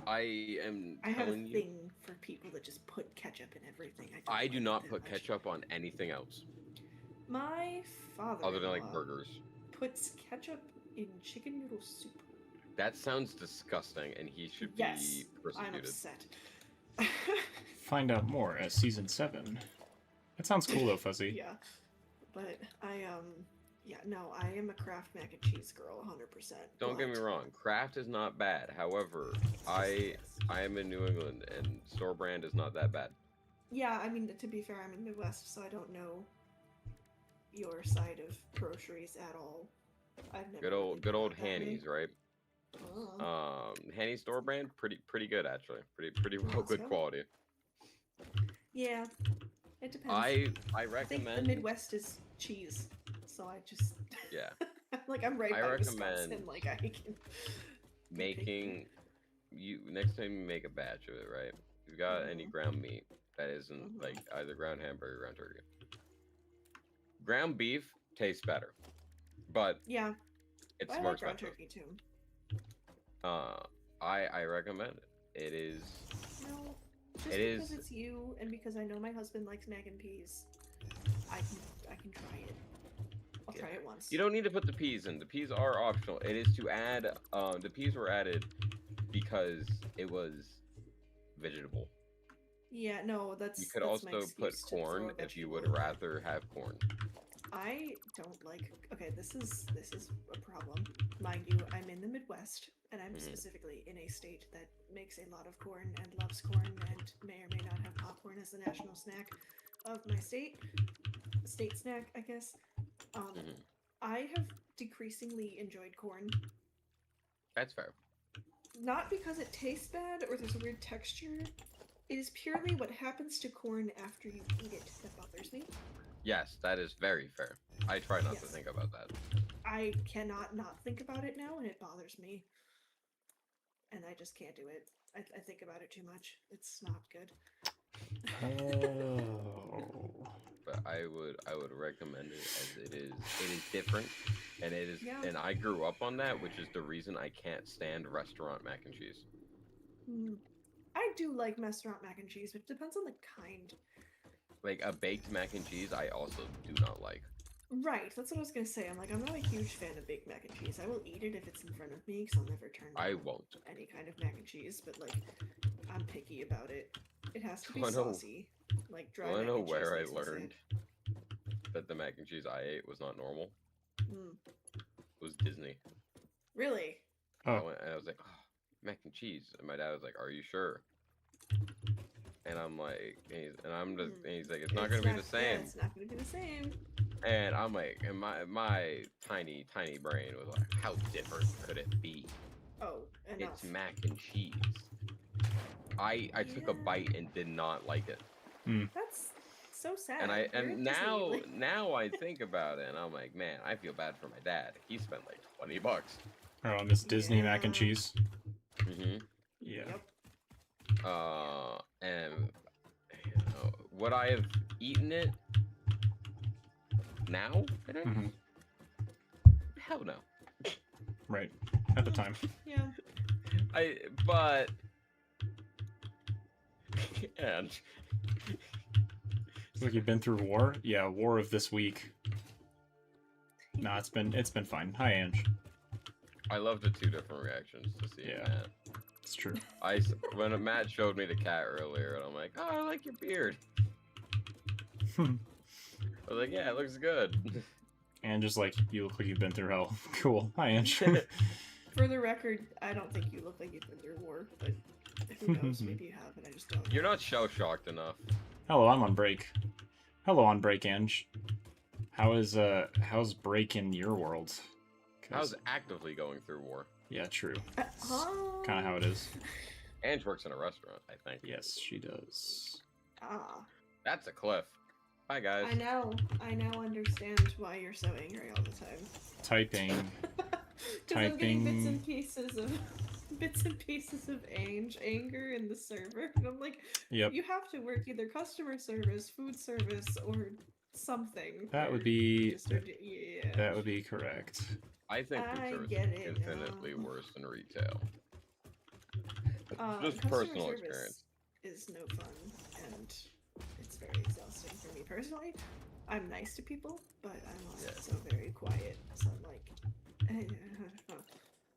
I am I have a telling you, thing for people that just put ketchup in everything. I do like not it put that much. ketchup on anything else My father, other than like burgers. puts ketchup in chicken noodle soup. That sounds disgusting, and he should Yes, be I'm persecuted. upset. Find out more as season 7. That sounds cool though, Fuzzy. Yeah, but I am a Kraft mac and cheese girl, 100%. Don't get me wrong, Kraft is not bad. However, I am in New England, and store brand is not that bad. Yeah, I mean, to be fair, I'm in the Midwest, so I don't know your side of groceries at all. I've never. Good old Hanny's, right? Oh. Hanny's store brand, pretty good actually. Pretty well, Let's good go. quality. Yeah, it depends. I I think recommend. the Midwest is cheese, so I just Yeah. like I'm right I by recommend Wisconsin. Like I can making you next time you make a batch of it, right? If you've got any ground meat that isn't like either ground hamburger or ground turkey. Ground beef tastes better, but yeah, it's I more like ground expensive. turkey too. I recommend it. It is. No, just It because is- it's you and because I know my husband likes mac and peas, I can try it. I'll try it once. You don't need to put the peas in. The peas are optional. It is to add. The peas were added because it was vegetable. Yeah, no, that's. You could that's my also put excuse to throw corn a if you would vegetable in. rather have corn. I don't like. Okay, this is a problem. Mind you, I'm in the Midwest, and I'm specifically in a state that makes a lot of corn and loves corn, and may or may not have popcorn as the national snack of my state. State snack, I guess. I have decreasingly enjoyed corn. That's fair. Not because it tastes bad or there's a weird texture. It is purely what happens to corn after you eat it that bothers me. Yes, that is very fair. I try not to Yes. think about that. I cannot not think about it now, and it bothers me. And I just can't do it. I think about it too much. It's not good. Oh. But I would recommend it as it is different, and it is Yeah. and I grew up on that, which is the reason I can't stand restaurant mac and cheese. I do like restaurant mac and cheese, but it depends on the kind. Like a baked mac and cheese, I also do not like. Right, that's what I was gonna say. I'm like, I'm not a huge fan of baked mac and cheese. I will eat it if it's in front of me, because I'll never turn I down won't. any kind of mac and cheese. But like, I'm picky about it. It has to be Wanna know- saucy. Like dry Wanna mac know and cheese where I makes me sick. learned that the mac and cheese I ate was not normal? Mm. It was Disney. Really? I Oh. went and I was like, oh, mac and cheese, and my dad was like, "Are you sure?" And I'm like, and he's like, "It's not gonna be the Yeah, same." it's not gonna be the same. And I'm like, and my tiny brain was like, "How different could it be? Oh, enough. It's mac and cheese." I took a Yeah. bite and did not like it. That's so sad. And You're at Disney, like- now I think about it, and I'm like, man, I feel bad for my dad. He spent like $20. Oh, on this Disney mac and Yeah. cheese. Mm-hmm. Yeah. Yep. And would I have eaten it now? Mhm. Hell no. Right. At the time. Yeah. But and It's like you've been through war? Yeah, war of this week. Nah, it's been fine. Hi, Ange. I love the two different reactions to see Yeah. Matt. It's true. When Matt showed me the cat earlier, and I'm like, oh, I like your beard. I was like, yeah, it looks good. And just like, you look like you've been through hell. Cool. Hi, Ange. For the record, I don't think you look like you've been through war, but who knows? Maybe you have, and I just don't. You're not shell shocked enough. Hello, I'm on break. Hello, on break, Ange. How's break in your world? 'Cause- How's actively going through war? Yeah, true. Kind Kind of how it is. Ange works in a restaurant, I think. Yes, she does. Ah, That's a cliff. Hi, guys. I know. I now understand why you're so angry all the time. Typing. Because I'm getting Typing. bits and pieces of anger in the server, and I'm like, Yep. you have to work either customer service, food service, or something. That would or be just yeah. that would be correct. I think food I service get is it infinitely now. worse than retail. Just Customer personal service experience. is no fun, and it's very exhausting for me personally. I'm nice to people, but I'm also so very quiet. So I'm like,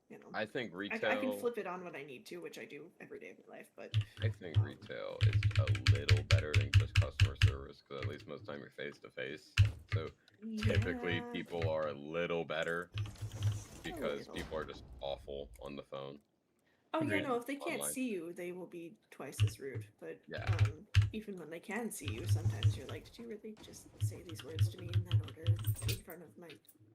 you know, I think I retail. can flip it on when I need to, which I do every day of my life. But I think retail is a little better than just customer service because at least most of the time you're face to face. So typically yeah, people are a little better because little. people are just awful on the phone. oh yeah, Agreed. no, if they can't Online. see you, they will be twice as rude. But Yeah. even when they can see you, sometimes you're like, did you really just say these words to me in that order in front of my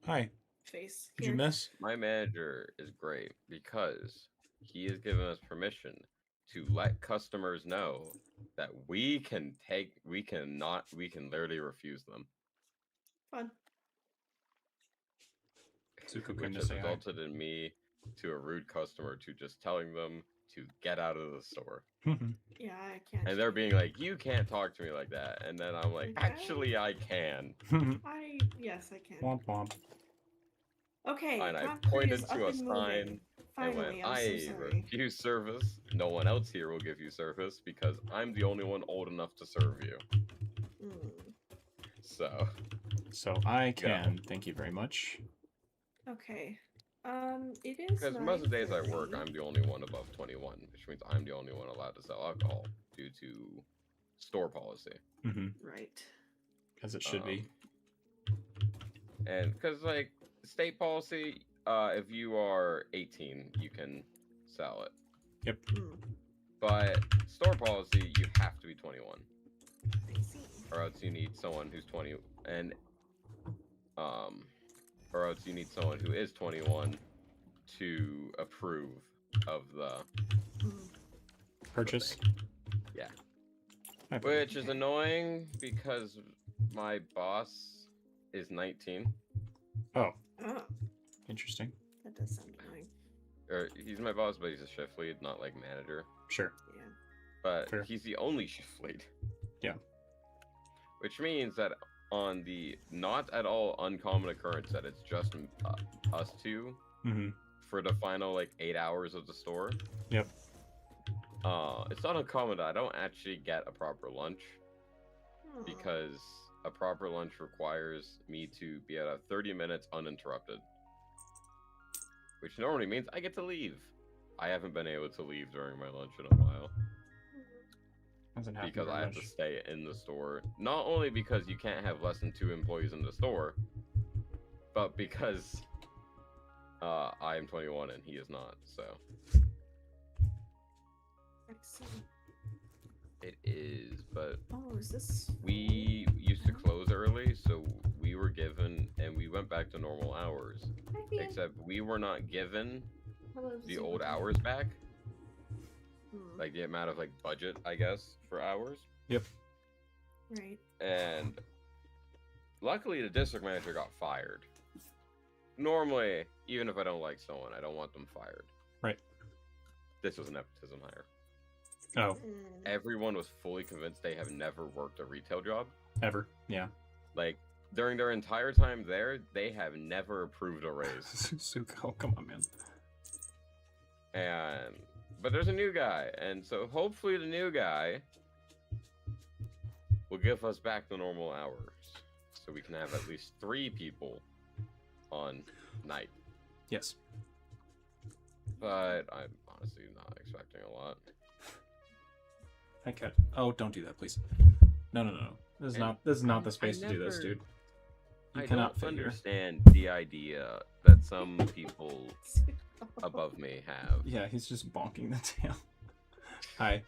Hi. face? Did you here?" miss? My manager is great because he has given us permission to let customers know that we can literally refuse them, Fun. Zuko which came to has say hi. resulted in me to a rude customer to just telling them to get out of the store. Yeah, I can't. And they're being like, you can't talk to me like that. And then I'm like, Like, actually, I can. Yes, I can. Womp womp. Okay, And I concrete pointed is to up a and sign moving. and Finally, went, I'm I so sorry. refuse service. No one else here will give you service because I'm the only one old enough to serve you. Mm, So, So I can. Thank you very much. okay. It is because most of the days I work, 9:30. I'm the only one above 21, which means I'm the only one allowed to sell alcohol due to store policy. Right. As it should be. And because, like, state policy, if you are 18, you can sell it. Yep. Mm, But store policy, you have to be 21. I see. Or else you need someone who's 20 and or else you need someone who is 21 to approve of the Mm, Purchase. Yeah. I which is annoying because my boss is 19. Oh, oh, interesting. that does sound annoying. Or he's my boss, but he's a shift lead, not like manager. Sure. Yeah. But Fair. he's the only shift lead. Yeah. Which means that on the not at all uncommon occurrence that it's just us two for the final like 8 hours of the store. Yep. It's not uncommon that I don't actually get a proper lunch Aw. because a proper lunch requires me to be at a 30 minutes uninterrupted. Which normally means I get to leave. I haven't been able to leave during my lunch in a while. Doesn't happen Because very I have much. to stay in the store. Not only because you can't have less than 2 employees in the store, but because I am 21 and he is not, so. Excellent. It is, but Oh, is this? we used to close early, so we were given, and we went back to normal hours. Hi, Ian. Except we were not given Hello, the Zuko. old hours back. Hmm, Like the amount of like budget, I guess, for hours. Yep. right. And luckily the district manager got fired. Normally, even if I don't like someone, I don't want them fired. Right. This was a nepotism hire. Oh, Mm. Everyone was fully convinced they have never worked a retail job. ever. Yeah. Like, during their entire time there, they have never approved a raise. Zuko, come on, man. But there's a new guy, and so hopefully the new guy will give us back the normal hours. So we can have at least 3 people on night. Yes. But I'm honestly not expecting a lot. I cut. Oh, don't do that, please. No, no, no, no. This is And not the space to do this, never- dude. You I cannot don't figure. understand the idea that some people above me have. Yeah, he's just bonking the tail. Hi.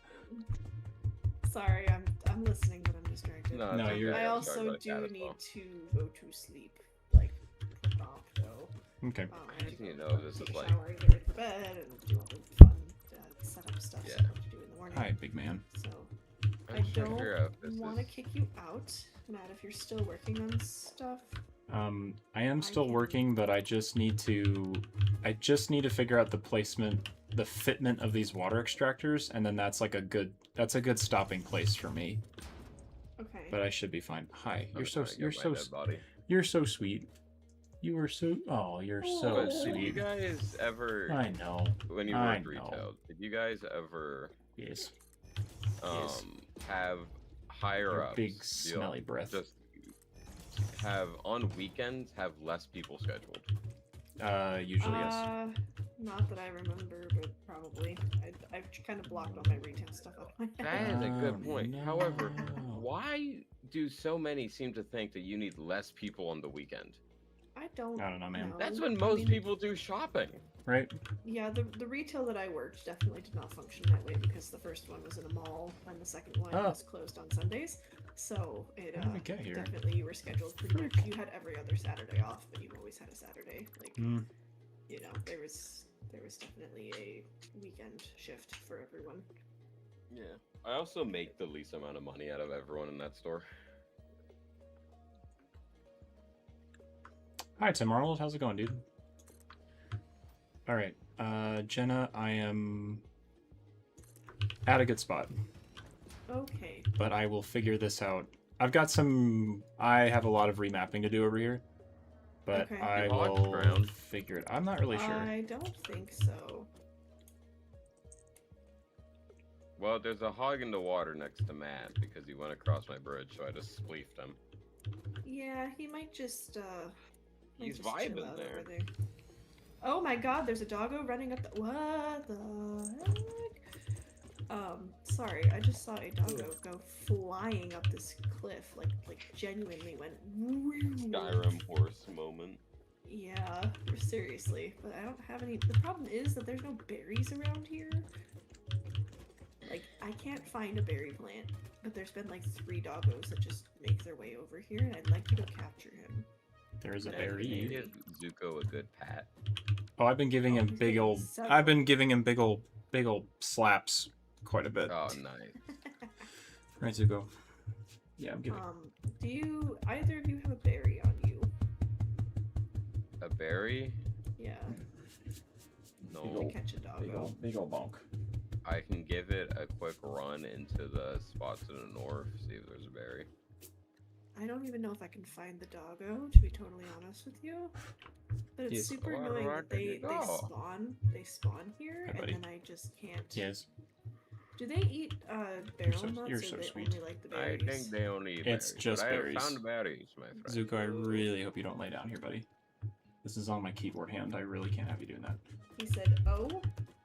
Sorry, I'm listening, but I'm distracted. No, No, it's you're- okay. I I'm also sorry about do that as need well. to go to sleep, like prompt though. Okay. I just need to know if this take is a like- shower, get ready for bed, and do all the fun setup stuff Yeah. I have to do in the morning. Hi, big man. So I'm I just trying to figure out if don't this want to is- kick you out, Matt. If you're still working on stuff, I am still working, but I just need to figure out the placement, the fitment of these water extractors, and then that's like a good stopping place for me. okay. But I should be fine. Hi, I'm you're just so trying to get my dead body. you're so sweet. You are so you're so But did you sweet. guys ever, I know. when you I worked know. retail, did you guys ever Yes. have higher Your ups big smelly breath. just have on weekends have less people scheduled? Usually yes. Not that I remember, but probably. I've kind of blocked all my retail stuff up. That is a good Oh, point. no. However, why do so many seem to think that you need less people on the weekend? I don't know, man. That's know. when I most mean, people do shopping. Right? Yeah, the retail that I worked definitely did not function that way because the first one was in a mall and the second one Oh. was closed on Sundays. So it How did we get here? definitely you were scheduled pretty much. You had every other Saturday off, but you always had a Saturday. Like Mm. you know, there was definitely a weekend shift for everyone. Yeah. I also make the least amount of money out of everyone in that store. Hi, Tim Arnold. How's it going, dude? All right, Jenna, I am at a good spot, Okay. but I will figure this out. I have a lot of remapping to do over here, but Okay. I You hogged will ground? figure it. I'm not really sure. I don't think so. Well, there's a hog in the water next to Matt because he went across my bridge, so I just spleefed him. Yeah, he might just might He's just chill vibing out there. over there. Oh my god, there's a doggo running up the what the heck? Sorry, I just saw a doggo go flying up this cliff, like genuinely went Skyrim horse moment. Yeah, seriously. But I don't have any. The problem is that there's no berries around here. Like, I can't find a berry plant, but there's been like 3 doggos that just make their way over here, and I'd like to go capture him. There is a Yeah, berry. you give Zuko a good pat. Oh, I've been giving him he's big getting old. several. I've been giving him big old slaps quite a bit. Oh, nice. Right, Zuko. Yeah, I'm giving. Do you either of you have a berry on you? A berry? Yeah, No. to catch a doggo. Big old bonk. I can give it a quick run into the spots to the north, see if there's a berry. I don't even know if I can find the doggo, to be totally honest with you. But it's Yes. super Where annoying are that they they? Oh. spawn here, Hi, and buddy. then I just can't. Yes. Do they eat barrel so- nuts, you're or so they sweet. only like the I berries? think they only eat It's berries. just but I have berries. found berries, my friend. Zuko, I really hope you don't lay down here, buddy. This is on my keyboard hand. I really can't have you doing that. He said, "Oh,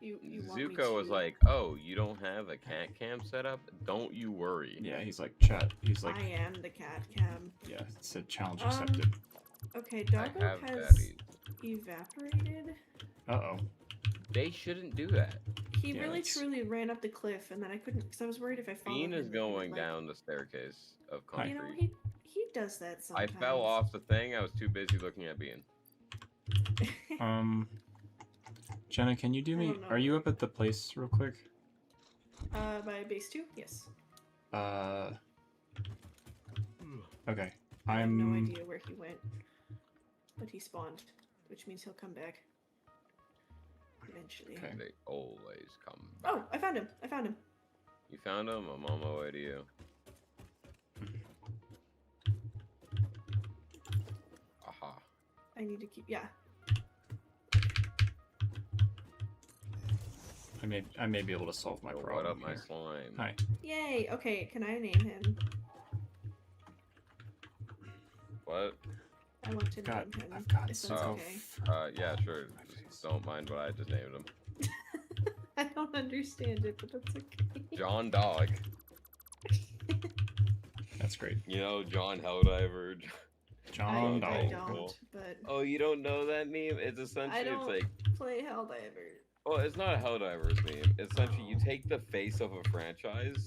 you want me Zuko was to- like, "Oh, you don't have a cat cam set up? Don't you worry." Yeah, he's like, chat. He's like, I am the cat cam." yeah, it said challenge Um, accepted. Okay, I Doggo have has berries. evaporated. Uh-oh. They shouldn't do that. He Yeah, really it's- truly ran up the cliff, and then I couldn't because I was worried if I followed Bean him, is he would, going like- down the staircase of Hi. You know, concrete. he does that I sometimes. fell off the thing. I was too busy looking at Bean. Jenna, can you do I me? don't know. Are you up at the place real quick? By base 2? Yes. Okay. I have no I'm. idea where he went, but he spawned, which means he'll come back eventually. Okay. They always come back. Oh, I found him! I found him. You found him? I'm on my way to you. Aha. I need to keep. Yeah. I may be able to solve my Yo, what problem up, my here. slime? Hi. Yay! Okay, can I name him? What? I want to God, name him. I've got if so that's Oh. okay. Yeah, sure. Just don't mind what I just named him. I don't understand it, but that's okay. John Dog. That's great. You know, John Helldiver. John I Dog. Dog. don't, but Oh, you don't know that meme? It's essentially, don't- it's like, play Helldiver. well, it's not a Helldiver's meme. Essentially, you take the face of a franchise,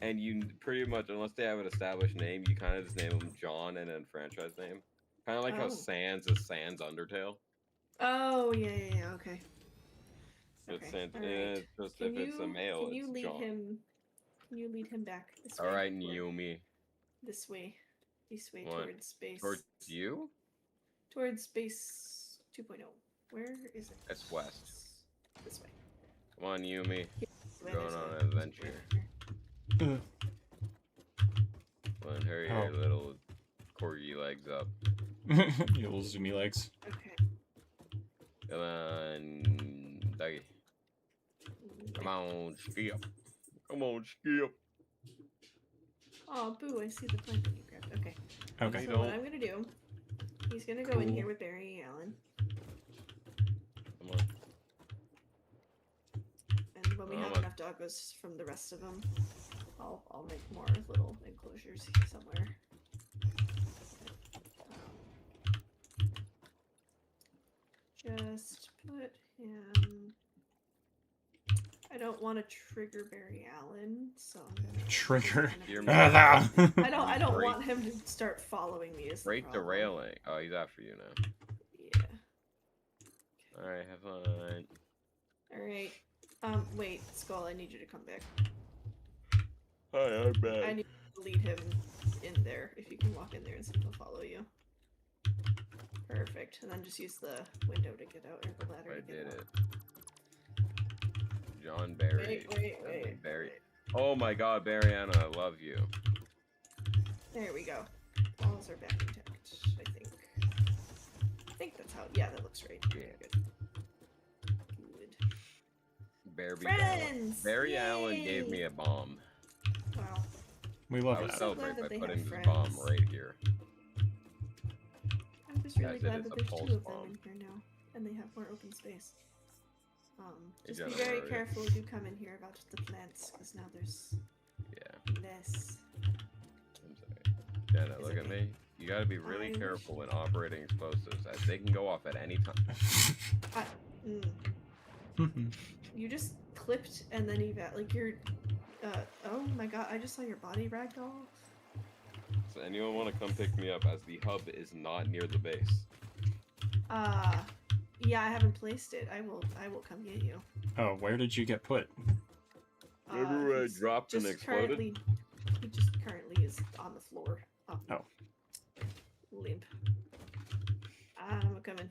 and you pretty much, unless they have an established name, you kind of just name them John and then franchise name. Kind of like how Oh. Sans is Sans Undertale. Oh yeah, okay. It's Okay, Sans, alright. it's just if it's a male, can you it's lead John. him? Can you lead him back this way? All right, or Naomi. This way. This way What? towards space. Towards you? Towards space 2.0. Where is it? It's west. This way. Come on, Yumi. Way, Going there's on a- an adventure. Come on, hurry your Oh. little corgi legs up. Your little zoomy legs. Okay. Come on, doggy. Come on, skip. Come on, skip. Oh, boo! I see the plant that you grabbed. Okay. Okay. So don't. what I'm gonna do? He's gonna go in Cool. here with Barry Allen, Come on. and when we have Oh. enough doggos from the rest of them, I'll make more little enclosures somewhere. Just put him. I don't want to trigger Barry Allen, so I'm gonna Trigger. You're Ah, I don't Break- want him to start following me. Is Break the problem. railing. Oh, he's after you now. Yeah. Alright, have fun. All right. Wait, Skull. I need you to come back. Hi, I'm I back. need to lead him in there. If you can walk in there and see if he'll follow you. Perfect. And then just use the window to get out, or the ladder I to get did out. it. John Barry. Wait. Barry. Oh my god, Barry-Anna, I love you. There we go. Walls are back intact, I think. I think that's how. Yeah, that looks right. Yeah. Good. Good. Friends! Barry Allen gave Yay! me a bomb. Wow. we I love would that. so glad celebrate that by they putting have this bomb friends. right here. I'm just really Yes, it glad is that a there's pulse 2 of them bomb. in here now, and they have more open space. Hey, Just be Jenna, very where are you? careful if you come in here about the plants, because now there's Yeah, less. I'm sorry. Jenna, It's look at okay. me. You gotta be really I careful when operating explosives, as they can go off at any time. You just clipped and then like you're. Oh my god! I just saw your body ragdoll. So anyone want to come pick me up, as the hub is not near the base? Yeah, I haven't placed it. I will come get you. Oh, where did you get put? Remember where I He's dropped and just exploded? He just currently is on the floor. Oh. Limp. I'm coming.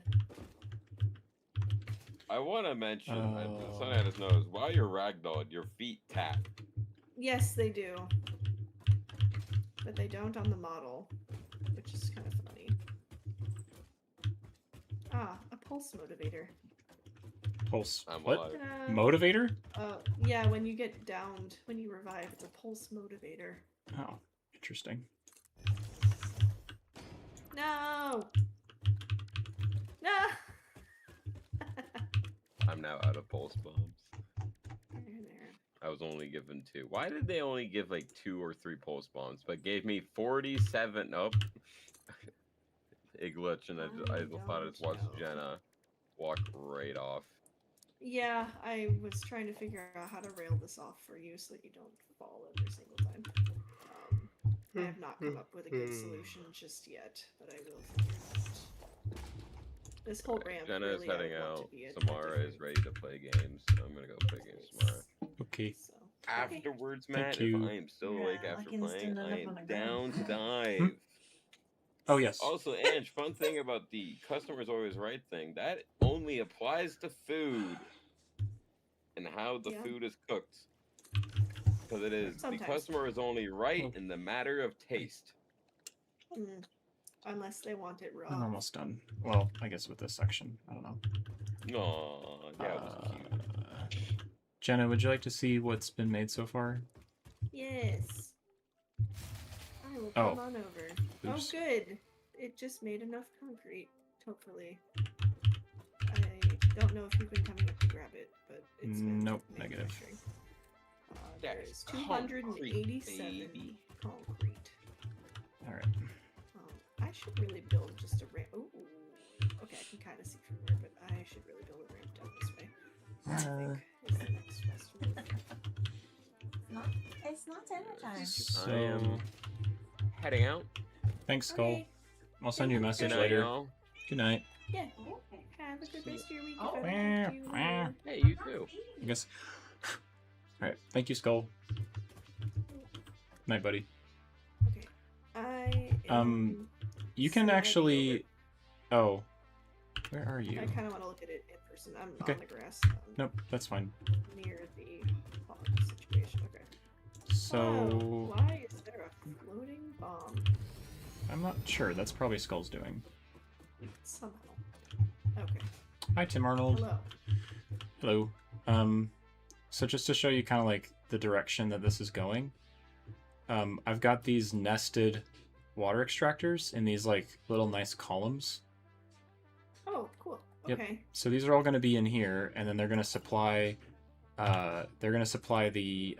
I want to mention, Oh. something I just noticed, while you're ragdolled, your feet tap. Yes, they do. But they don't on the model, which is kind of funny. A pulse motivator. Pulse. I'm What? alive. Motivator? Yeah, when you get downed, when you revive, it's a pulse motivator. Oh, interesting. No! No! I'm now out of pulse bombs. There. I was only given 2. Why did they only give like 2 or 3 pulse bombs, but gave me 47? Nope. It glitched, and I thought I just watched don't know. Jenna walk right off. Yeah, I was trying to figure out how to rail this off for you so that you don't fall every single time. I have not come up with a good solution just yet, but I will figure it out. This whole ramp Jenna really is heading I want out. to be a Samara is different- ready to play games. So I'm gonna go play games tomorrow. Okay. So, Afterwards, Thank Matt, you. if I am still Yeah, awake I after can playing, stand I up on am the down to ground. dive. Oh, yes. Also, Ange, fun thing about the customer's always right thing, that only applies to food and how the Yeah. food is cooked. Because it is, Sometimes. the customer is only right Oh. in the matter of taste. Unless they want it raw. I'm almost done. Well, I guess with this section. I don't know. Aw, yeah, it was cute. Jenna, would you like to see what's been made so far? Yes. I will Oh. come on over. Oops. Oh, good. It just made enough concrete, hopefully. I don't know if you've been coming up to grab it, but it's been Nope, negative. manufacturing. That There's is 287 concrete, baby. concrete. Alright. I should really build just a ramp. Ooh. Okay, I can kind of see from here, but I should really build a ramp down this way. I think is the next best move. It's not dinner time. So, I am heading out. thanks, Skull. Okay. I'll send you a message Good night, later. y'all. Good night. Yeah. Have a good rest of your week. Oh. If I don't talk to you later. Hey, you too. I guess. Alright. Thank you, Skull. Night, buddy. Okay. I am You can sliding actually. Oh. Where are over. you? I kind of want to look at it in person. I'm Okay. on the grass. Nope, that's fine. Near the pond situation. Okay. So. Oh, why is there a floating bomb? I'm not sure. That's probably Skull's doing. Somehow. Okay. Hi, Tim Arnold. Hello. Hello. So just to show you kind of like the direction that this is going, I've got these nested water extractors in these like little nice columns. Oh, cool. Yep. Okay. So these are all going to be in here, and then they're going to supply, the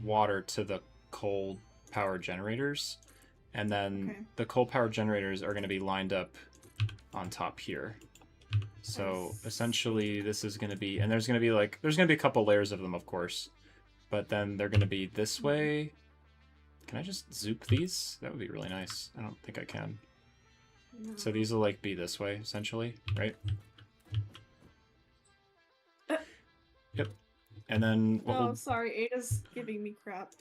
water to the coal power generators, and then Okay. the coal power generators are going to be lined up on top here. So Nice. essentially, this is going to be, and there's going to be a couple layers of them, of course, but then they're going to be this way. Can I just zoop these? That would be really nice. I don't think I can. No. So these will like be this way, essentially, right? Yep. And then what Oh, will... sorry. Ada's giving me crap.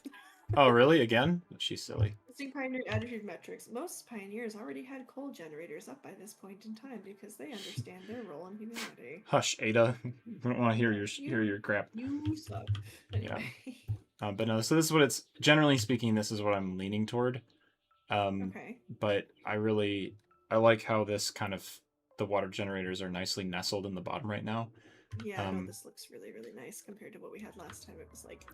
Oh, really? Again? She's silly. Using pioneer attitude metrics. Most pioneers already had coal generators up by this point in time because they understand their role in humanity. Hush, Ada. I don't want to hear your crap. You suck. Anyway. But no, so this is what it's, generally speaking, this is what I'm leaning toward. Okay. But I like how this kind of, the water generators are nicely nestled in the bottom right now. Yeah, no, this looks really, really nice compared to what we had last time. It was like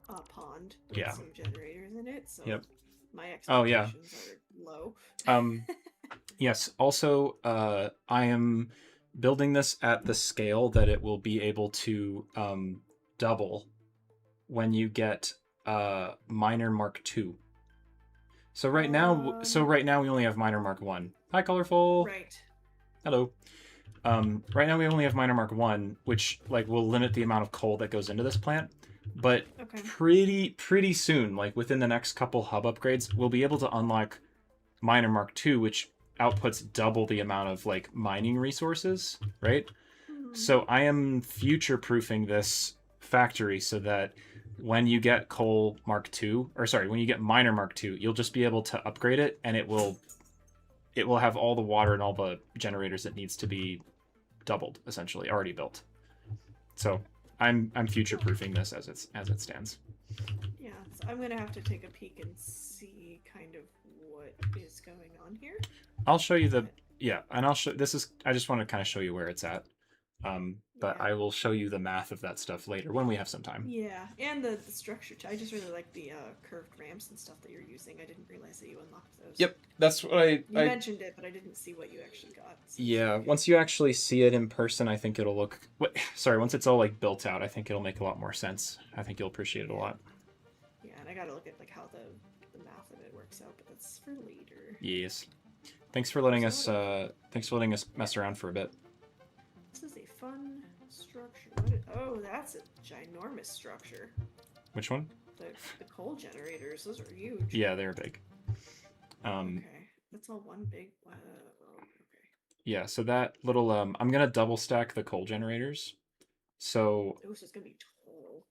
a pond with Yeah. some generators in it. So Yep. my Oh, yeah. expectations are low. Yes, also, I am building this at the scale that it will be able to double when you get Minor Mark II. So right now we only have Minor Mark 1. Hi, Colorful. Right. Hello. Right now we only have Minor Mark 1, which like will limit the amount of coal that goes into this plant. But Okay. pretty soon, like within the next couple hub upgrades, we'll be able to unlock Minor Mark 2, which outputs double the amount of like mining resources, right? So I am future-proofing this factory so that when you get Coal Mark 2, or sorry, when you get Minor Mark 2, you'll just be able to upgrade it, and it will have all the water and all the generators it needs to be doubled, essentially, already built. So I'm future-proofing this as it stands. Yeah, so I'm gonna have to take a peek and see kind of what is going on here. I'll show you the and I'll show I just want to kind of show you where it's at. But Yeah. I will show you the math of that stuff later when we have some time. Yeah, and the structure too. I just really like the curved ramps and stuff that you're using. I didn't realize that you unlocked those. Yep, that's what You mentioned it, but I didn't see what you actually got. So Yeah, okay. once you actually see it in person, I think it'll look. Sorry, once it's all like built out, I think it'll make a lot more sense. I think you'll appreciate it a lot. Yeah, and I gotta look at like how the math of it works out, but that's for later. Yes. Thanks for letting us. Thanks for letting us mess around for a bit. This is a fun structure. Oh, that's a ginormous structure. Which one? The coal generators. Those are huge. Yeah, they're big. Okay, that's all one big. Okay. Yeah, so that little I'm gonna double stack the coal generators. So This is gonna be tall.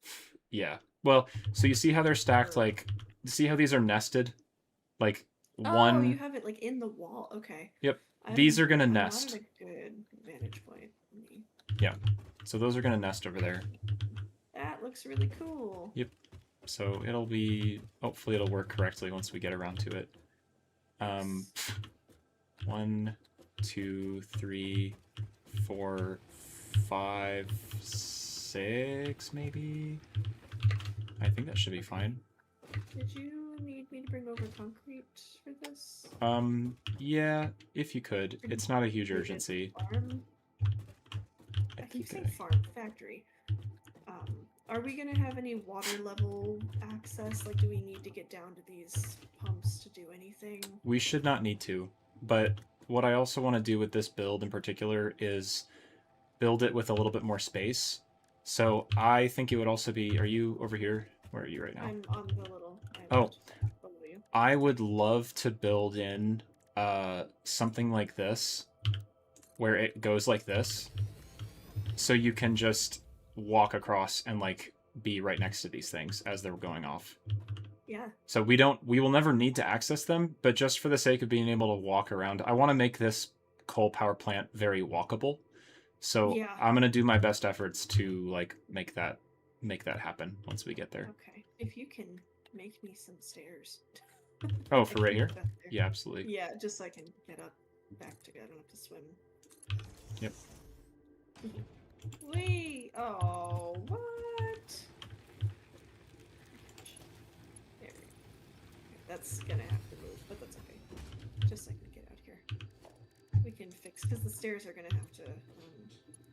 yeah. Well, so you see how they're stacked like see how these are nested? Like one Oh, you have it like in the wall. Okay. Yep. These are gonna I'm nest. Not at a good vantage point. Yeah. So those are gonna nest over there. That looks really cool. Yep. So it'll be hopefully it'll work correctly once we get around to it. 1, 2, 3, 4, 5, 6, maybe. I think that should be fine. Did you need me to bring over concrete for this? Yeah, if you could. It's not a huge Is it urgency. Farm? I keep saying farm factory. Are we gonna have any water level access? Like, do we need to get down to these pumps to do anything? We should not need to, but what I also want to do with this build in particular is build it with a little bit more space. So I think it would also be... Are you over here? Where are you right now? I'm on the little island Oh. below you. I would love to build in something like this, where it goes like this, so you can just walk across and like be right next to these things as they're going off. Yeah. So we will never need to access them, but just for the sake of being able to walk around, I want to make this coal power plant very walkable. So Yeah. I'm gonna do my best efforts to like make that happen once we get there. Okay. If you can make me some stairs. Oh, I for can right here? get up there. Yeah, absolutely. Yeah, just so I can get up back to. I don't have to swim. Yep. Wait. Oh, what? There we go. Okay, that's gonna have to move, but that's okay. Just so I can get out here. We can fix because the stairs are gonna have to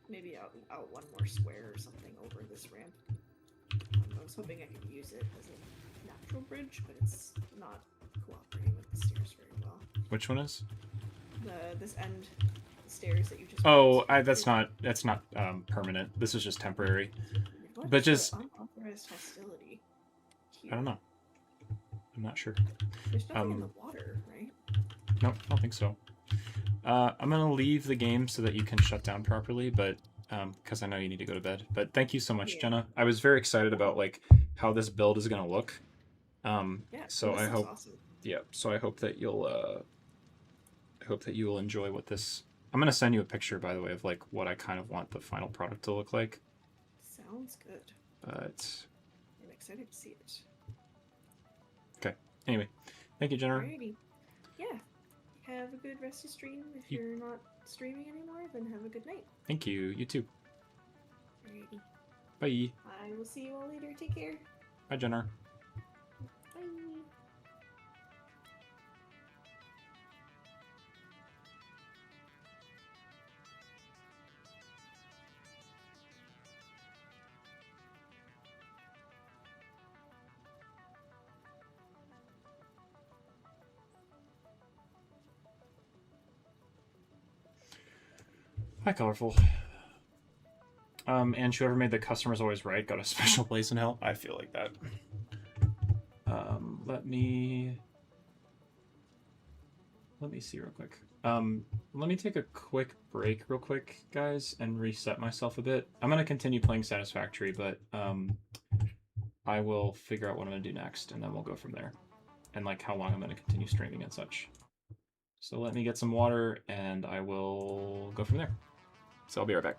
maybe out one more square or something over this ramp. I was hoping I could use it as a natural bridge, but it's not cooperating with the stairs very well. Which one is? This end stairs that you just. Oh, that's not permanent. This is just temporary. What But is the just- unauthorized hostility. Here? I don't know. I'm not sure. There's nothing in the water, right? Nope, I don't think so. I'm gonna leave the game so that you can shut down properly, but because I know you need to go to bed. But thank you so much, Yeah. Jenna. I was very excited about like how this build is gonna look. Yeah. So this I is hope, Awesome. yeah. So I hope that you'll, I hope that you will enjoy what this. I'm gonna send you a picture, by the way, of like what I kind of want the final product to look like. Sounds good. But I'm excited to see it. anyway, thank you, Jenna. Alrighty. Yeah. Have a good rest of stream. If You- you're not streaming anymore, then have a good night. Thank you. You too. Alrighty. Bye. I will see you all later. Take care. Bye, Jenna. Bye. Hi, Colorful. And whoever made the customer's always right got a special place in hell. I feel like that. Let me see real quick. Let me take a quick break real quick, guys, and reset myself a bit. I'm gonna continue playing Satisfactory, but I will figure out what I'm gonna do next, and then we'll go from there. And like how long I'm gonna continue streaming and such. So let me get some water, and I will go from there. So I'll be right back.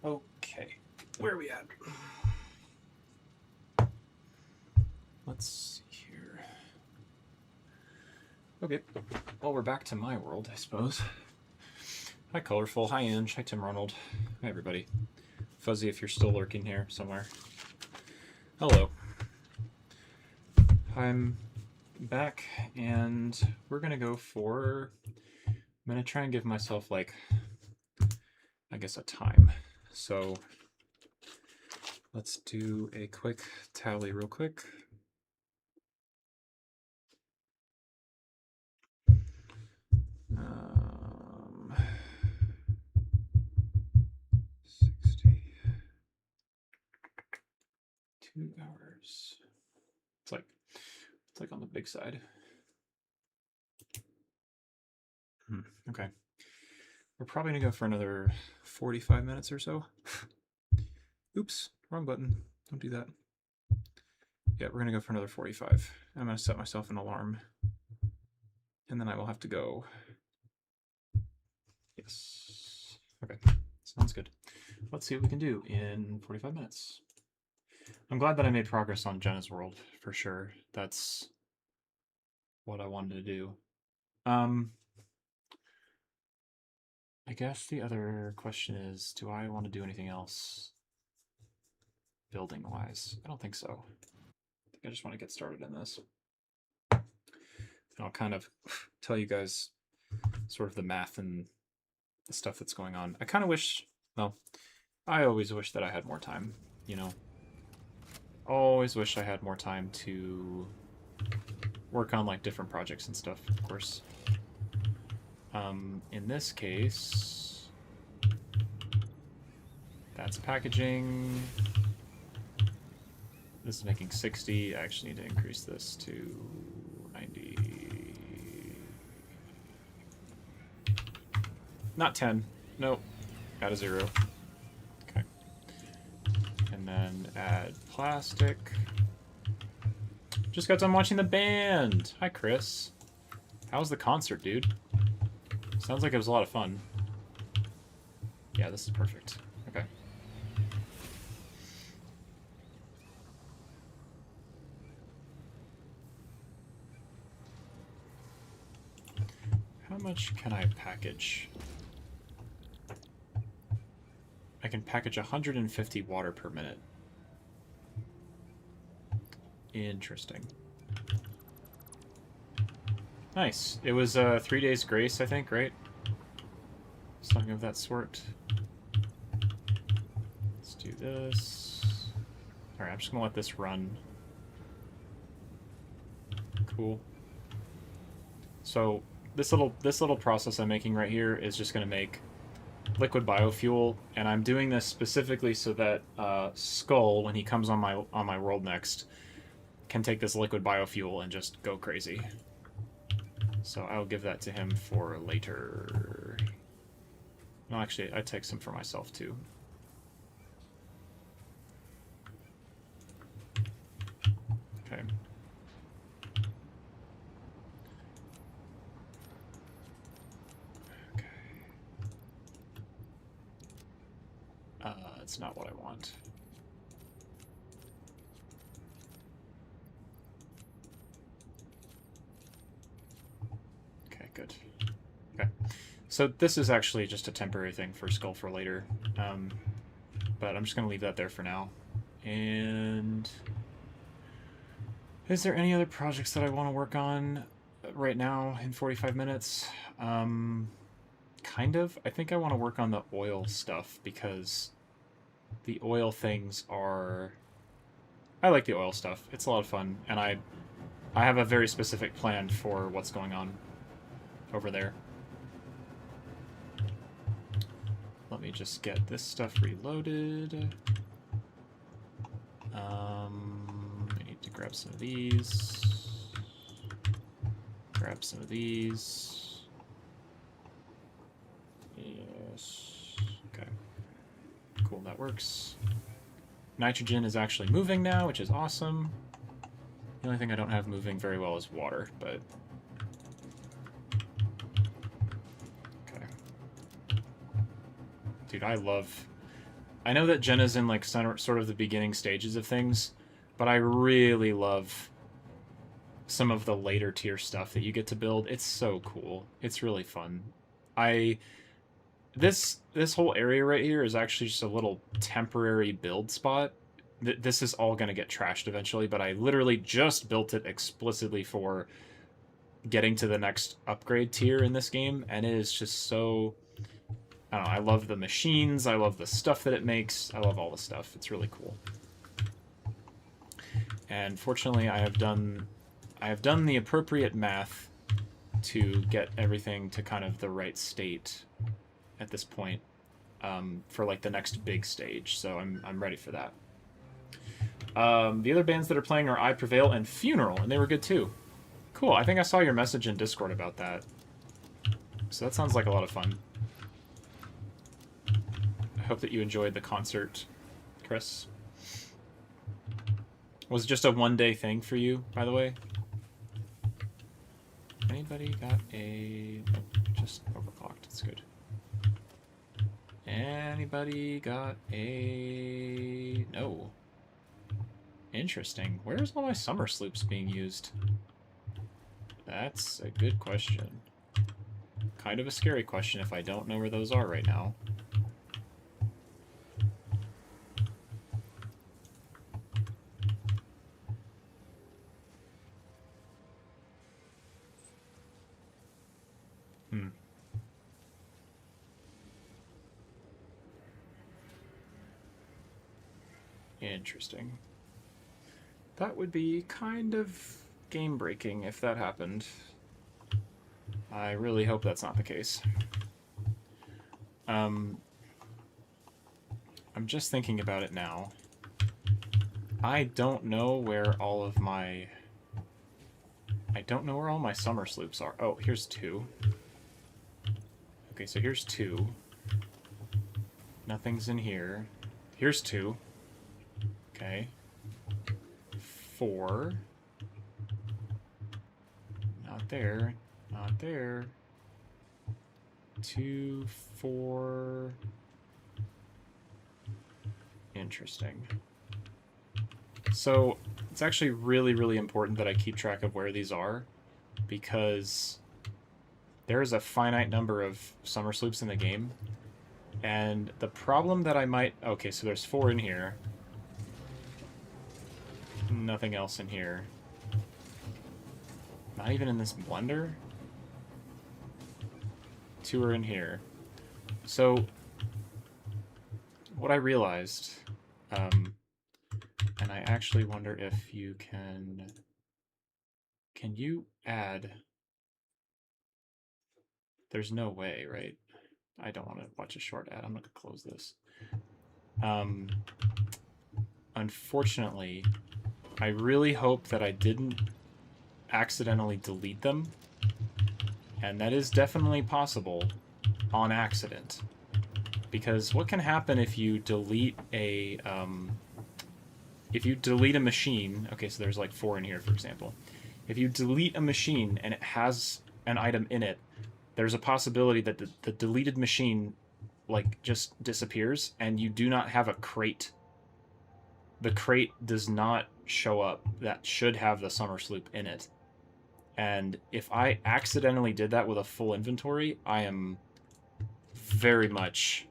Okay, where are we at? Let's see here. Okay, well, we're back to my world, I suppose. Hi, Colorful. Hi, Ange. Hi, Tim Ronald. Hi, everybody. Fuzzy, if you're still lurking here somewhere. Hello. I'm back, and we're going to go for... I'm going to try and give myself, like, I guess a time. So let's do a quick tally real quick. Um, 60. 2 hours. It's like on the big side. Okay. We're probably gonna go for another 45 minutes or so. Oops, wrong button. Don't do that. Yeah, we're gonna go for another 45. I'm gonna set myself an alarm. And then I will have to go. Yes. Okay, sounds good. Let's see what we can do in 45 minutes. I'm glad that I made progress on Jenna's world, for sure. That's what I wanted to do. I guess the other question is, do I want to do anything else building-wise? I don't think so. I think I just want to get started in this. And I'll kind of tell you guys sort of the math and the stuff that's going on. I kind of wish, well, I always wish that I had more time, you know? Always wish I had more time to work on, like, different projects and stuff, of course. In this case, that's packaging. This is making 60. I actually need to increase this to 90. Not 10. Nope. Add a 0. Okay. And then add plastic. Just got done watching the band. Hi, Chris. How was the concert, dude? Sounds like it was a lot of fun. Yeah, this is perfect. Okay. How much can I package? I can package 150 water per minute. Interesting. Nice. It was 3 days grace, I think, right? Something of that sort. Let's do this. Alright, I'm just gonna let this run. Cool. So this little process I'm making right here is just going to make liquid biofuel, and I'm doing this specifically so that Skull, when he comes on my world next, can take this liquid biofuel and just go crazy. So I'll give that to him for later. No, actually, I take some for myself too. Okay. Okay. That's not what I want. Okay, good. Okay. So this is actually just a temporary thing for Skull for later. But I'm just going to leave that there for now. And is there any other projects that I want to work on right now in 45 minutes? Kind of. I think I want to work on the oil stuff because the oil things are... I like the oil stuff. It's a lot of fun, and I have a very specific plan for what's going on over there. Let me just get this stuff reloaded. I need to grab some of these. Grab some of these. Yes. Okay. Cool, that works. Nitrogen is actually moving now, which is awesome. The only thing I don't have moving very well is water, but... Okay. Dude, I love... I know that Jenna's in, like, sort of the beginning stages of things, but I really love some of the later tier stuff that you get to build. It's so cool. It's really fun. This whole area right here is actually just a little temporary build spot. This is all going to get trashed eventually, but I literally just built it explicitly for getting to the next upgrade tier in this game, and it is just so... I don't know, I love the machines, I love the stuff that it makes, I love all the stuff. It's really cool. And fortunately, I have done the appropriate math to get everything to kind of the right state at this point for like the next big stage, so I'm ready for that. The other bands that are playing are I Prevail and Funeral, and they were good too. Cool, I think I saw your message in Discord about that. So that sounds like a lot of fun. I hope that you enjoyed the concert, Chris. Was it just a one-day thing for you, by the way? Anybody got a... Oh, just overclocked, that's good. Anybody got a... No. Interesting. Where's all my summer sloops being used? That's a good question. Kind of a scary question if I don't know where those are right now. Interesting. That would be kind of game-breaking if that happened. I really hope that's not the case. I'm just thinking about it now. I don't know where all of my... I don't know where all my summer sloops are. Oh, here's 2. Okay, so here's 2. Nothing's in here. Here's 2. Okay. 4. Not there. Not there. 2, 4. Interesting. So, it's actually really, really important that I keep track of where these are, because there is a finite number of summer sloops in the game, and the problem that I might... Okay, so there's 4 in here. Nothing else in here. Not even in this blender? 2 are in here. So, what I realized, and I actually wonder if you can you add There's no way, right? I don't want to watch a short ad. I'm going to close this. Unfortunately, I really hope that I didn't accidentally delete them. And that is definitely possible on accident. Because what can happen if you delete a machine, okay, so there's like 4 in here, for example. If you delete a machine and it has an item in it, there's a possibility that the deleted machine like just disappears and you do not have a crate. The crate does not show up that should have the summer sloop in it. And if I accidentally did that with a full inventory, I am very much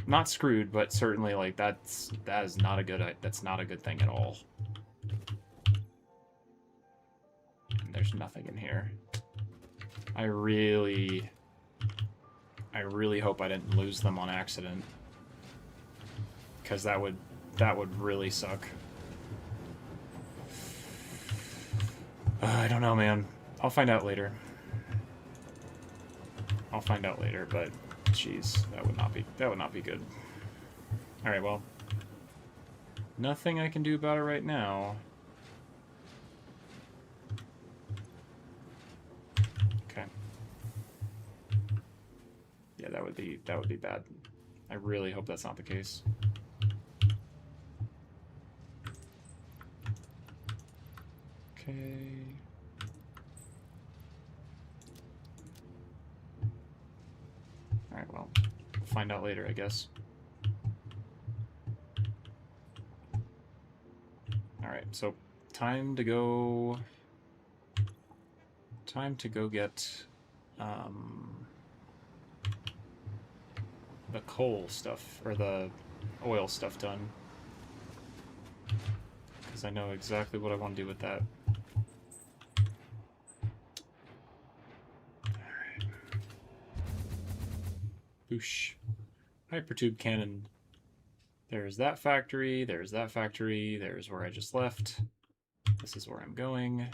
not screwed, but certainly like that is not a good thing at all. And there's nothing in here. I really hope I didn't lose them on accident, because that would really suck. I don't know, man. I'll find out later. But jeez, that would not be good. All right, well, nothing I can do about it right now. Okay. Yeah, that would be bad. I really hope that's not the case. Okay. Alright, well, we'll find out later, I guess. Alright, so time to go get the coal stuff, or the oil stuff done. Because I know exactly what I want to do with that. Alright. Boosh. Hypertube cannon. There's that factory, there's that factory, there's where I just left. This is where I'm going.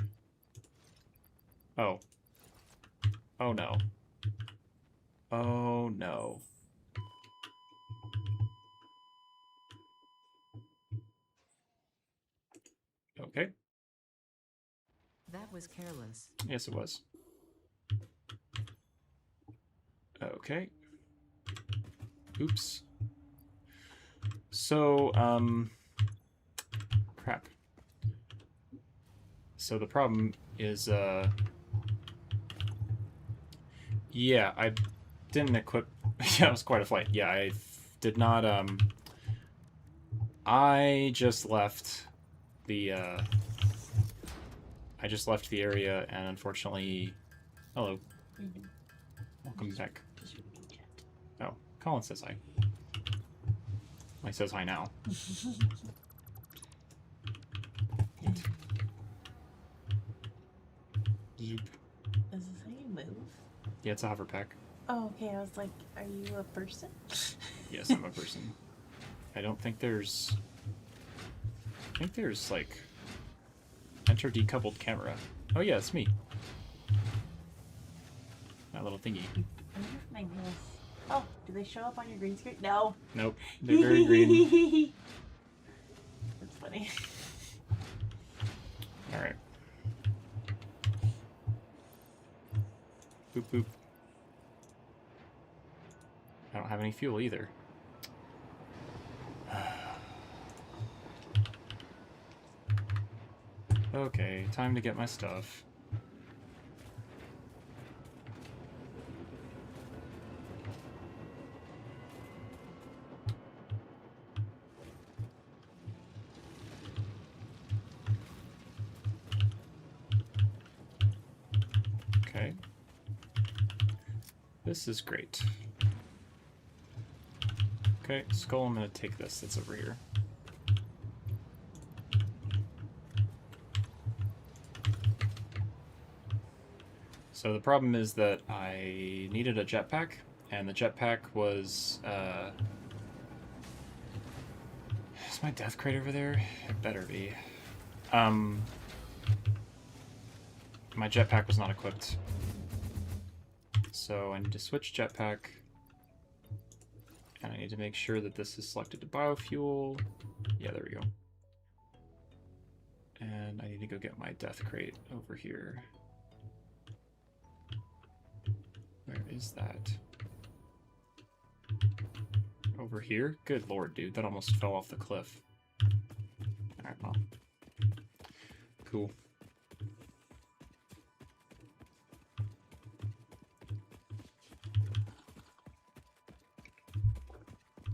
Oh. Oh no. Oh no. Okay. That was careless. Yes, it was. Okay. Oops. So, crap. So the problem is, yeah, I didn't equip... Yeah, it was quite a flight. Yeah, I did not, I just left the, area, and unfortunately... Hello. Welcome back. Oh, Colin says hi. He says hi now. Zoop. Is this how you move? Yeah, it's a hover pack. Oh, okay. I was like, are you a person? Yes, I'm a person. I don't think there's... I think there's, like... Enter decoupled camera. Oh yeah, it's me. That little thingy. Oh, do they show up on your green screen? No. Nope. They're very green. That's funny. Alright. Boop boop. I don't have any fuel either. Okay, time to get my stuff. Okay. This is great. Okay, Skull, I'm gonna take this that's over here. So the problem is that I needed a jetpack, and the jetpack was, is my death crate over there? It better be. My jetpack was not equipped So I need to switch jetpack. And I need to make sure that this is selected to biofuel. Yeah, there we go. And I need to go get my death crate over here. Where is that? Over here? Good lord, dude. That almost fell off the cliff. Alright, well. Cool.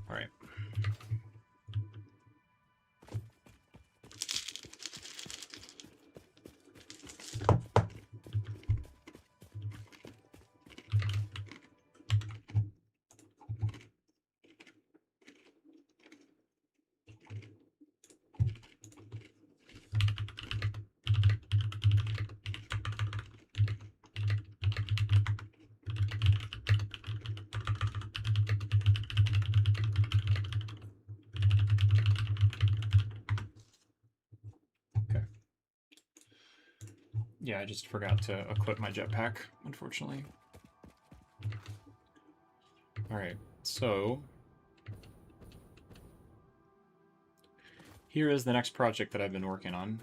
Alright. Yeah, I just forgot to equip my jetpack, unfortunately. Alright, so... here is the next project that I've been working on.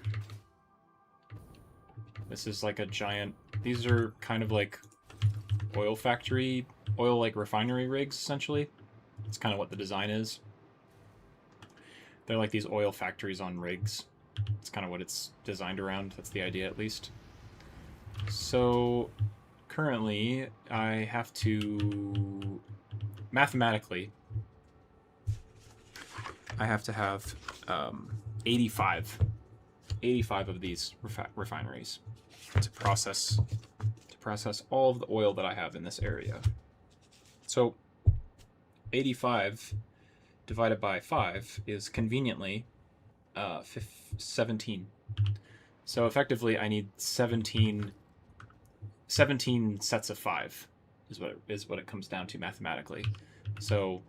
This is like a giant... these are kind of like oil factory, like refinery rigs, essentially. That's kind of what the design is. They're like these oil factories on rigs. It's kind of what it's designed around. That's the idea, at least. So, currently, I have to... mathematically, I have to have 85 of these refineries to process all of the oil that I have in this area. So, 85 divided by 5 is conveniently 17. So effectively, I need 17 sets of 5 is what it comes down to mathematically. So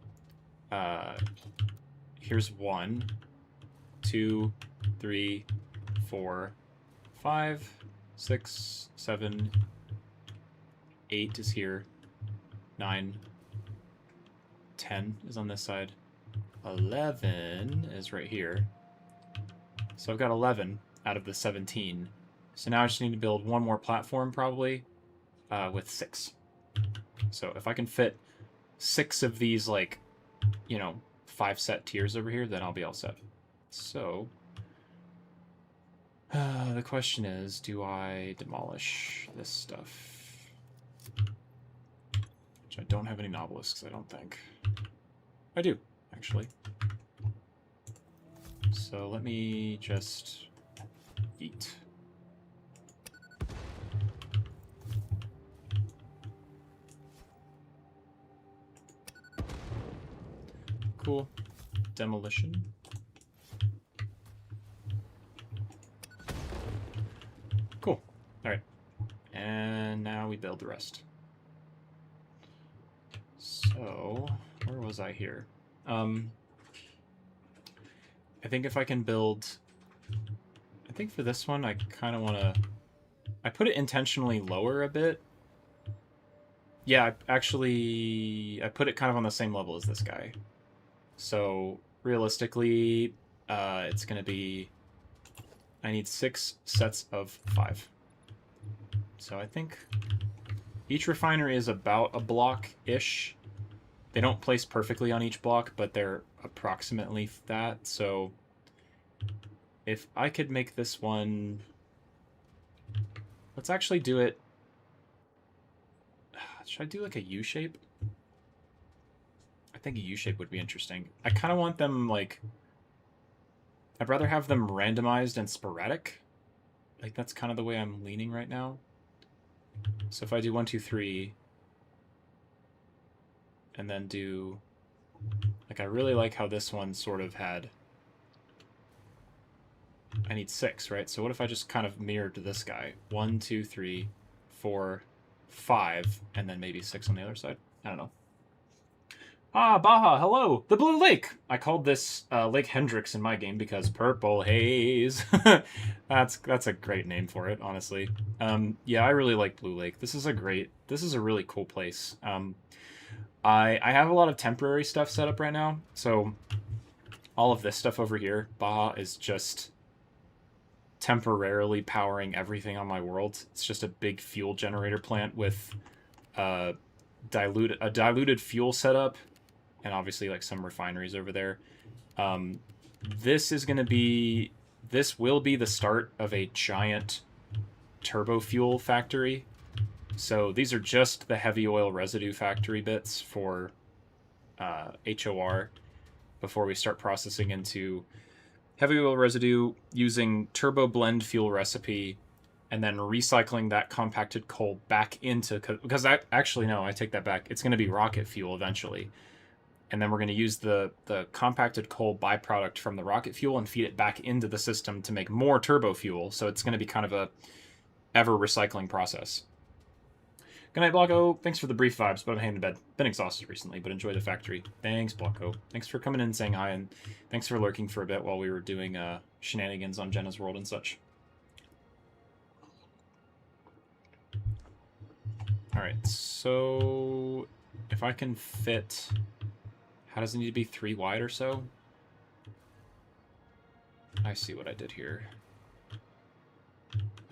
here's 1, 2, 3, 4, 5, 6, 7, 8 is here, 9, 10 is on this side, 11 is right here. So I've got 11 out of the 17. So now I just need to build one more platform, probably, with 6. So if I can fit 6 of these, like, you know, 5 set tiers over here, then I'll be all set. So, the question is, do I demolish this stuff? Which I don't have any nobelisks, I don't think. I do, actually. So let me just eat. Cool. Demolition. Cool. Alright. And now we build the rest. So, where was I here? I think if I can build... I think for this one, I kind of want to... I put it intentionally lower a bit. Yeah, I put it kind of on the same level as this guy. So, realistically, it's going to be... I need 6 sets of 5. So I think each refinery is about a block-ish. They don't place perfectly on each block, but they're approximately that. So if I could make this one... let's actually do it... should I do like a U-shape? I think a U-shape would be interesting. I kind of want them, like... I'd rather have them randomized and sporadic. Like, that's kind of the way I'm leaning right now. So if I do 1, 2, 3... and then do... like, I really like how this one sort of had... I need 6, right? So what if I just kind of mirrored to this guy? 1, 2, 3, 4, 5, and then maybe 6 on the other side? I don't know. Ah, Baja, hello! The Blue Lake! I called this Lake Hendrix in my game because purple haze. That's a great name for it, honestly. Yeah, I really like Blue Lake. This is a really cool place. I have a lot of temporary stuff set up right now, so all of this stuff over here, Baja, is just temporarily powering everything on my world. It's just a big fuel generator plant with a diluted fuel setup, and obviously like some refineries over there. This will be the start of a giant turbo fuel factory. So these are just the heavy oil residue factory bits for HOR before we start processing into heavy oil residue using turbo blend fuel recipe, and then recycling that compacted coal back into, because actually no, I take that back. It's going to be rocket fuel eventually. And then we're going to use the compacted coal byproduct from the rocket fuel and feed it back into the system to make more turbo fuel. So it's going to be kind of a ever recycling process. Good night, Blocko. Thanks for the brief vibes, but I'm heading to bed. Been exhausted recently, but enjoy the factory. Thanks, Blocko. Thanks for coming in and saying hi, and thanks for lurking for a bit while we were doing shenanigans on Jenna's world and such. Alright, so if I can fit... How does it need to be 3 wide or so? I see what I did here.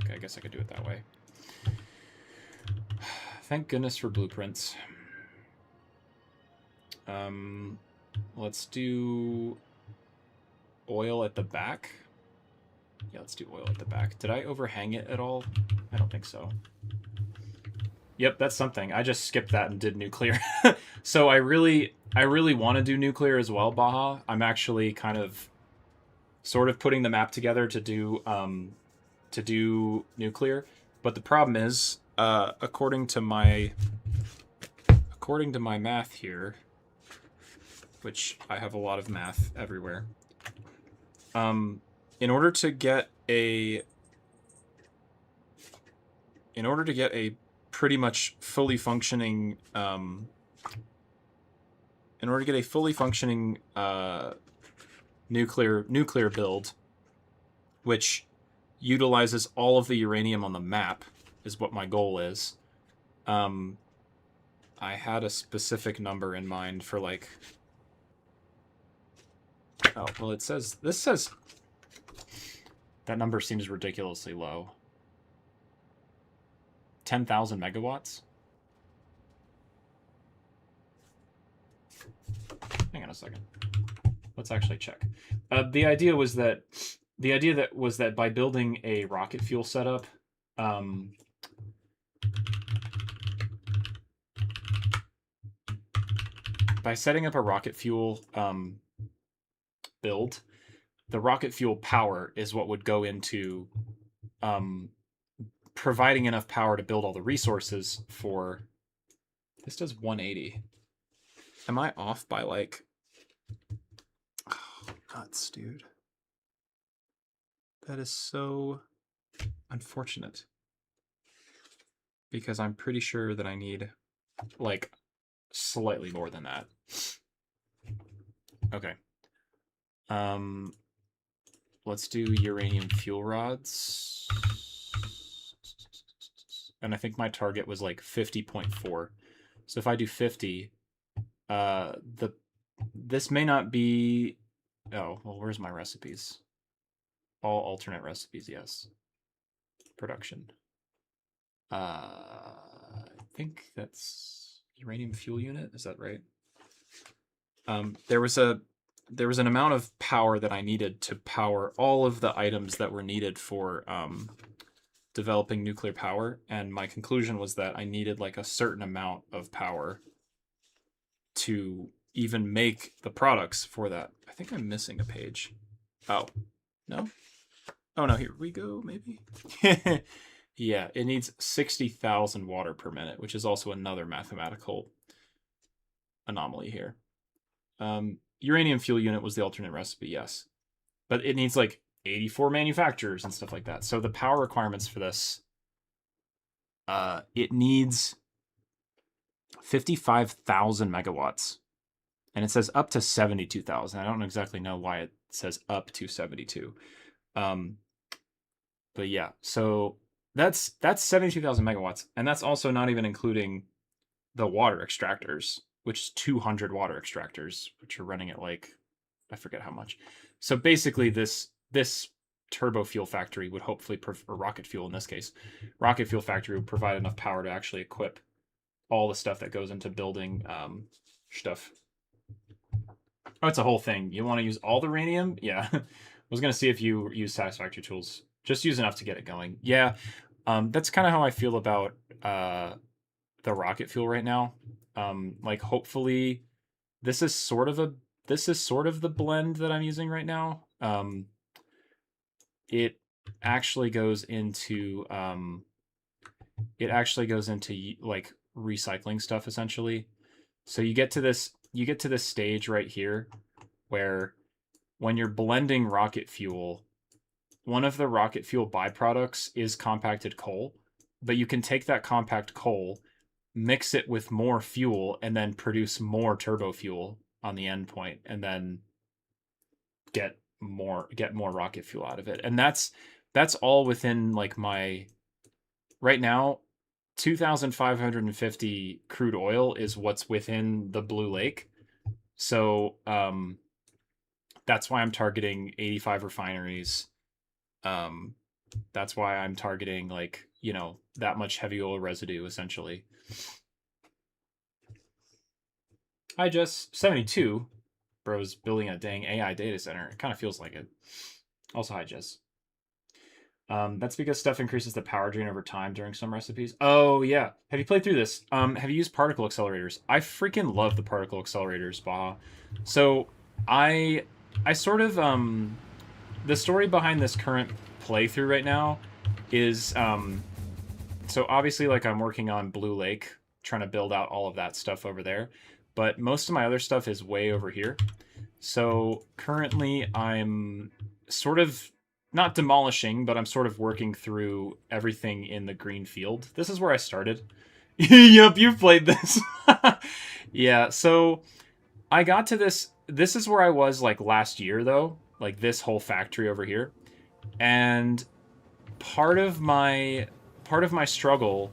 Okay, I guess I could do it that way. Thank goodness for blueprints. Let's do oil at the back. Yeah, let's do oil at the back. Did I overhang it at all? I don't think so. Yep, that's something. I just skipped that and did nuclear. So I really want to do nuclear as well, Baja. I'm actually kind of sort of putting the map together to do nuclear. But the problem is, according to my math here, which I have a lot of math everywhere, in order to get a pretty much fully functioning nuclear build, which utilizes all of the uranium on the map, is what my goal is. I had a specific number in mind for like... Oh, well, this says... That number seems ridiculously low. 10,000 megawatts? Hang on a second. Let's actually check. The idea was that by building a rocket fuel setup, by setting up a rocket fuel build, the rocket fuel power is what would go into providing enough power to build all the resources for... This does 180. Am I off by like... Oh, nuts, dude. That is so unfortunate. Because I'm pretty sure that I need like slightly more than that. Okay. Let's do uranium fuel rods. And I think my target was like 50.4. So if I do 50, this may not be... Oh, well, where's my recipes? All alternate recipes, yes. Production. I think that's uranium fuel unit. Is that right? There was an amount of power that I needed to power all of the items that were needed for developing nuclear power, and my conclusion was that I needed like a certain amount of power to even make the products for that. I think I'm missing a page. Oh, no? Oh no, here we go, maybe? Yeah, it needs 60,000 water per minute, which is also another mathematical anomaly here. Uranium fuel unit was the alternate recipe, yes. But it needs like 84 manufacturers and stuff like that. So the power requirements for this, it needs 55,000 megawatts and it says up to 72,000. I don't exactly know why it says up to 72. But yeah, so that's 72,000 megawatts, and that's also not even including the water extractors, which is 200 water extractors, which are running at like, I forget how much. So basically, this turbo fuel factory would hopefully, or rocket fuel in this case, rocket fuel factory would provide enough power to actually equip all the stuff that goes into building stuff. Oh, it's a whole thing. You want to use all the uranium? Yeah. I was going to see if you use Satisfactory tools. Just use enough to get it going. Yeah. That's kind of how I feel about the rocket fuel right now. Like, hopefully this is sort of the blend that I'm using right now. It actually goes into like recycling stuff essentially. So you get to this stage right here where when you're blending rocket fuel, one of the rocket fuel byproducts is compacted coal, but you can take that compact coal, mix it with more fuel, and then produce more turbo fuel on the end point, and then get more rocket fuel out of it. And that's all within like my right now 2,550 crude oil is what's within the Blue Lake. So that's why I'm targeting 85 refineries. That's why I'm targeting like, you know, that much heavy oil residue essentially. I just 72. Bro's building a dang AI data center. It kind of feels like it. Also, hi, Jess. That's because stuff increases the power drain over time during some recipes. Oh, yeah. Have you played through this? Have you used particle accelerators? I freaking love the particle accelerators, Baha. So, I sort of, the story behind this current playthrough right now is, so obviously, like, I'm working on Blue Lake, trying to build out all of that stuff over there. But most of my other stuff is way over here. So currently I'm sort of not demolishing, but I'm sort of working through everything in the green field. This is where I started. Yep, you've played this. Yeah, so I got to this. This is where I was like last year, though. Like this whole factory over here. And part of my struggle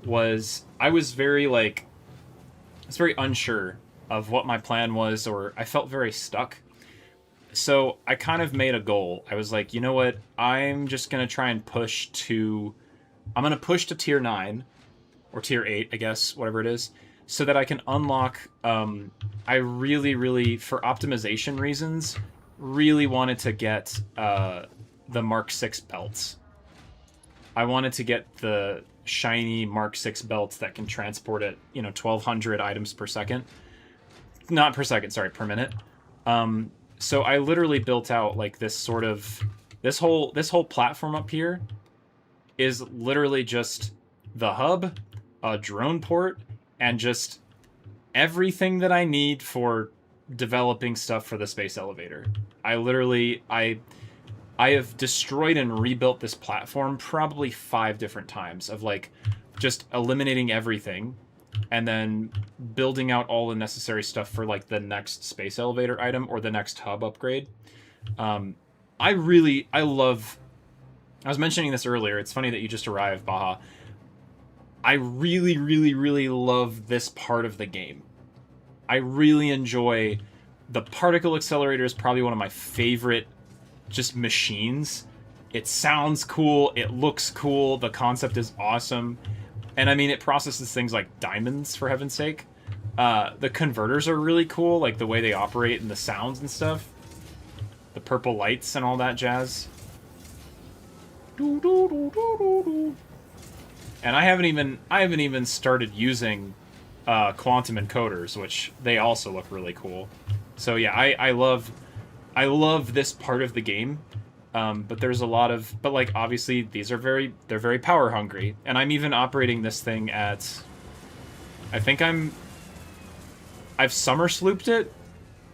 was I was very like, I was very unsure of what my plan was, or I felt very stuck. So I kind of made a goal. I was like, you know what? I'm just going to try and push to... I'm going to push to tier 9, or tier 8, I guess, whatever it is, so that I can unlock... I really, really, for optimization reasons, really wanted to get the Mark 6 belts. I wanted to get the shiny Mark 6 belts that can transport at, 1,200 items per second. Not per second, sorry, per minute. So I literally built out like this sort of... This whole platform up here is literally just the hub, a drone port, and just everything that I need for developing stuff for the space elevator. I have destroyed and rebuilt this platform probably 5 different times of like just eliminating everything and then building out all the necessary stuff for like the next space elevator item or the next hub upgrade. I was mentioning this earlier. It's funny that you just arrived, Baha. I really, really, really love this part of the game. I really enjoy the particle accelerator is probably one of my favorite just machines. It sounds cool, it looks cool, the concept is awesome, and I mean it processes things like diamonds, for heaven's sake. The converters are really cool, like the way they operate and the sounds and stuff, the purple lights and all that jazz. And I haven't even started using quantum encoders, which they also look really cool. So yeah, I love this part of the game, but there's a lot of... But, like, obviously, they're very power hungry, and I'm even operating this thing at... I think I've summer slooped it,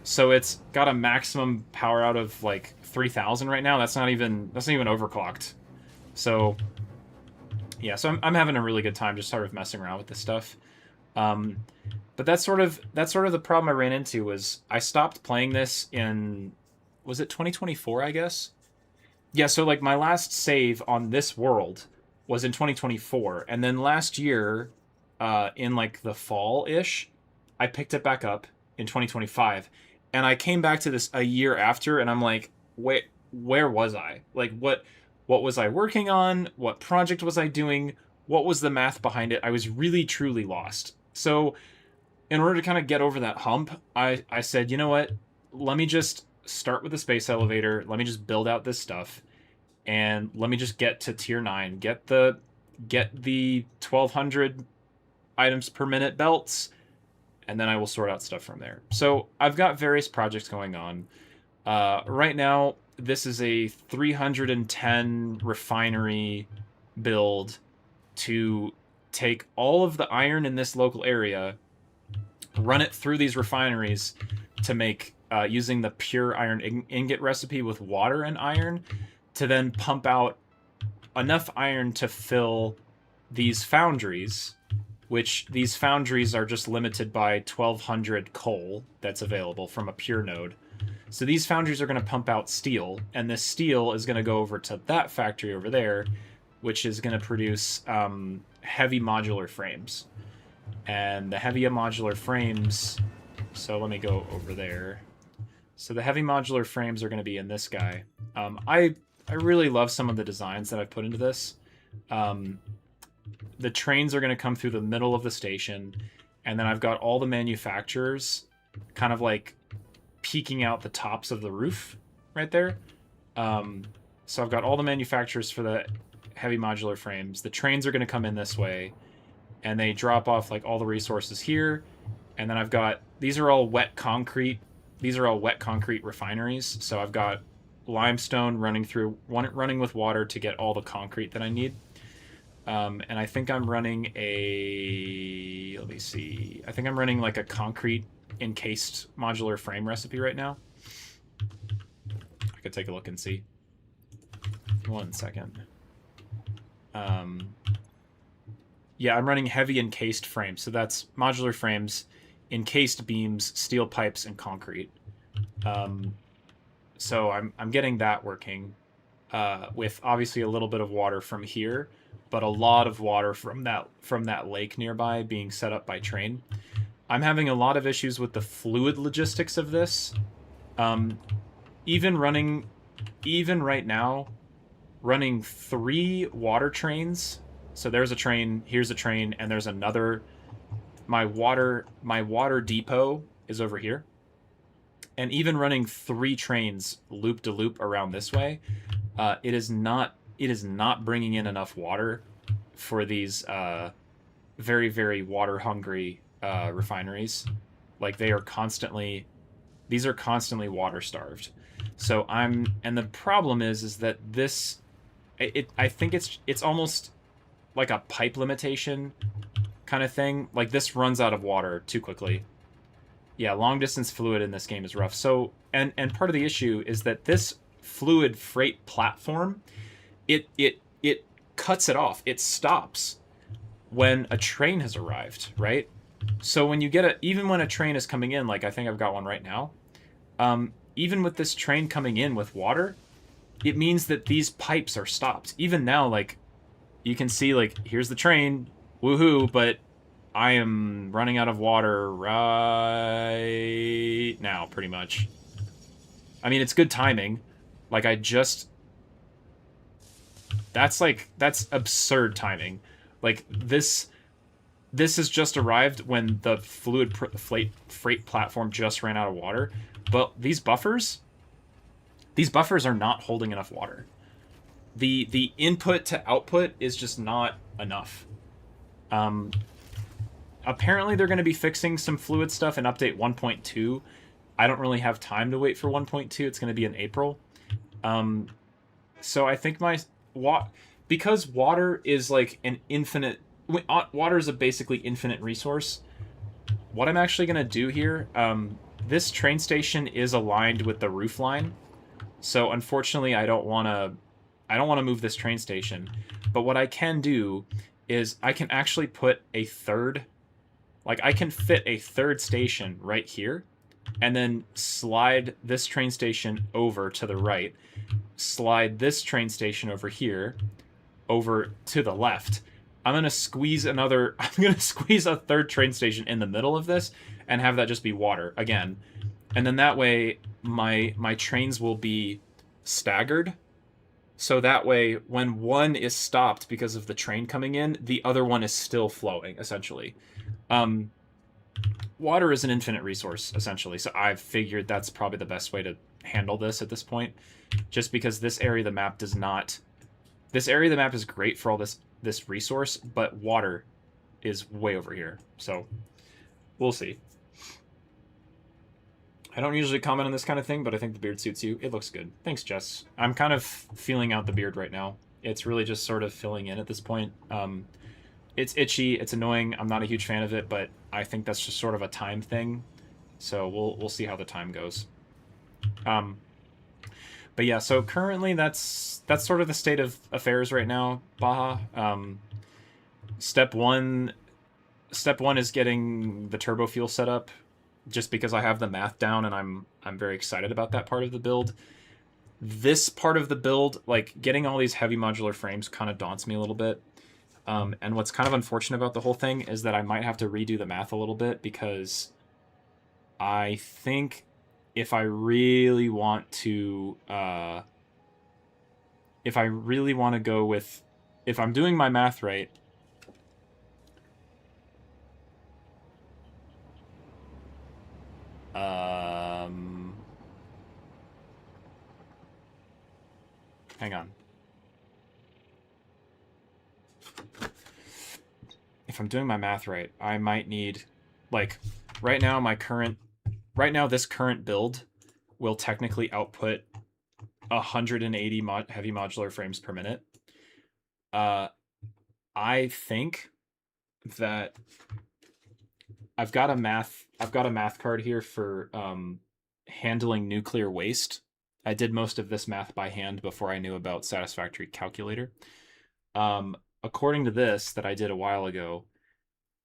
so it's got a maximum power out of, like, 3,000 right now. That's not even overclocked. So, yeah, so I'm having a really good time just sort of messing around with this stuff. But that's sort of the problem I ran into. Was I stopped playing this in, was it 2024? I guess. Yeah. So like my last save on this world was in 2024, and then last year, in like the fall ish, I picked it back up in 2025, and I came back to this a year after, and I'm like, wait, where was I? Like what was I working on? What project was I doing? What was the math behind it? I was really truly lost. So in order to kind of get over that hump, I said, you know what? Let me just start with the space elevator. Let me just build out this stuff, and let me just get to tier 9. Get the 1200 items per minute belts, and then I will sort out stuff from there. So I've got various projects going on. Right now, this is a 310 refinery build to take all of the iron in this local area, run it through these refineries to make, using the pure iron ingot recipe with water and iron, to then pump out enough iron to fill these foundries, which these foundries are just limited by 1200 coal that's available from a pure node. So these foundries are going to pump out steel, and this steel is going to go over to that factory over there, which is going to produce heavy modular frames. And the heavy modular frames, so let me go over there. So the heavy modular frames are going to be in this guy. I really love some of the designs that I've put into this. The trains are going to come through the middle of the station, and then I've got all the manufacturers kind of like peeking out the tops of the roof right there. So I've got all the manufacturers for the heavy modular frames. The trains are going to come in this way, and they drop off like all the resources here. And then I've got, these are all wet concrete. These are all wet concrete refineries. So I've got limestone running with water to get all the concrete that I need. And I think I'm running let me see. I think I'm running like a concrete encased modular frame recipe right now. I could take a look and see. 1 second. Yeah, I'm running heavy encased frames. So that's modular frames, encased beams, steel pipes, and concrete. So I'm getting that working, with obviously a little bit of water from here, but a lot of water from that lake nearby being set up by train. I'm having a lot of issues with the fluid logistics of this. Even right now, running 3 water trains. So there's a train, here's a train, and there's another. My water depot is over here. And even running 3 trains loop to loop around this way, it is not bringing in enough water for these very, very water hungry refineries. Like these are constantly water starved. So and the problem is that this, I think it's almost like a pipe limitation kind of thing. Like this runs out of water too quickly. Yeah, long distance fluid in this game is rough. So, and part of the issue is that this fluid freight platform, it cuts it off. It stops when a train has arrived, right? So when you get even when a train is coming in, like I think I've got one right now, even with this train coming in with water, it means that these pipes are stopped. Even now, like you can see, like here's the train, woohoo, but I am running out of water right now, pretty much. I mean, it's good timing. Like, that's absurd timing. Like, this has just arrived when the fluid freight platform just ran out of water. But these buffers are not holding enough water. The input to output is just not enough. Apparently they're going to be fixing some fluid stuff in update 1.2. I don't really have time to wait for 1.2. It's going to be in April. So I think because water is like an infinite, water is a basically infinite resource. What I'm actually going to do here, this train station is aligned with the roof line. So unfortunately I don't want to move this train station. But what I can do is I can actually put a third Like, I can fit a third station right here, and then slide this train station over to the right, slide this train station over here, over to the left. I'm gonna squeeze a third train station in the middle of this and have that just be water again. And then that way my trains will be staggered. So that way when one is stopped because of the train coming in, the other one is still flowing, essentially. Water is an infinite resource, essentially. So I've figured that's probably the best way to handle this at this point. Just because this area of the map does not... This area of the map is great for all this resource, but water is way over here. So we'll see. I don't usually comment on this kind of thing, but I think the beard suits you. It looks good. Thanks, Jess. I'm kind of feeling out the beard right now. It's really just sort of filling in at this point. It's itchy. It's annoying. I'm not a huge fan of it, but I think that's just sort of a time thing. So we'll see how the time goes. But yeah, so currently that's sort of the state of affairs right now, Baja. Step one is getting the turbo fuel set up, just because I have the math down and I'm very excited about that part of the build. This part of the build, like getting all these heavy modular frames, kind of daunts me a little bit. And what's kind of unfortunate about the whole thing is that I might have to redo the math a little bit, because I think if I really want to go with, if I'm doing my math right, hang on. If I'm doing my math right, I might need, like, right now this current build will technically output 180 heavy modular frames per minute. I think that I've got a math card here for handling nuclear waste. I did most of this math by hand before I knew about Satisfactory calculator. According to this that I did a while ago,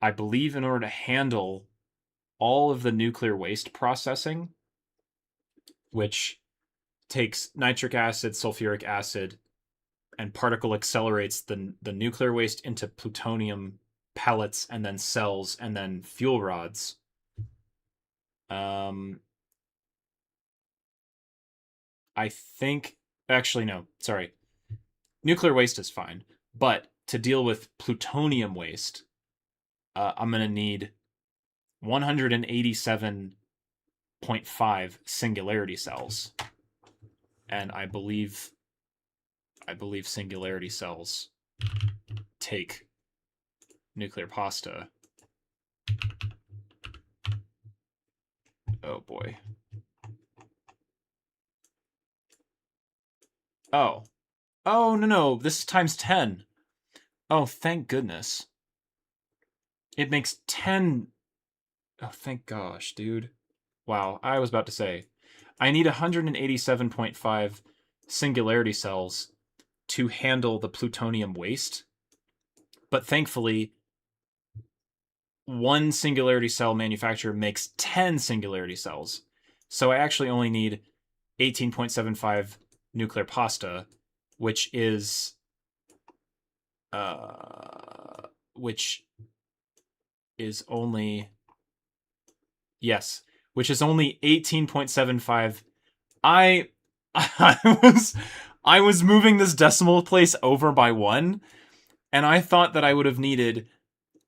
I believe in order to handle all of the nuclear waste processing, which takes nitric acid, sulfuric acid, and particle accelerates the nuclear waste into plutonium pellets, and then cells, and then fuel rods. I think... Actually, no. Sorry. Nuclear waste is fine. But to deal with plutonium waste, I'm going to need 187.5 singularity cells. And I believe singularity cells take nuclear pasta. Oh boy. Oh. Oh, no, this is times 10. Oh, thank goodness. It makes 10... Oh, thank gosh, dude. Wow, I was about to say. I need 187.5 singularity cells to handle the plutonium waste. But thankfully, one singularity cell manufacturer makes 10 singularity cells. So I actually only need 18.75 nuclear pasta, which is only 18.75. I was moving this decimal place over by 1, and I thought that I would have needed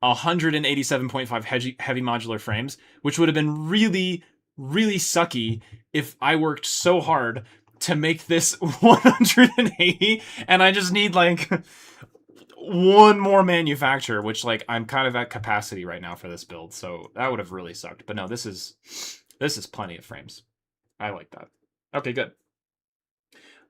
187.5 heavy modular frames, which would have been really, really sucky if I worked so hard to make this 180, and I just need, like, one more manufacturer, which, like, I'm kind of at capacity right now for this build, so that would have really sucked. But no, this is plenty of frames. I like that. Okay, good.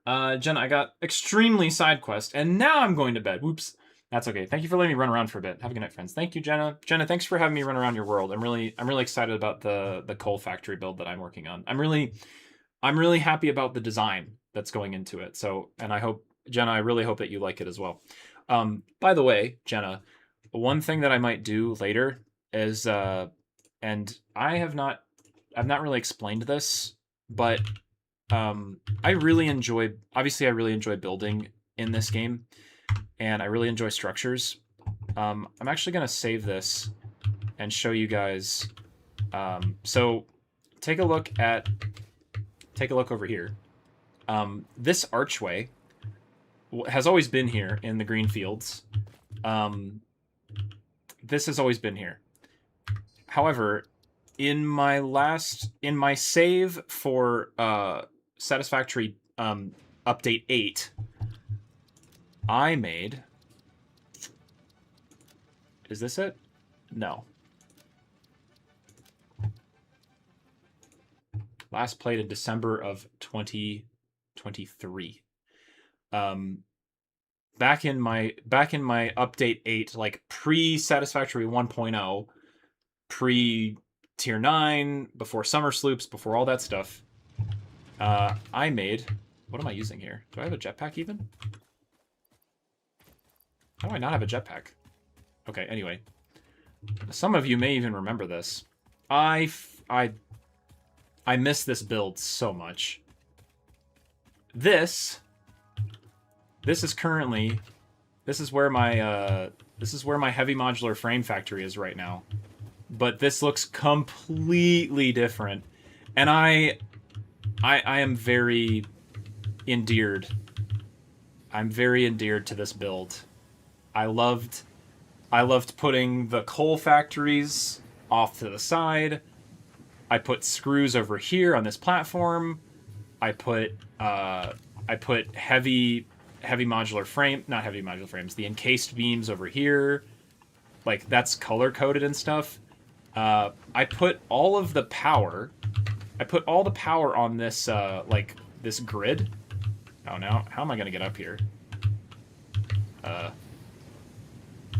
Jenna, I got extremely side quest, and now I'm going to bed. Whoops. That's okay. Thank you for letting me run around for a bit. Have a good night, friends. Thank you, Jenna. Jenna, thanks for having me run around your world. I'm really excited about the coal factory build that I'm working on. I'm really happy about the design that's going into it. So, and I hope, Jenna, I really hope that you like it as well. By the way, Jenna, one thing that I might do later is and I've not really explained this, but I really enjoy building in this game, and I really enjoy structures. I'm actually gonna save this and show you guys. So take a look over here. This archway has always been here in the green fields. This has always been here. However, in my save for Satisfactory update 8, I made... Is this it? No. Last played in December of 2023. Back in my update 8, like pre-Satisfactory 1.0, pre-Tier 9, before Summer Sloops, before all that stuff, I made... What am I using here? Do I have a jetpack even? How do I not have a jetpack? Okay, anyway. Some of you may even remember this. I miss this build so much. This is currently... This is where my heavy modular frame factory is right now. But this looks completely different. And I am very endeared. I'm very endeared to this build. I loved putting the coal factories off to the side. I put screws over here on this platform. I put heavy modular frame, not heavy modular frames, the encased beams over here. Like, that's color coded and stuff. I put all of the power. I put all the power on this like this grid. Oh, now how am I gonna get up here? Okay,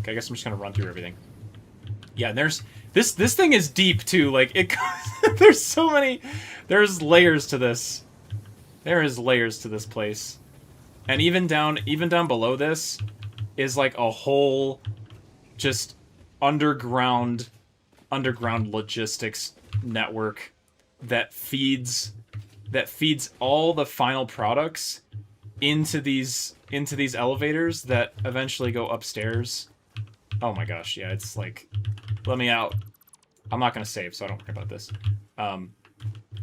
I guess I'm just gonna run through everything. Yeah, and there's this thing is deep too. Like it, there's so many. There's layers to this. There is layers to this place, and even down below this is like a whole just underground logistics network that feeds all the final products into these elevators that eventually go upstairs. Oh my gosh, yeah, it's like, let me out. I'm not gonna save, so I don't care about this.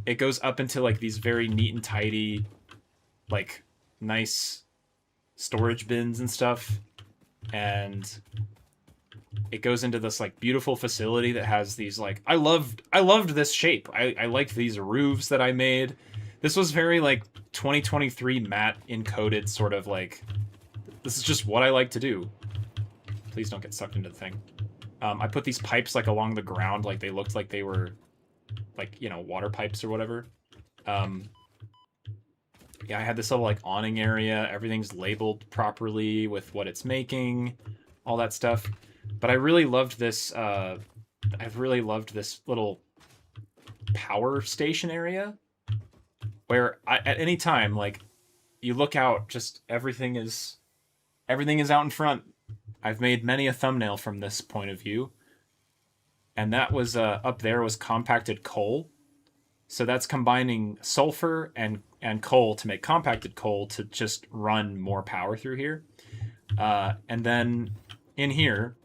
It goes up into like these very neat and tidy, like nice storage bins and stuff, and it goes into this like beautiful facility that has these like I loved this shape. I liked these roofs that I made. This was very like 2023 matte encoded sort of like, this is just what I like to do. Please don't get sucked into the thing. I put these pipes like along the ground, like they looked like they were like, you know, water pipes or whatever. Yeah, I had this little like awning area. Everything's labeled properly with what it's making, all that stuff. But I really loved this. I've really loved this little power station area, where at any time, like, you look out, just everything is out in front. I've made many a thumbnail from this point of view, and that was up there was compacted coal. So that's combining sulfur and coal to make compacted coal to just run more power through here. And then in here,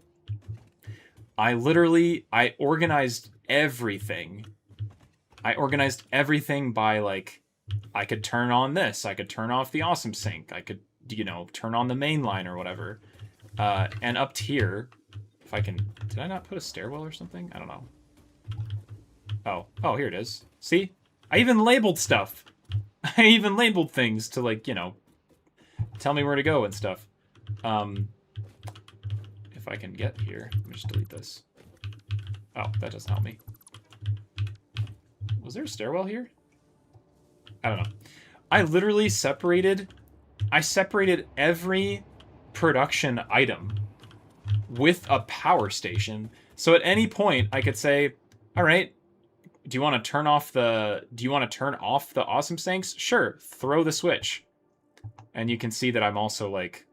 I organized everything. I organized everything by, like, I could turn on this. I could turn off the awesome sink. I could, you know, turn on the main line or whatever. And up here, if I can... Did I not put a stairwell or something? I don't know. Oh, here it is. See? I even labeled stuff. I even labeled things to, like, you know, tell me where to go and stuff. If I can get here, let me just delete this. Oh, that doesn't help me. Was there a stairwell here? I don't know. I literally separated every production item with a power station. So at any point I could say, all right, do you want to turn off the awesome sinks? Sure, throw the switch. And you can see that I'm also like,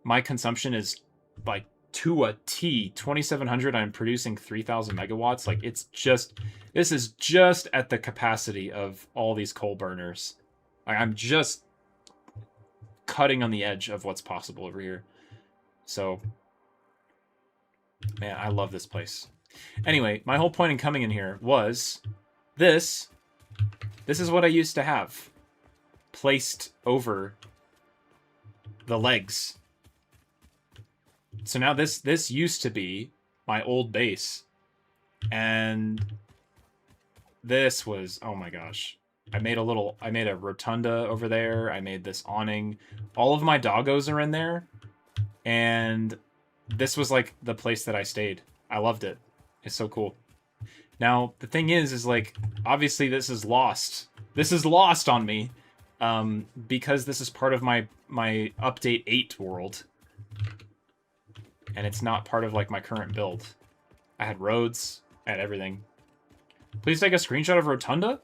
my consumption is like to a T. 2700, I'm producing 3000 megawatts. Like, it's just, this is just at the capacity of all these coal burners. Like, I'm just cutting on the edge of what's possible over here. So, man, I love this place. Anyway, my whole point in coming in here was this is what I used to have placed over the legs. So now this used to be my old base, and this was, oh my gosh. I made a rotunda over there. I made this awning. All of my doggos are in there, and this was like the place that I stayed. I loved it. It's so cool. Now, the thing is like, obviously this is lost. This is lost on me, because this is part of my update 8 world. And it's not part of like my current build. I had roads, I had everything. Please take a screenshot of Rotunda.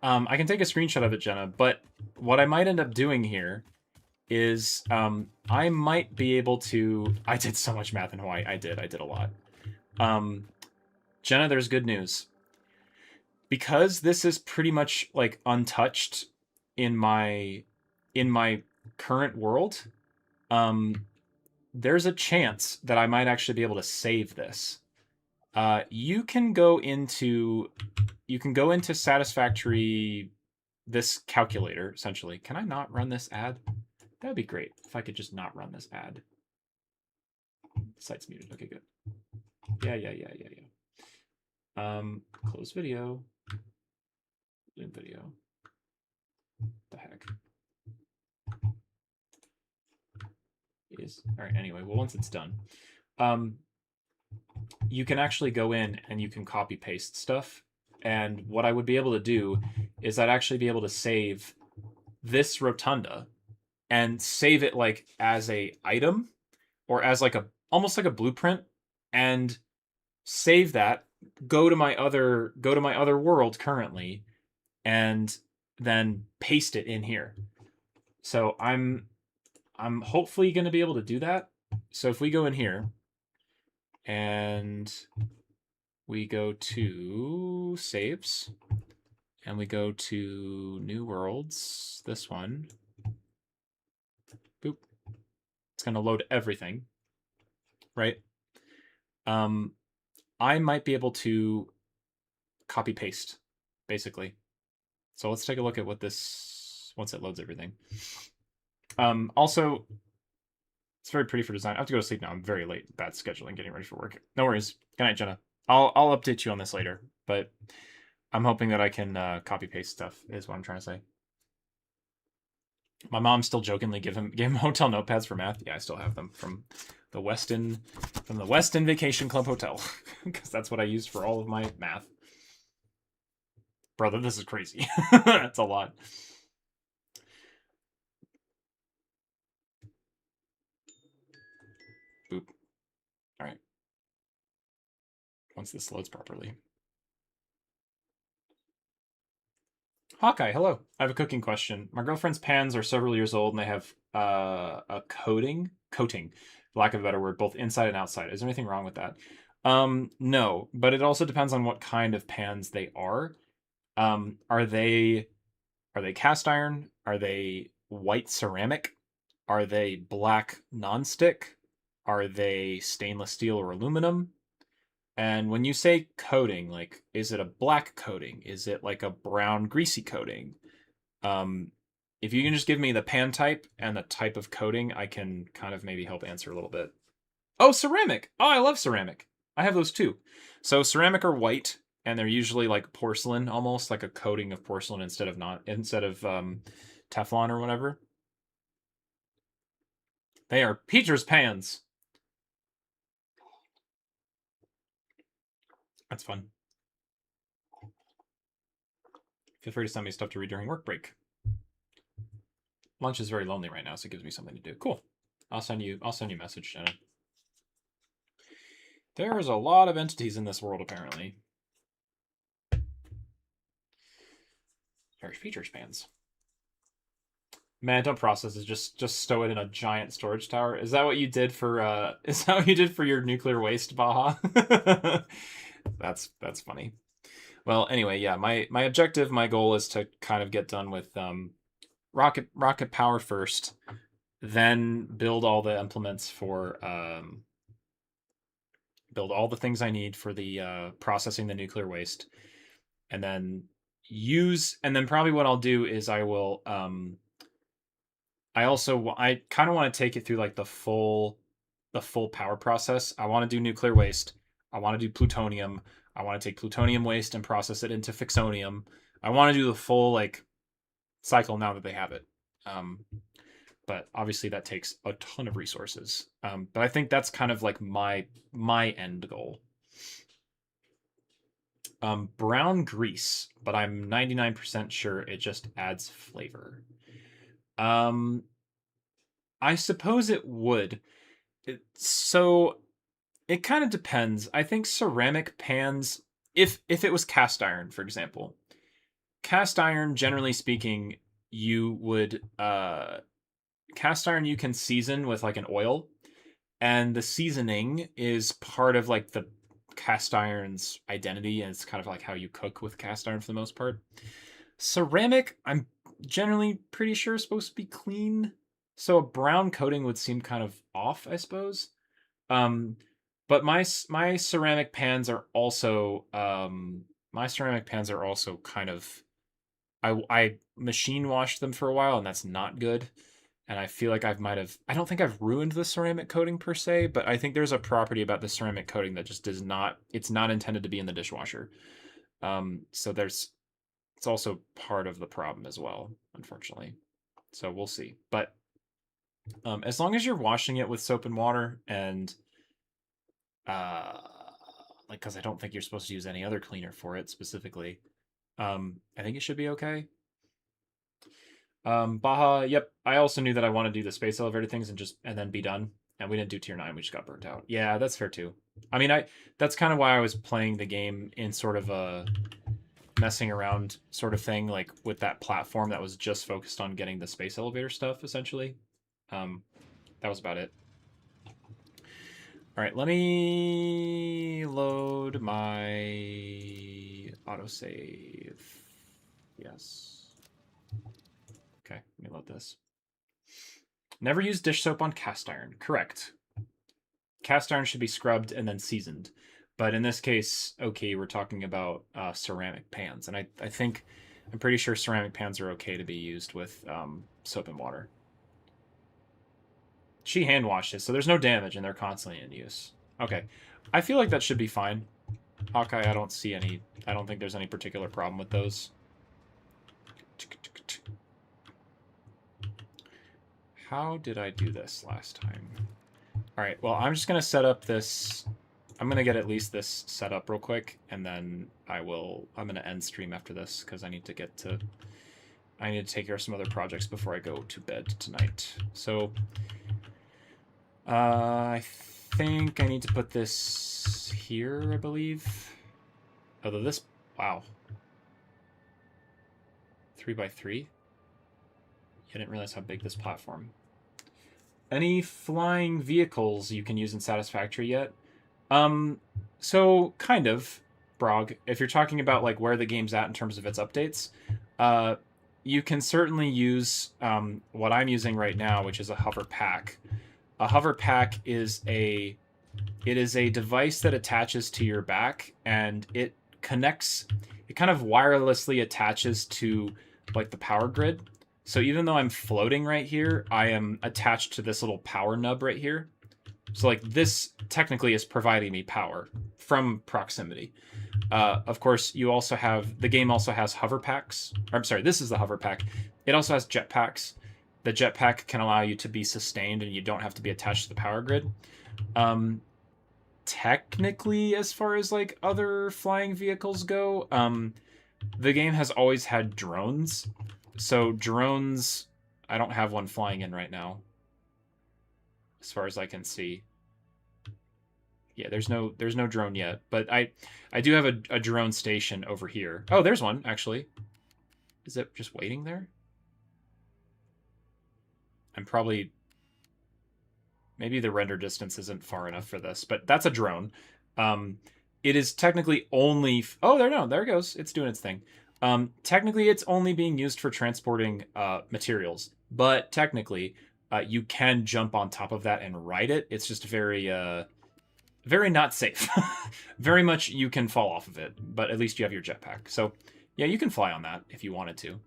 I can take a screenshot of it, Jenna, but what I might end up doing here is I might be able to... I did so much math in Hawaii. I did a lot. Jenna, there's good news. Because this is pretty much like untouched in my current world, there's a chance that I might actually be able to save this. You can go into Satisfactory, this calculator, essentially. Can I not run this ad? That'd be great if I could just not run this ad. Site's muted. Okay, good. Yeah. Close video. In video. The heck. Is all right. Anyway, well, once it's done, you can actually go in and you can copy paste stuff. And what I would be able to do is I'd actually be able to save this rotunda and save it like as a item or as like almost like a blueprint, and save that, go to my other world currently, and then paste it in here. So I'm hopefully going to be able to do that. So if we go in here and we go to saves and we go to new worlds, this one, boop, it's going to load everything, right? I might be able to copy paste basically. So let's take a look at what this, once it loads everything. Also, it's very pretty for design. I have to go to sleep now. I'm very late. Bad scheduling, getting ready for work. No worries. Good night, Jenna. I'll update you on this later, but I'm hoping that I can copy paste stuff is what I'm trying to say. My mom still jokingly gave him hotel notepads for math. Yeah, I still have them from the Westin Vacation Club Hotel, because that's what I used for all of my math. Brother, this is crazy. That's a lot. Boop. All right. Once this loads properly. Hawkeye, hello. I have a cooking question. My girlfriend's pans are several years old and they have a coating, for lack of a better word, both inside and outside. Is there anything wrong with that? No, but it also depends on what kind of pans they are. Are they cast iron? Are they white ceramic? Are they black nonstick? Are they stainless steel or aluminum? And when you say coating, like, is it a black coating? Is it like a brown greasy coating? If you can just give me the pan type and the type of coating, I can kind of maybe help answer a little bit. Oh, ceramic! Oh, I love ceramic. I have those too. So ceramic are white, and they're usually like porcelain, almost like a coating of porcelain instead of Teflon or whatever. They are Peter's pans. That's fun. Feel free to send me stuff to read during work break. Lunch is very lonely right now, so it gives me something to do. Cool. I'll send you a message, Jenna. There's a lot of entities in this world, apparently. There's Peter's pans. Man, don't process it. Just stow it in a giant storage tower. Is that what you did for is that what you did for your nuclear waste, Baja? That's funny. Well, anyway, yeah, my objective, my goal is to kind of get done with rocket power first, then build all the implements for build all the things I need for the processing the nuclear waste, and then probably what I'll do is I kind of want to take it through like the full power process. I want to do nuclear waste. I want to do plutonium. I want to take plutonium waste and process it into fixonium. I want to do the full like cycle now that they have it. But obviously that takes a ton of resources. But I think that's kind of like my end goal. Brown grease, but I'm 99% sure it just adds flavor. I suppose it would. So it kind of depends. I think ceramic pans, if it was cast iron, for example, cast iron, generally speaking, you would cast iron you can season with like an oil, and the seasoning is part of like the cast iron's identity, and it's kind of like how you cook with cast iron for the most part. Ceramic, I'm generally pretty sure is supposed to be clean, so a brown coating would seem kind of off, I suppose. But my ceramic pans are also kind of, I machine washed them for a while, and that's not good. And I feel like I don't think I've ruined the ceramic coating per se, but I think there's a property about the ceramic coating that just it's not intended to be in the dishwasher. So it's also part of the problem as well, unfortunately. So we'll see. But as long as you're washing it with soap and water and like, because I don't think you're supposed to use any other cleaner for it specifically, I think it should be okay. Baja, yep. I also knew that I want to do the space elevator things and then be done. And we didn't do tier 9, we just got burnt out. Yeah, that's fair too. I mean, that's kind of why I was playing the game in sort of a messing around sort of thing, like with that platform that was just focused on getting the space elevator stuff, essentially. That was about it. All right, let me load my autosave. Yes. Okay, let me load this. Never use dish soap on cast iron. Correct. Cast iron should be scrubbed and then seasoned. But in this case, okay, we're talking about ceramic pans. And I'm pretty sure ceramic pans are okay to be used with soap and water. She hand washed it, so there's no damage and they're constantly in use. Okay. I feel like that should be fine. Hawkeye, I don't think there's any particular problem with those. How did I do this last time? All right, well, I'm just going to set up this. I'm going to get at least this set up real quick, and then I'm going to end stream after this because I need to take care of some other projects before I go to bed tonight. So I think I need to put this here, I believe. Although this, wow. 3x3? I didn't realize how big this platform. Any flying vehicles you can use in Satisfactory yet? So kind of, Brog. If you're talking about like where the game's at in terms of its updates, you can certainly use what I'm using right now, which is a hover pack. A hover pack is a device that attaches to your back, and it kind of wirelessly attaches to like the power grid. So even though I'm floating right here, I am attached to this little power nub right here. So like this technically is providing me power from proximity. Of course, the game also has hover packs. I'm sorry, this is the hover pack. It also has jetpacks. The jetpack can allow you to be sustained and you don't have to be attached to the power grid. Technically, as far as like other flying vehicles go, the game has always had drones. So drones, I don't have one flying in right now, as far as I can see. Yeah, there's no drone yet, but I do have a drone station over here. Oh, there's one actually. Is it just waiting there? I'm probably... Maybe the render distance isn't far enough for this, but that's a drone. It is technically only... Oh, there it goes. It's doing its thing. Technically, it's only being used for transporting materials, but technically, you can jump on top of that and ride it. It's just very, very not safe. Very much you can fall off of it, but at least you have your jetpack. So, yeah, you can fly on that if you wanted to.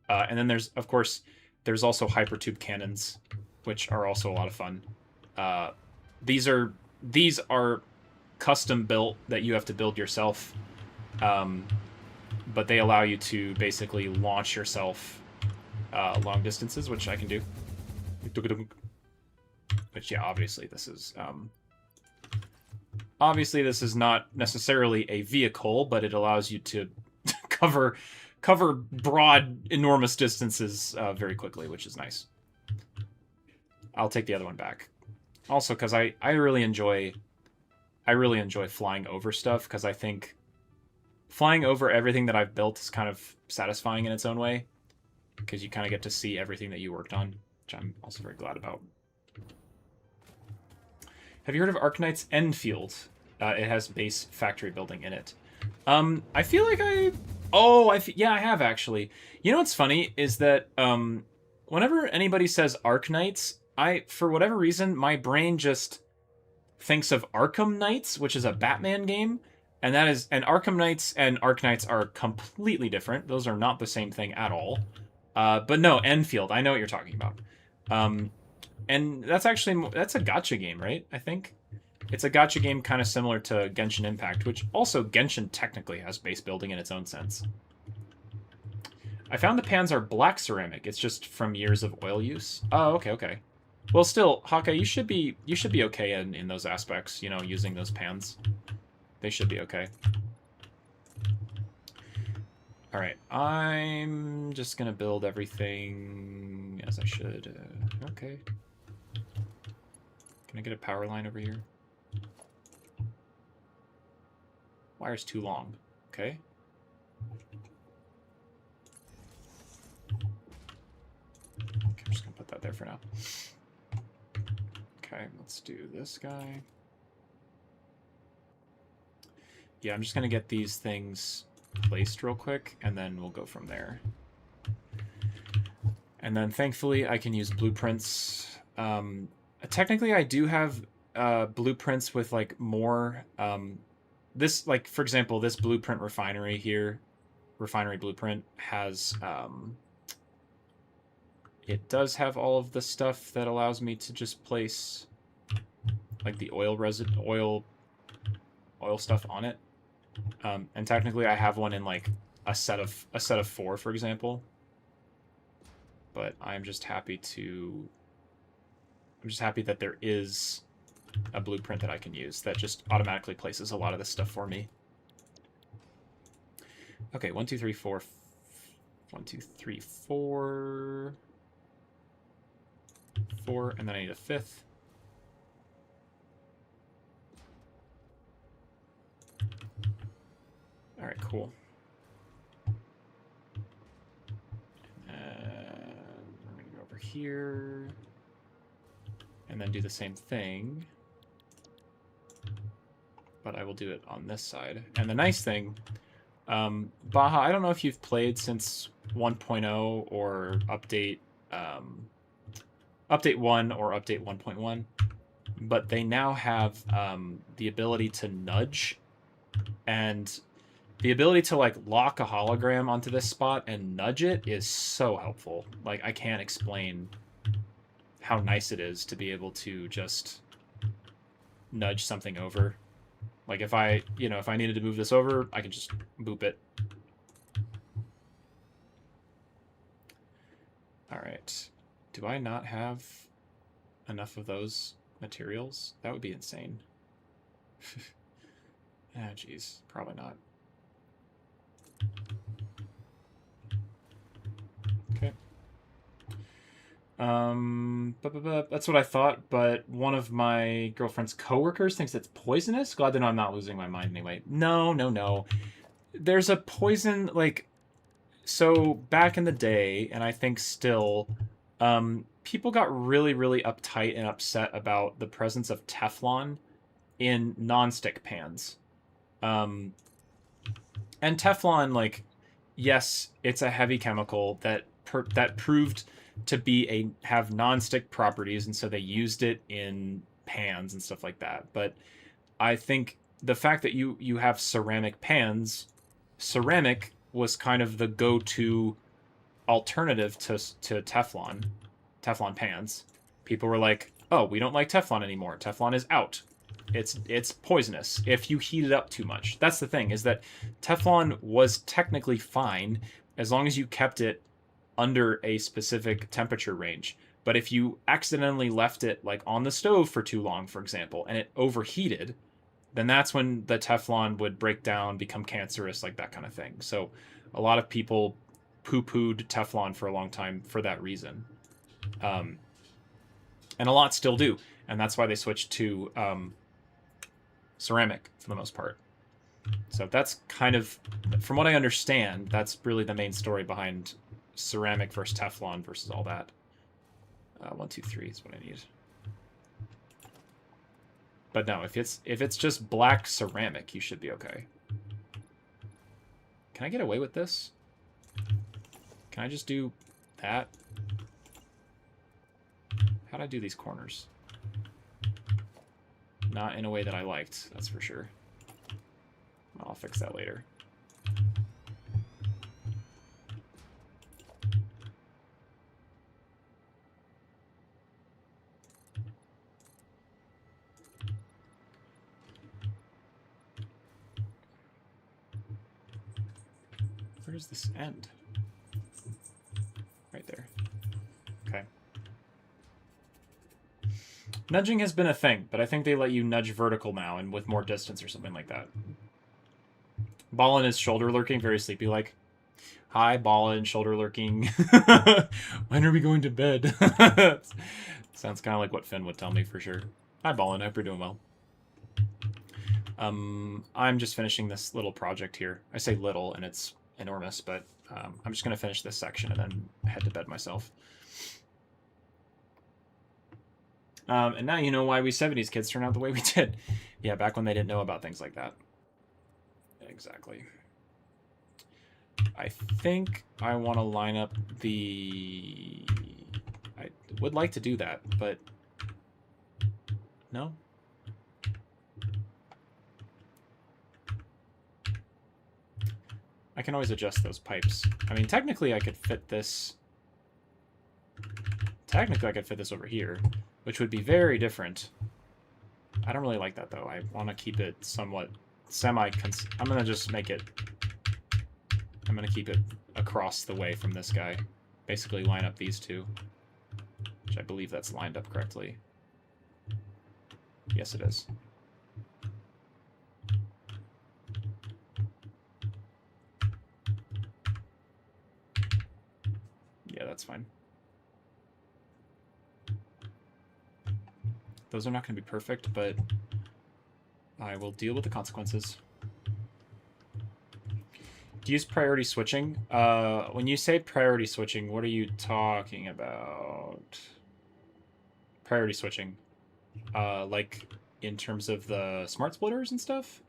And then there's, of course, there's also hypertube cannons, which are also a lot of fun. These are custom built that you have to build yourself. But they allow you to basically launch yourself long distances, which I can do. Which, yeah, obviously this is not necessarily a vehicle, but it allows you to cover broad, enormous distances very quickly, which is nice. I'll take the other one back. Also, because I really enjoy flying over stuff, because I think flying over everything that I've built is kind of satisfying in its own way, because you kind of get to see everything that you worked on, which I'm also very glad about. Have you heard of Arknight's Enfield? It has base factory building in it. I feel like yeah, I have actually. You know what's funny is that whenever anybody says Arknights, for whatever reason, my brain just thinks of Arkham Knights, which is a Batman game. And Arkham Knights and Arknights are completely different. Those are not the same thing at all. But no, Enfield, I know what you're talking about. And that's a gacha game, right? I think it's a gacha game kind of similar to Genshin Impact, which also Genshin technically has base building in its own sense. I found the pans are black ceramic. It's just from years of oil use. Oh, okay. Well, still, Hawkeye, you should be okay in those aspects. You know, using those pans. They should be okay. All right, I'm just gonna build everything as I should. Okay. Can I get a power line over here? Wire's too long. Okay. Okay, I'm just gonna put that there for now. Okay, let's do this guy. Yeah, I'm just gonna get these things placed real quick, and then we'll go from there. And then thankfully I can use blueprints. Technically I do have blueprints with like more this, like, for example, this blueprint refinery here, refinery blueprint has it does have all of the stuff that allows me to just place like the oil stuff on it. And technically I have one in like a set of 4, for example. But I'm just happy that there is a blueprint that I can use that just automatically places a lot of this stuff for me. Okay, 1, 2, 3, 4. 1, 2, 3, 4. 4, and then I need a 5th. All right, cool. And I'm gonna go over here, and then do the same thing, but I will do it on this side. And the nice thing, Baja, I don't know if you've played since 1.0 or update 1 or update 1.1, but they now have the ability to nudge, and the ability to like lock a hologram onto this spot and nudge it is so helpful. Like, I can't explain how nice it is to be able to just nudge something over. Like, if I needed to move this over, I can just boop it. All right. Do I not have enough of those materials? That would be insane. Ah, jeez. Probably not. Okay. That's what I thought, but one of my girlfriend's coworkers thinks it's poisonous. Glad to know I'm not losing my mind anyway. No. There's a poison, like, so back in the day, and I think still, people got really, really uptight and upset about the presence of Teflon in nonstick pans. And Teflon, like, yes, it's a heavy chemical that proved to have nonstick properties, and so they used it in pans and stuff like that. But I think the fact that you have ceramic pans, ceramic was kind of the go-to alternative to Teflon pans. People were like, "Oh, we don't like Teflon anymore. Teflon is out. It's poisonous if you heat it up too much." That's the thing, is that Teflon was technically fine as long as you kept it under a specific temperature range. But if you accidentally left it like on the stove for too long, for example, and it overheated, then that's when the Teflon would break down, become cancerous, like that kind of thing. So a lot of people poo-pooed Teflon for a long time for that reason. And a lot still do. And that's why they switched to ceramic for the most part. So that's kind of, from what I understand, that's really the main story behind ceramic versus Teflon versus all that. 1, 2, 3 is what I need. But no, if it's just black ceramic, you should be okay. Can I get away with this? Can I just do that? How'd I do these corners? Not in a way that I liked, that's for sure. I'll fix that later. Where does this end? Right there. Okay. Nudging has been a thing, but I think they let you nudge vertical now and with more distance or something like that. Ballin is shoulder lurking, very sleepy like. Hi, Ballin, shoulder lurking. When are we going to bed? Sounds kind of like what Finn would tell me for sure. Hi, Ballin, I hope you're doing well. I'm just finishing this little project here. I say little, and it's enormous, but I'm just going to finish this section and then head to bed myself. And now you know why we 70s kids turned out the way we did. Yeah, back when they didn't know about things like that. Exactly. I think I want to line up the... I would like to do that, but... No? I can always adjust those pipes. I mean, technically I could fit this... Technically I could fit this over here, which would be very different. I don't really like that, though. I want to keep it somewhat semi-cons... I'm going to just make it... I'm going to keep it across the way from this guy. Basically line up these two. Which I believe that's lined up correctly. Yes, it is. Yeah, that's fine. Those are not going to be perfect, but I will deal with the consequences. Do you use priority switching? When you say priority switching, what are you talking about? Priority switching. Like in terms of the smart splitters and stuff?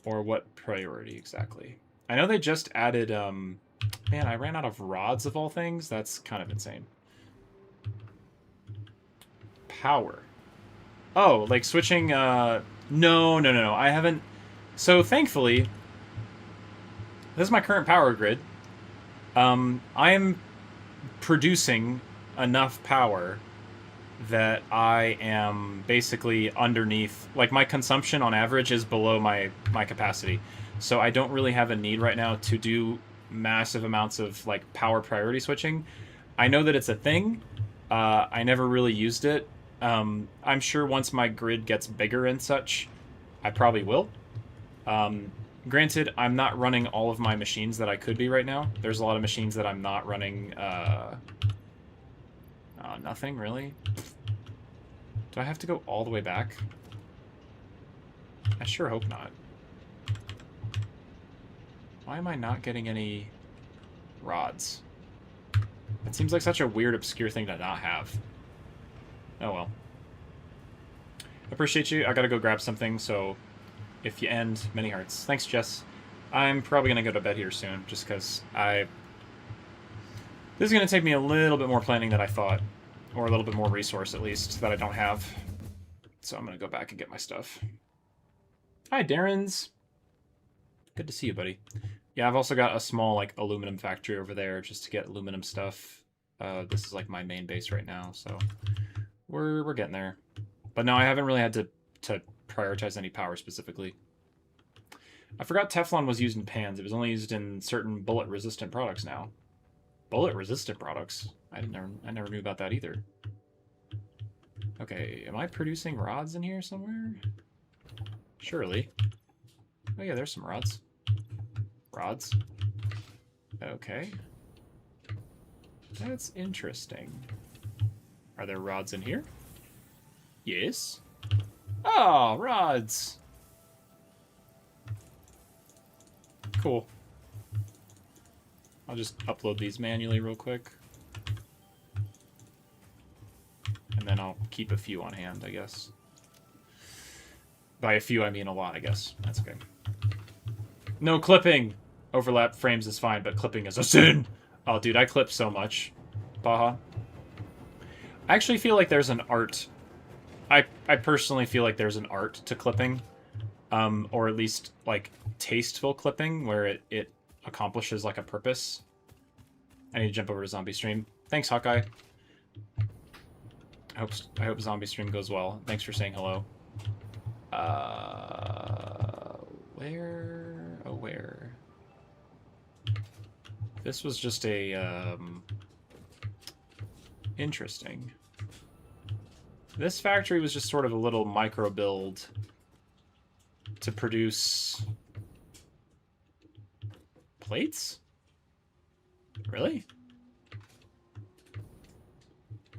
Or what priority exactly? I know they just added, man, I ran out of rods of all things. That's kind of insane. Power. Oh, like switching, no. I haven't. So thankfully, this is my current power grid. I am producing enough power that I am basically underneath, like my consumption on average is below my capacity. So I don't really have a need right now to do massive amounts of like power priority switching. I know that it's a thing. I never really used it. I'm sure once my grid gets bigger and such, I probably will. Granted, I'm not running all of my machines that I could be right now. There's a lot of machines that I'm not running, nothing, really? Do I have to go all the way back? I sure hope not. Why am I not getting any rods? It seems like such a weird, obscure thing to not have. Oh well. Appreciate you. I gotta go grab something, so if you end, many hearts. Thanks, Jess. I'm probably gonna go to bed here soon, just because this is gonna take me a little bit more planning than I thought. Or a little bit more resource, at least, that I don't have. So I'm gonna go back and get my stuff. Hi, Darren's. Good to see you, buddy. Yeah, I've also got a small, like, aluminum factory over there just to get aluminum stuff. This is, like, my main base right now, so we're getting there. But no, I haven't really had to prioritize any power specifically. I forgot Teflon was used in pans. It was only used in certain bullet-resistant products now. Bullet-resistant products? I never knew about that either. Okay, am I producing rods in here somewhere? Surely. Oh yeah, there's some rods. Rods. Okay. That's interesting. Are there rods in here? Yes. Oh, rods! Cool. I'll just upload these manually real quick. And then I'll keep a few on hand, I guess. By a few, I mean a lot, I guess. That's okay. No clipping! Overlap frames is fine, but clipping is a sin! Oh, dude, I clip so much. Baha. I actually feel like there's an art. I personally feel like there's an art to clipping. Or at least, like, tasteful clipping, where it accomplishes, like, a purpose. I need to jump over to Zombie Stream. Thanks, Hawkeye. I hope Zombie Stream goes well. Thanks for saying hello. Where? Oh, where? This was just a, interesting. This factory was just sort of a little micro build to produce plates? Really?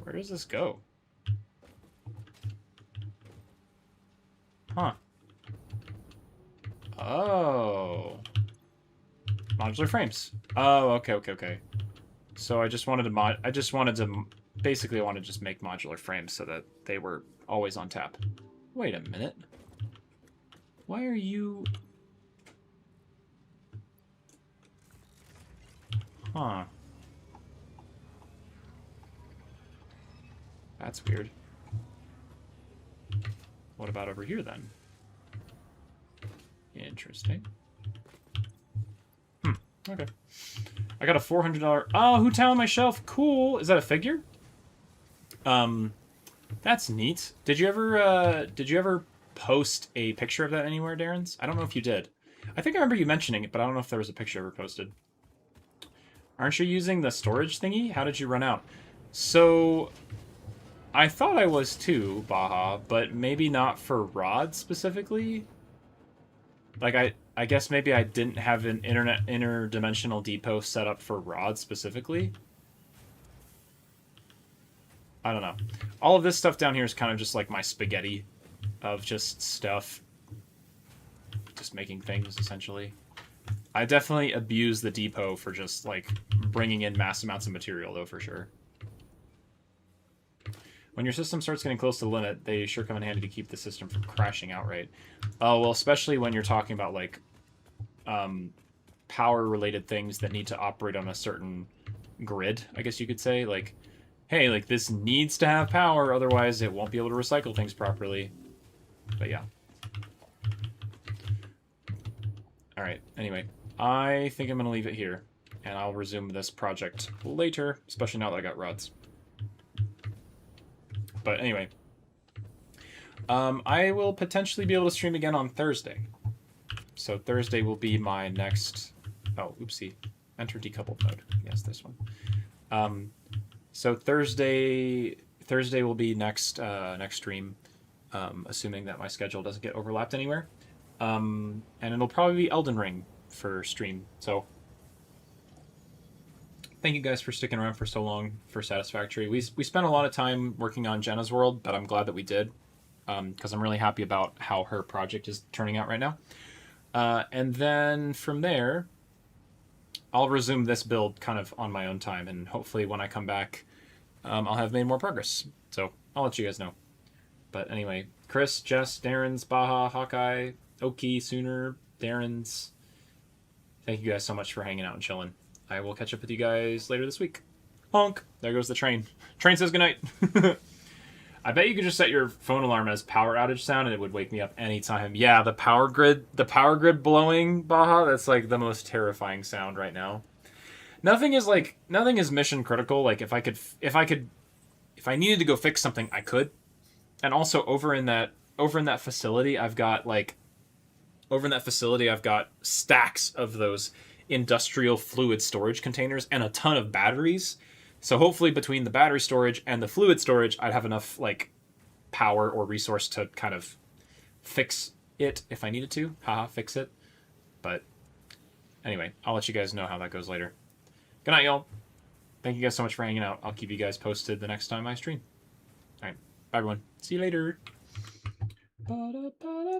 Where does this go? Huh. Oh. Modular frames. Oh, okay. So I just wanted to basically I wanted to just make modular frames so that they were always on tap. Wait a minute. Why are you... Huh. That's weird. What about over here, then? Interesting. Okay. I got a $400... Oh, Who Town on my shelf. Cool. Is that a figure? That's neat. Did you ever post a picture of that anywhere, Darren's? I don't know if you did. I think I remember you mentioning it, but I don't know if there was a picture ever posted. Aren't you using the storage thingy? How did you run out? So... I thought I was too, Baha, but maybe not for rods specifically. Like, I guess maybe I didn't have an interdimensional depot set up for rods specifically. I don't know. All of this stuff down here is kind of just like my spaghetti of just stuff. Just making things, essentially. I definitely abuse the depot for just, like, bringing in mass amounts of material, though, for sure. When your system starts getting close to the limit, they sure come in handy to keep the system from crashing outright. Oh, well, especially when you're talking about, like, power-related things that need to operate on a certain grid, I guess you could say. Like, hey, like, this needs to have power, otherwise it won't be able to recycle things properly. But yeah. Alright, anyway. I think I'm going to leave it here, and I'll resume this project later, especially now that I got rods. But anyway, I will potentially be able to stream again on Thursday. So Thursday will be my next... Oh, oopsie. Enter decoupled mode. Yes, this one. So Thursday will be next stream, assuming that my schedule doesn't get overlapped anywhere. And it'll probably be Elden Ring for stream. So thank you guys for sticking around for so long for Satisfactory. We spent a lot of time working on Jenna's world, but I'm glad that we did, because I'm really happy about how her project is turning out right now. And then from there, I'll resume this build kind of on my own time, and hopefully when I come back, I'll have made more progress. So I'll let you guys know. But anyway, Chris, Jess, Darren's, Baja, Hawkeye, Oki, Sooner, Darren's. Thank you guys so much for hanging out and chilling. I will catch up with you guys later this week. Honk! There goes the train. Train says goodnight. I bet you could just set your phone alarm as power outage sound and it would wake me up anytime. Yeah, the power grid blowing, Baja, that's like the most terrifying sound right now. Nothing is mission critical. Like if I needed to go fix something, I could. And also over in that facility, I've got stacks of those industrial fluid storage containers and a ton of batteries. So hopefully between the battery storage and the fluid storage, I'd have enough like power or resource to kind of fix it if I needed to. Haha, fix it. But anyway, I'll let you guys know how that goes later. Good night, y'all. Thank you guys so much for hanging out. I'll keep you guys posted the next time I stream. All right. Bye, everyone. See you later. Ba-da-ba-da.